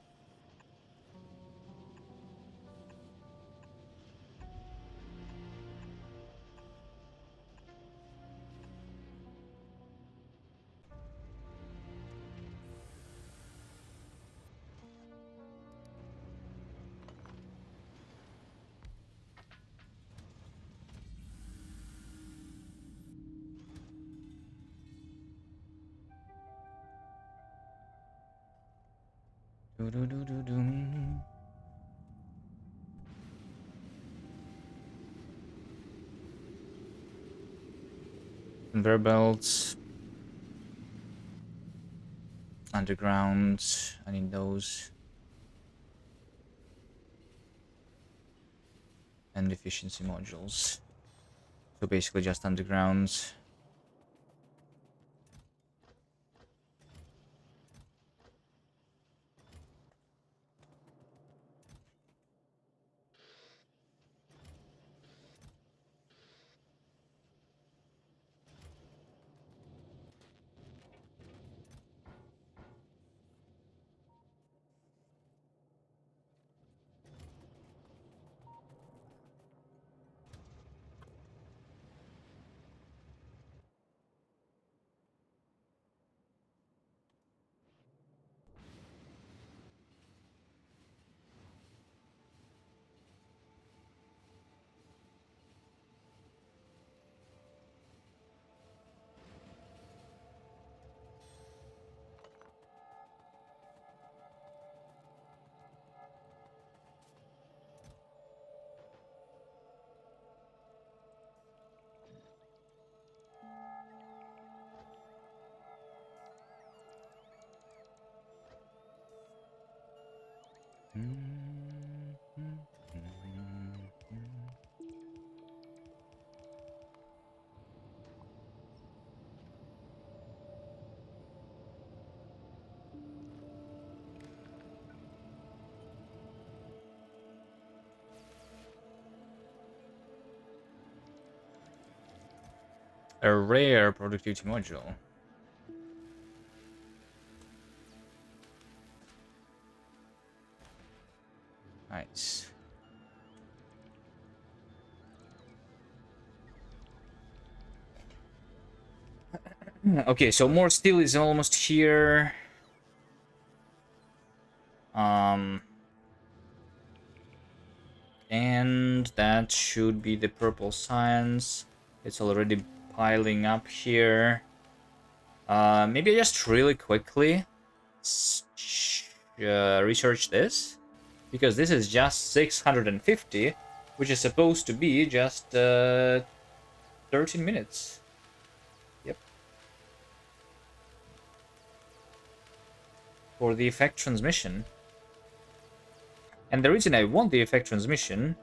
Conveyor belts. Underground. I need those. And efficiency modules. So basically just undergrounds. A rare productivity module. Nice. Okay, so more steel is almost here. And that should be the purple science. It's already piling up here. Maybe just really quickly research this, because this is just 650, which is supposed to be just 13 minutes. Yep. For the effect transmission. And the reason I want the effect transmission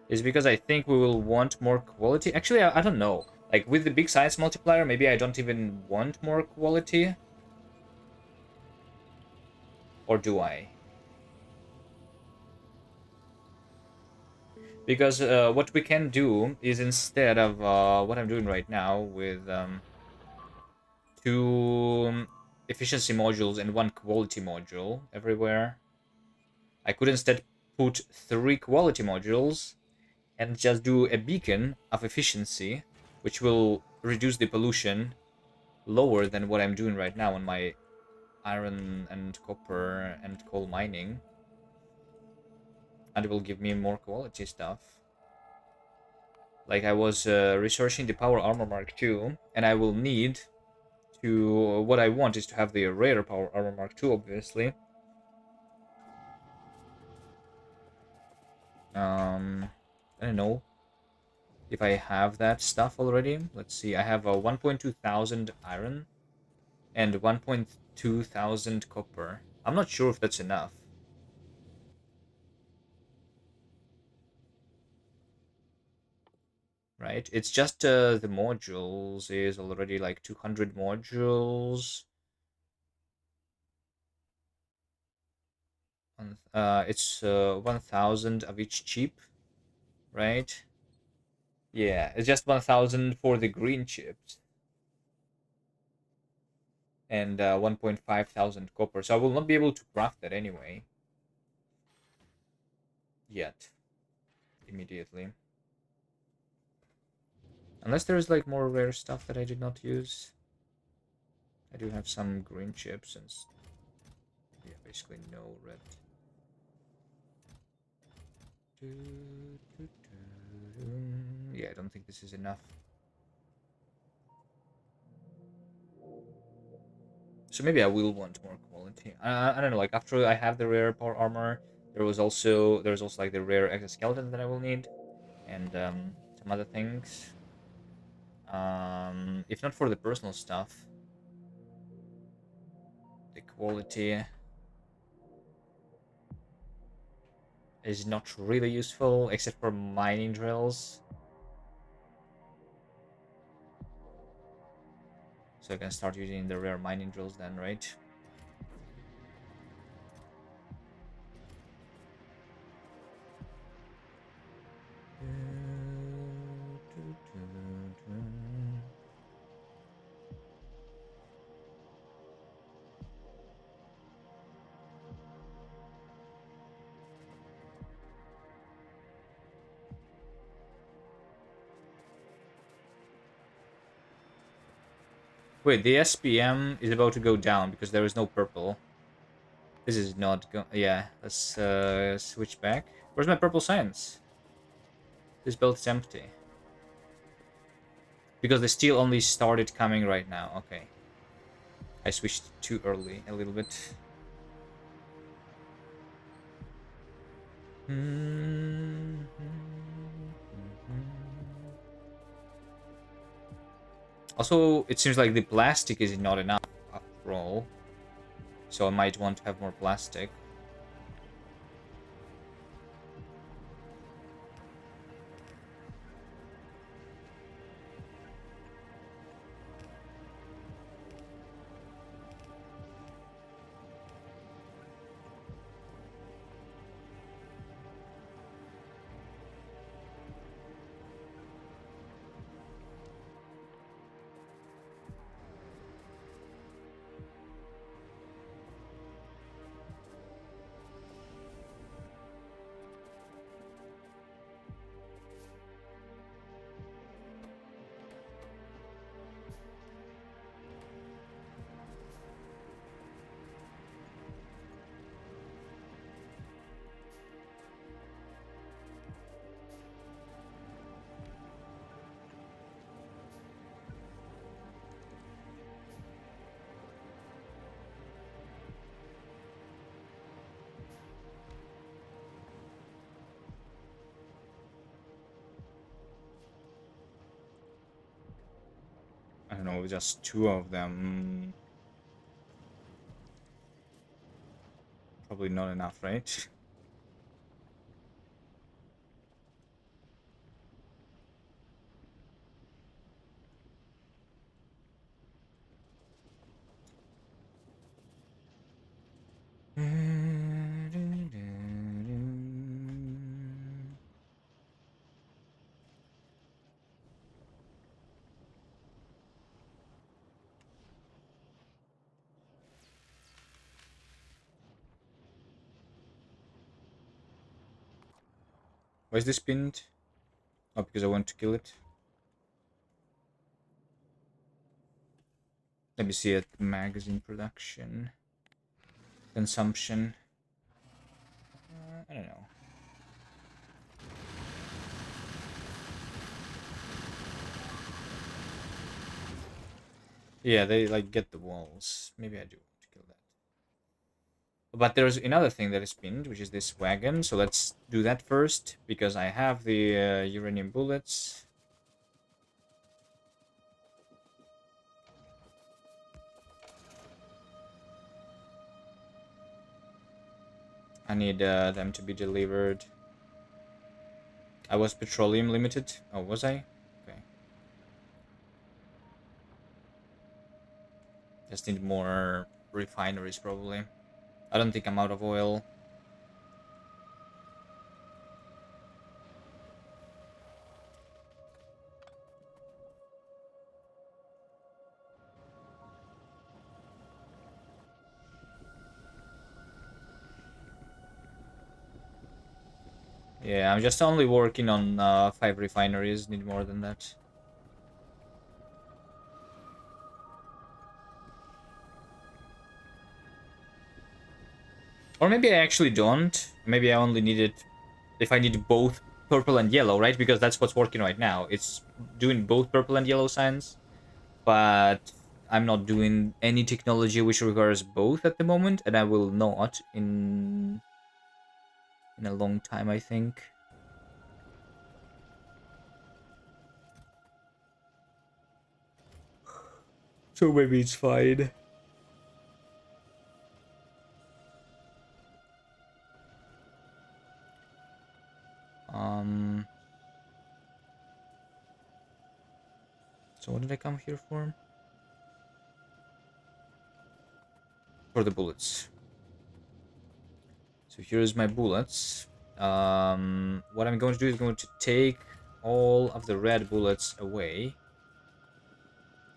is because I think we will want more quality. Actually, I don't know. Like, with the big science multiplier, maybe I don't even want more quality. Or do I? Because what we can do is, instead of what I'm doing right now with 2 efficiency modules and 1 quality module everywhere, I could instead put 3 quality modules and just do a beacon of efficiency, which will reduce the pollution lower than what I'm doing right now on my iron and copper and coal mining. And it will give me more quality stuff. Like, I was researching the Power Armor Mark II, and I will need to... What I want is to have the rare Power Armor Mark II, obviously. I don't know if I have that stuff already. Let's see, I have a 1.2 thousand iron and 1.2 thousand copper. I'm not sure if that's enough. Right? It's just the modules is already like 200 modules. It's 1,000 of each chip, right? Yeah, it's just 1,000 for the green chips. And 1.5 thousand copper. So I will not be able to craft that anyway. Yet. Immediately. Unless there's like more rare stuff that I did not use. I do have some green chips and... Yeah, basically no red. Yeah, I don't think this is enough. So maybe I will want more quality. I don't know, like, after I have the rare power armor, there's also like the rare exoskeleton that I will need, and some other things. If not for the personal stuff, the quality is not really useful, except for mining drills. So I can start using the rare mining drills then, right? Wait, the SPM is about to go down because there is no purple. This is not go... Yeah, let's switch back. Where's my purple science? This belt is empty. Because the steel only started coming right now. Okay. I switched too early a little bit. Also, it seems like the plastic is not enough after all. So I might want to have more plastic. ammo with just 2 of them. Probably not enough, right? Why is this pinned? Oh, because I want to kill it. Let me see it. Magazine production. Consumption. I don't know. Yeah, they like get the walls. Maybe I do want to kill that. But there's another thing that is pinned, which is this wagon. So let's do that first, because I have the uranium bullets. I need them to be delivered. I was petroleum limited. Oh, was I? Okay. Just need more refineries, probably. I don't think I'm out of oil. Yeah, I'm just only working on 5 refineries. Need more than that. Or maybe I actually don't. Maybe I only need it if I need both purple and yellow, right? Because that's what's working right now. It's doing both purple and yellow signs, but I'm not doing any technology which requires both at the moment, and I will not in a long time, I think. So maybe it's fine. Um. So what did I come here for? For the bullets. So here's my bullets. What I'm going to do is going to take all of the red bullets away.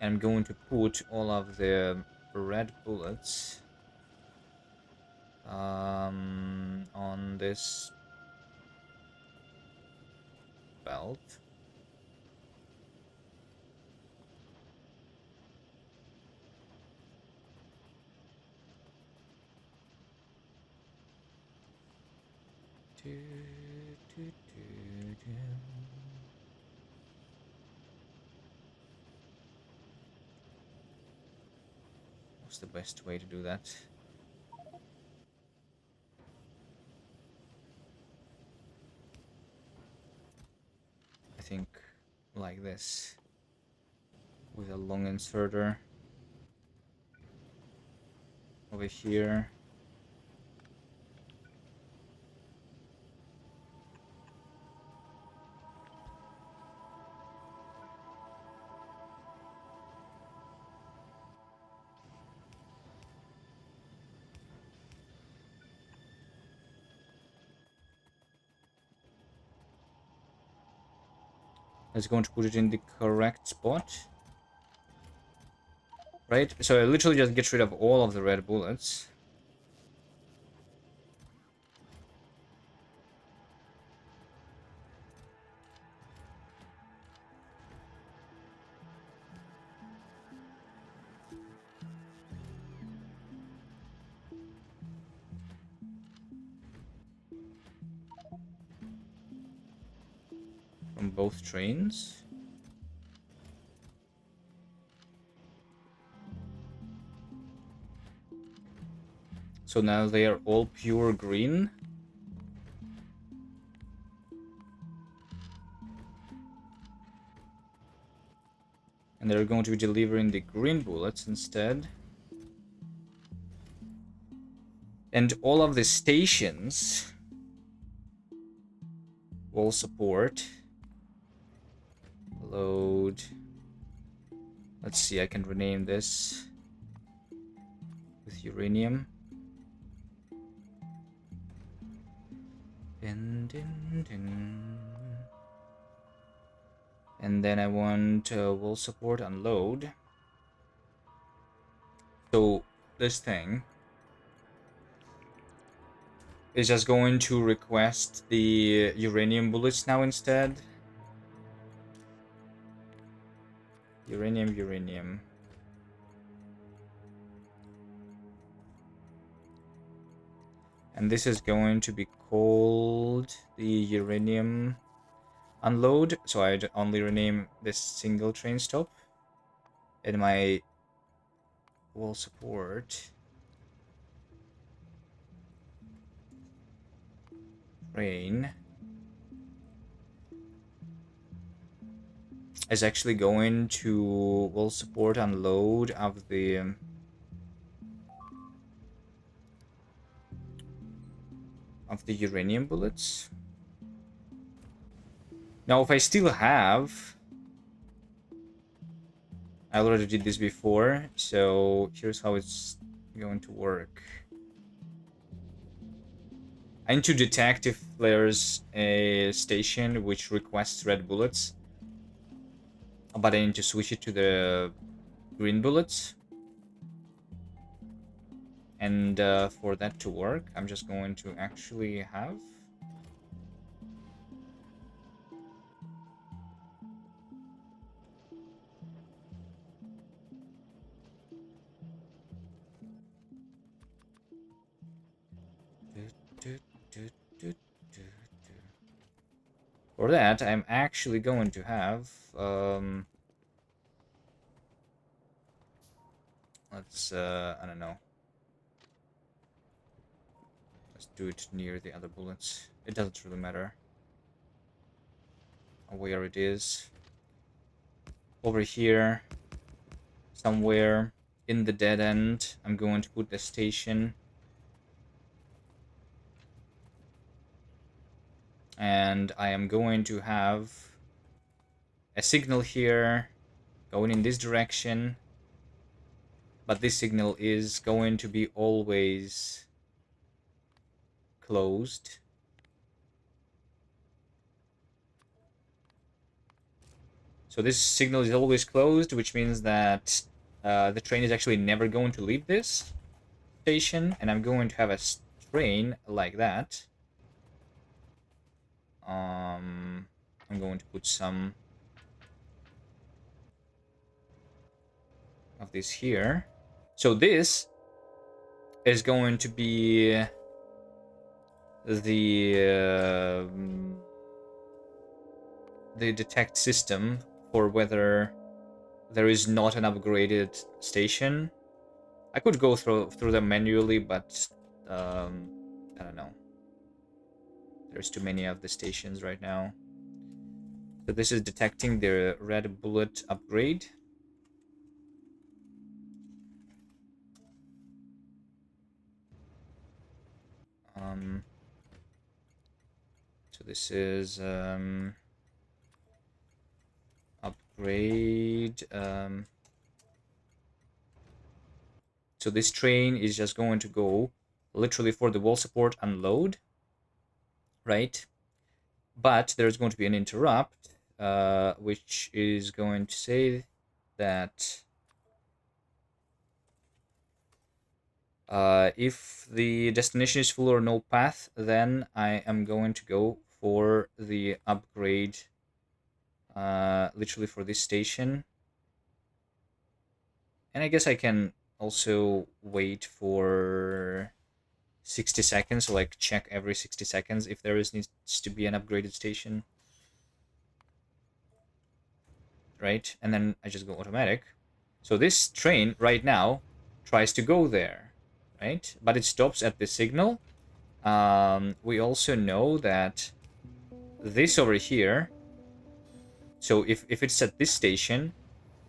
And I'm going to put all of the red bullets on this belt. What's the best way to do that? I think like this, with a long inserter over here. Let's going to put it in the correct spot. Right? So I literally just get rid of all of the red bullets. From both trains. So now they are all pure green. And And they're going to be delivering the green bullets instead. And all of the stations will support. Load. Let's see, I can rename this with uranium. Dun, dun, dun. And then I want will support unload. So this thing is just going to request the uranium bullets now instead. Uranium. And this is going to be called the uranium unload. So I'd only rename this single train stop. And my will support train is actually going to will support unload of the uranium bullets. Now, if I still have, I already did this before, so here's how it's going to work. I need to detect if there's a station which requests red bullets, but I need to switch it to the green bullets. And for that to work, I'm just going to actually have for that, I'm actually going to have let's I don't know. Let's do it near the other bullets. It doesn't really matter where it is. Over here, somewhere in the dead end, I'm going to put the station. And I am going to have a signal here going in this direction. But this signal is going to be always closed. So this signal is always closed, which means that the train is actually never going to leave this station. And I'm going to have a train like that. I'm going to put some of this here. So this is going to be the detect system for whether there is not an upgraded station. I could go through them manually, but I don't know. There's too many of the stations right now. So this is detecting the red bullet upgrade. So this is upgrade. So this train is just going to go literally for the wall support unload, right? But there's going to be an interrupt, which is going to say that if the destination is full or no path, then I am going to go for the upgrade, literally for this station. And I guess I can also wait for 60 seconds, so like check every 60 seconds if there needs to be an upgraded station. Right? And then I just go automatic. So this train right now tries to go there, right? But it stops at the signal. We also know that this over here, so if it's at this station,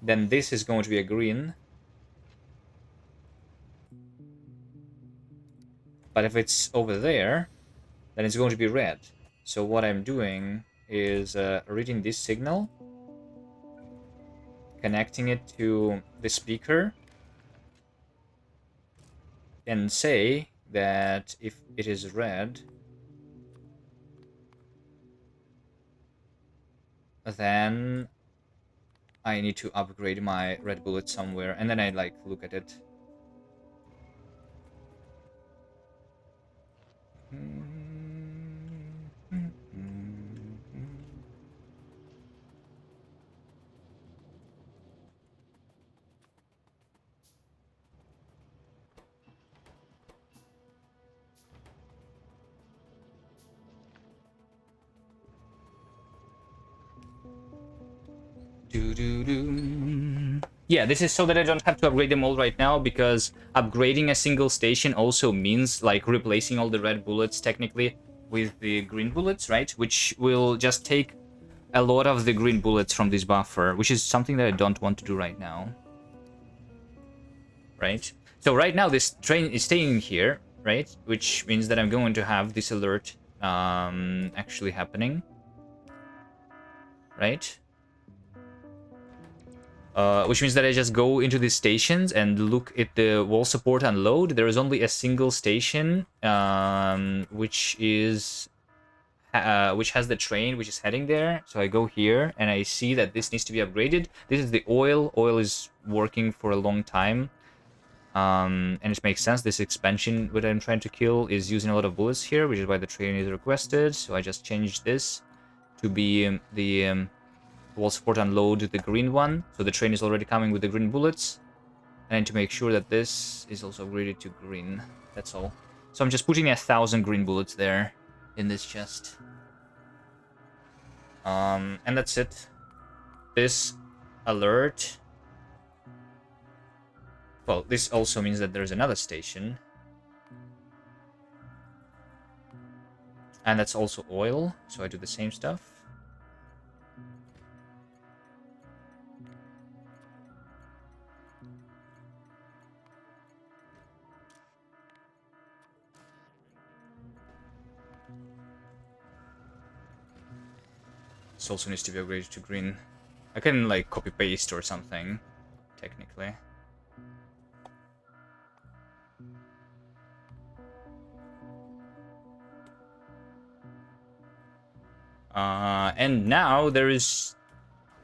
then this is going to be a green. But if it's over there, then it's going to be red. So what I'm doing is reading this signal, connecting it to the speaker, and say that if it is red, then I need to upgrade my red bullet somewhere, and then I like look at it. Yeah, this is so that I don't have to upgrade them all right now, because upgrading a single station also means like replacing all the red bullets technically with the green bullets, right? Which will just take a lot of the green bullets from this buffer, which is something that I don't want to do right now. Right? So right now this train is staying here, right? Which means that I'm going to have this alert actually happening. Right? Which means that I just go into these stations and look at the wall support and load. There is only a single station, which has the train which is heading there. So I go here and I see that this needs to be upgraded. This is the oil. Oil is working for a long time, and it makes sense. This expansion that I'm trying to kill is using a lot of bullets here, which is why the train is requested. So I just changed this to be the wall support and load the green one, so the train is already coming with the green bullets. And I need to make sure that this is also upgraded to green. That's all. So I'm just putting 1,000 green bullets there in this chest. And that's it. This alert. Well, this also means that there's another station. And that's also oil, so I do the same stuff. This also needs to be upgraded to green. I can like copy paste or something, technically. And now there is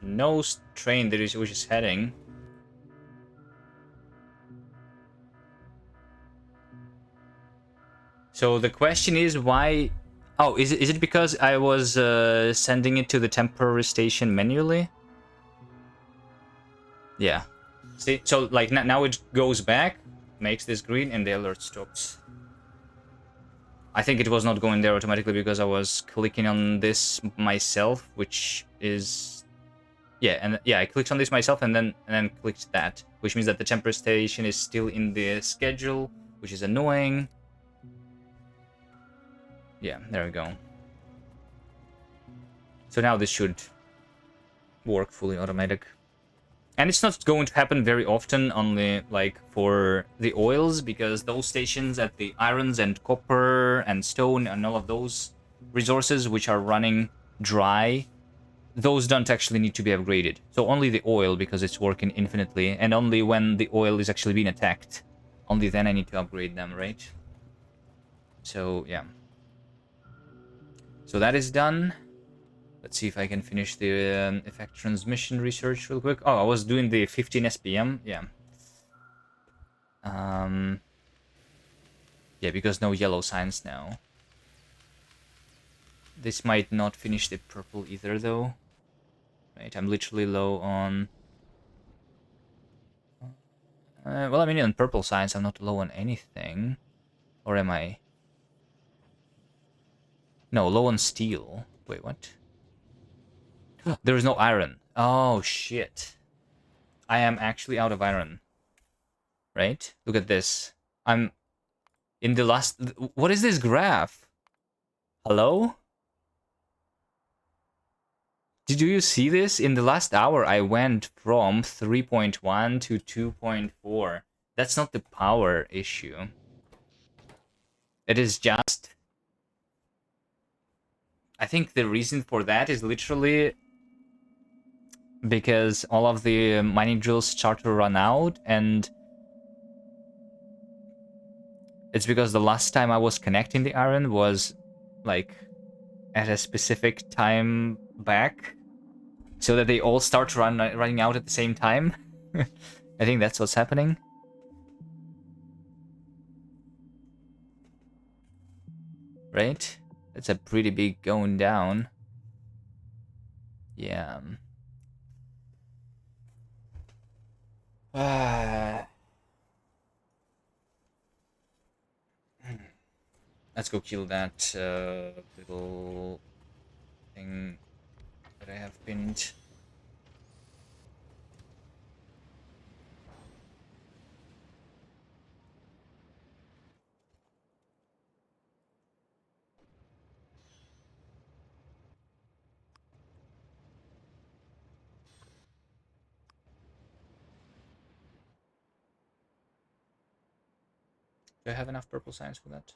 no train that is which is heading. So the question is why. Oh, is it because I was sending it to the temporary station manually? Yeah. See, so like now it goes back, makes this green, and the alert stops. I think it was not going there automatically because I was clicking on this myself, which is I clicked on this myself and then clicked that, which means that the temporary station is still in the schedule, which is annoying. Yeah, there we go. So now this should work fully automatic. And it's not going to happen very often, only like for the oils, because those stations at the irons and copper and stone and all of those resources which are running dry, those don't actually need to be upgraded. So only the oil, because it's working infinitely, and only when the oil is actually being attacked, only then I need to upgrade them, right? So yeah. So that is done. Let's see if I can finish the effect transmission research real quick. Oh, I was doing the 15 SPM. Yeah. Yeah, because no yellow signs now. This might not finish the purple either, though. Right, I'm literally low on... well, I mean, on purple signs, I'm not low on anything. Or am I? No, low on steel. Wait, what? There is no iron. Oh, shit. I am actually out of iron. Right? Look at this. I'm in the last... What is this graph? Hello? Did you see this? In the last hour, I went from 3.1 to 2.4. That's not the power issue. It is just... I think the reason for that is literally because all of the mining drills start to run out, and it's because the last time I was connecting the iron was like at a specific time back, so that they all start running out at the same time. I think that's what's happening. Right? That's a pretty big going down. Yeah. Let's go kill that little thing that I have pinned. Do I have enough purple signs for that?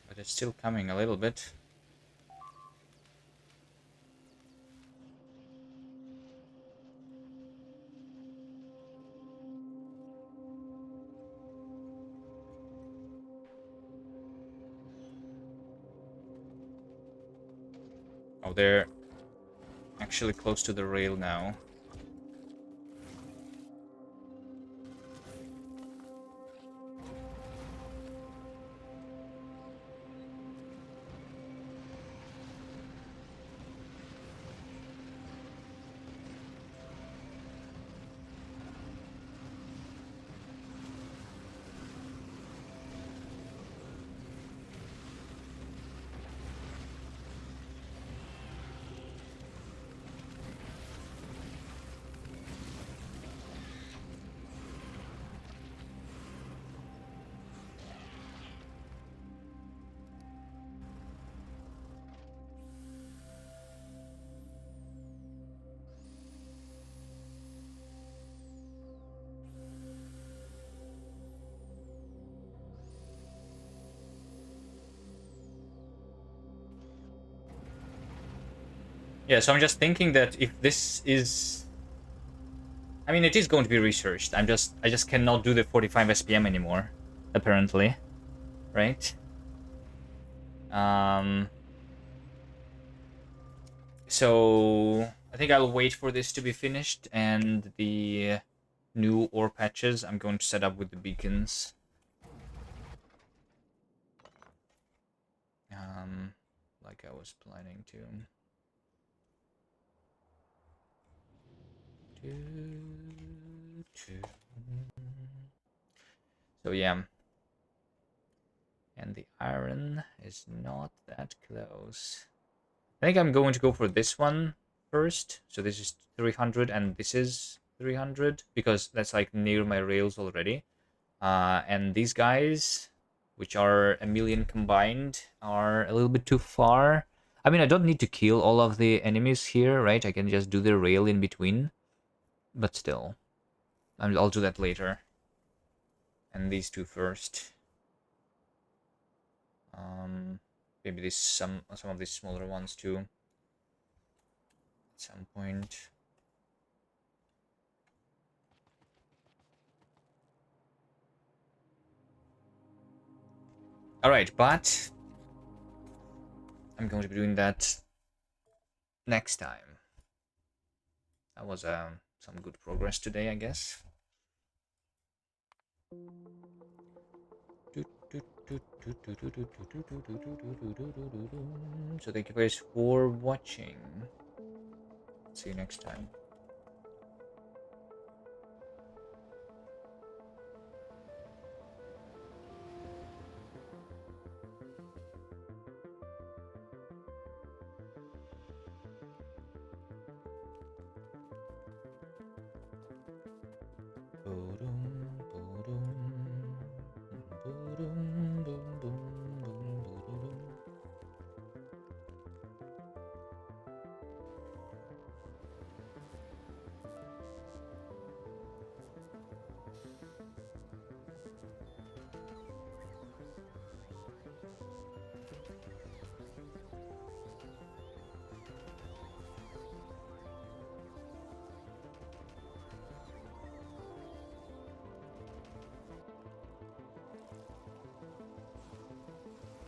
But it's still coming a little bit. Oh, they're actually close to the rail now. Yeah, so I'm just thinking that if this is... I mean, it is going to be researched. I just cannot do the 45 SPM anymore, apparently. Right? So I think I'll wait for this to be finished, and the new ore patches I'm going to set up with the beacons. Like I was planning to. So yeah. And the iron is not that close. I think I'm going to go for this one first. So this is 300 and this is 300 because that's like near my rails already. And these guys, which are a million combined, are a little bit too far. I mean, I don't need to kill all of the enemies here, right? I can just do the rail in between. But still, I'll do that later. And these two first. Maybe this some of these smaller ones too. At some point. All right, but I'm going to be doing that next time. That was some good progress today, I guess. So thank you guys for watching. See you next time.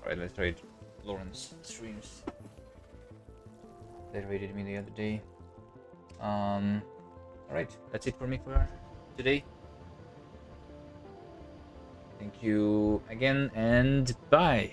Alright, let's trade Lawrence streams. They raided me the other day. Alright, that's it for me for today. Thank you again, and bye.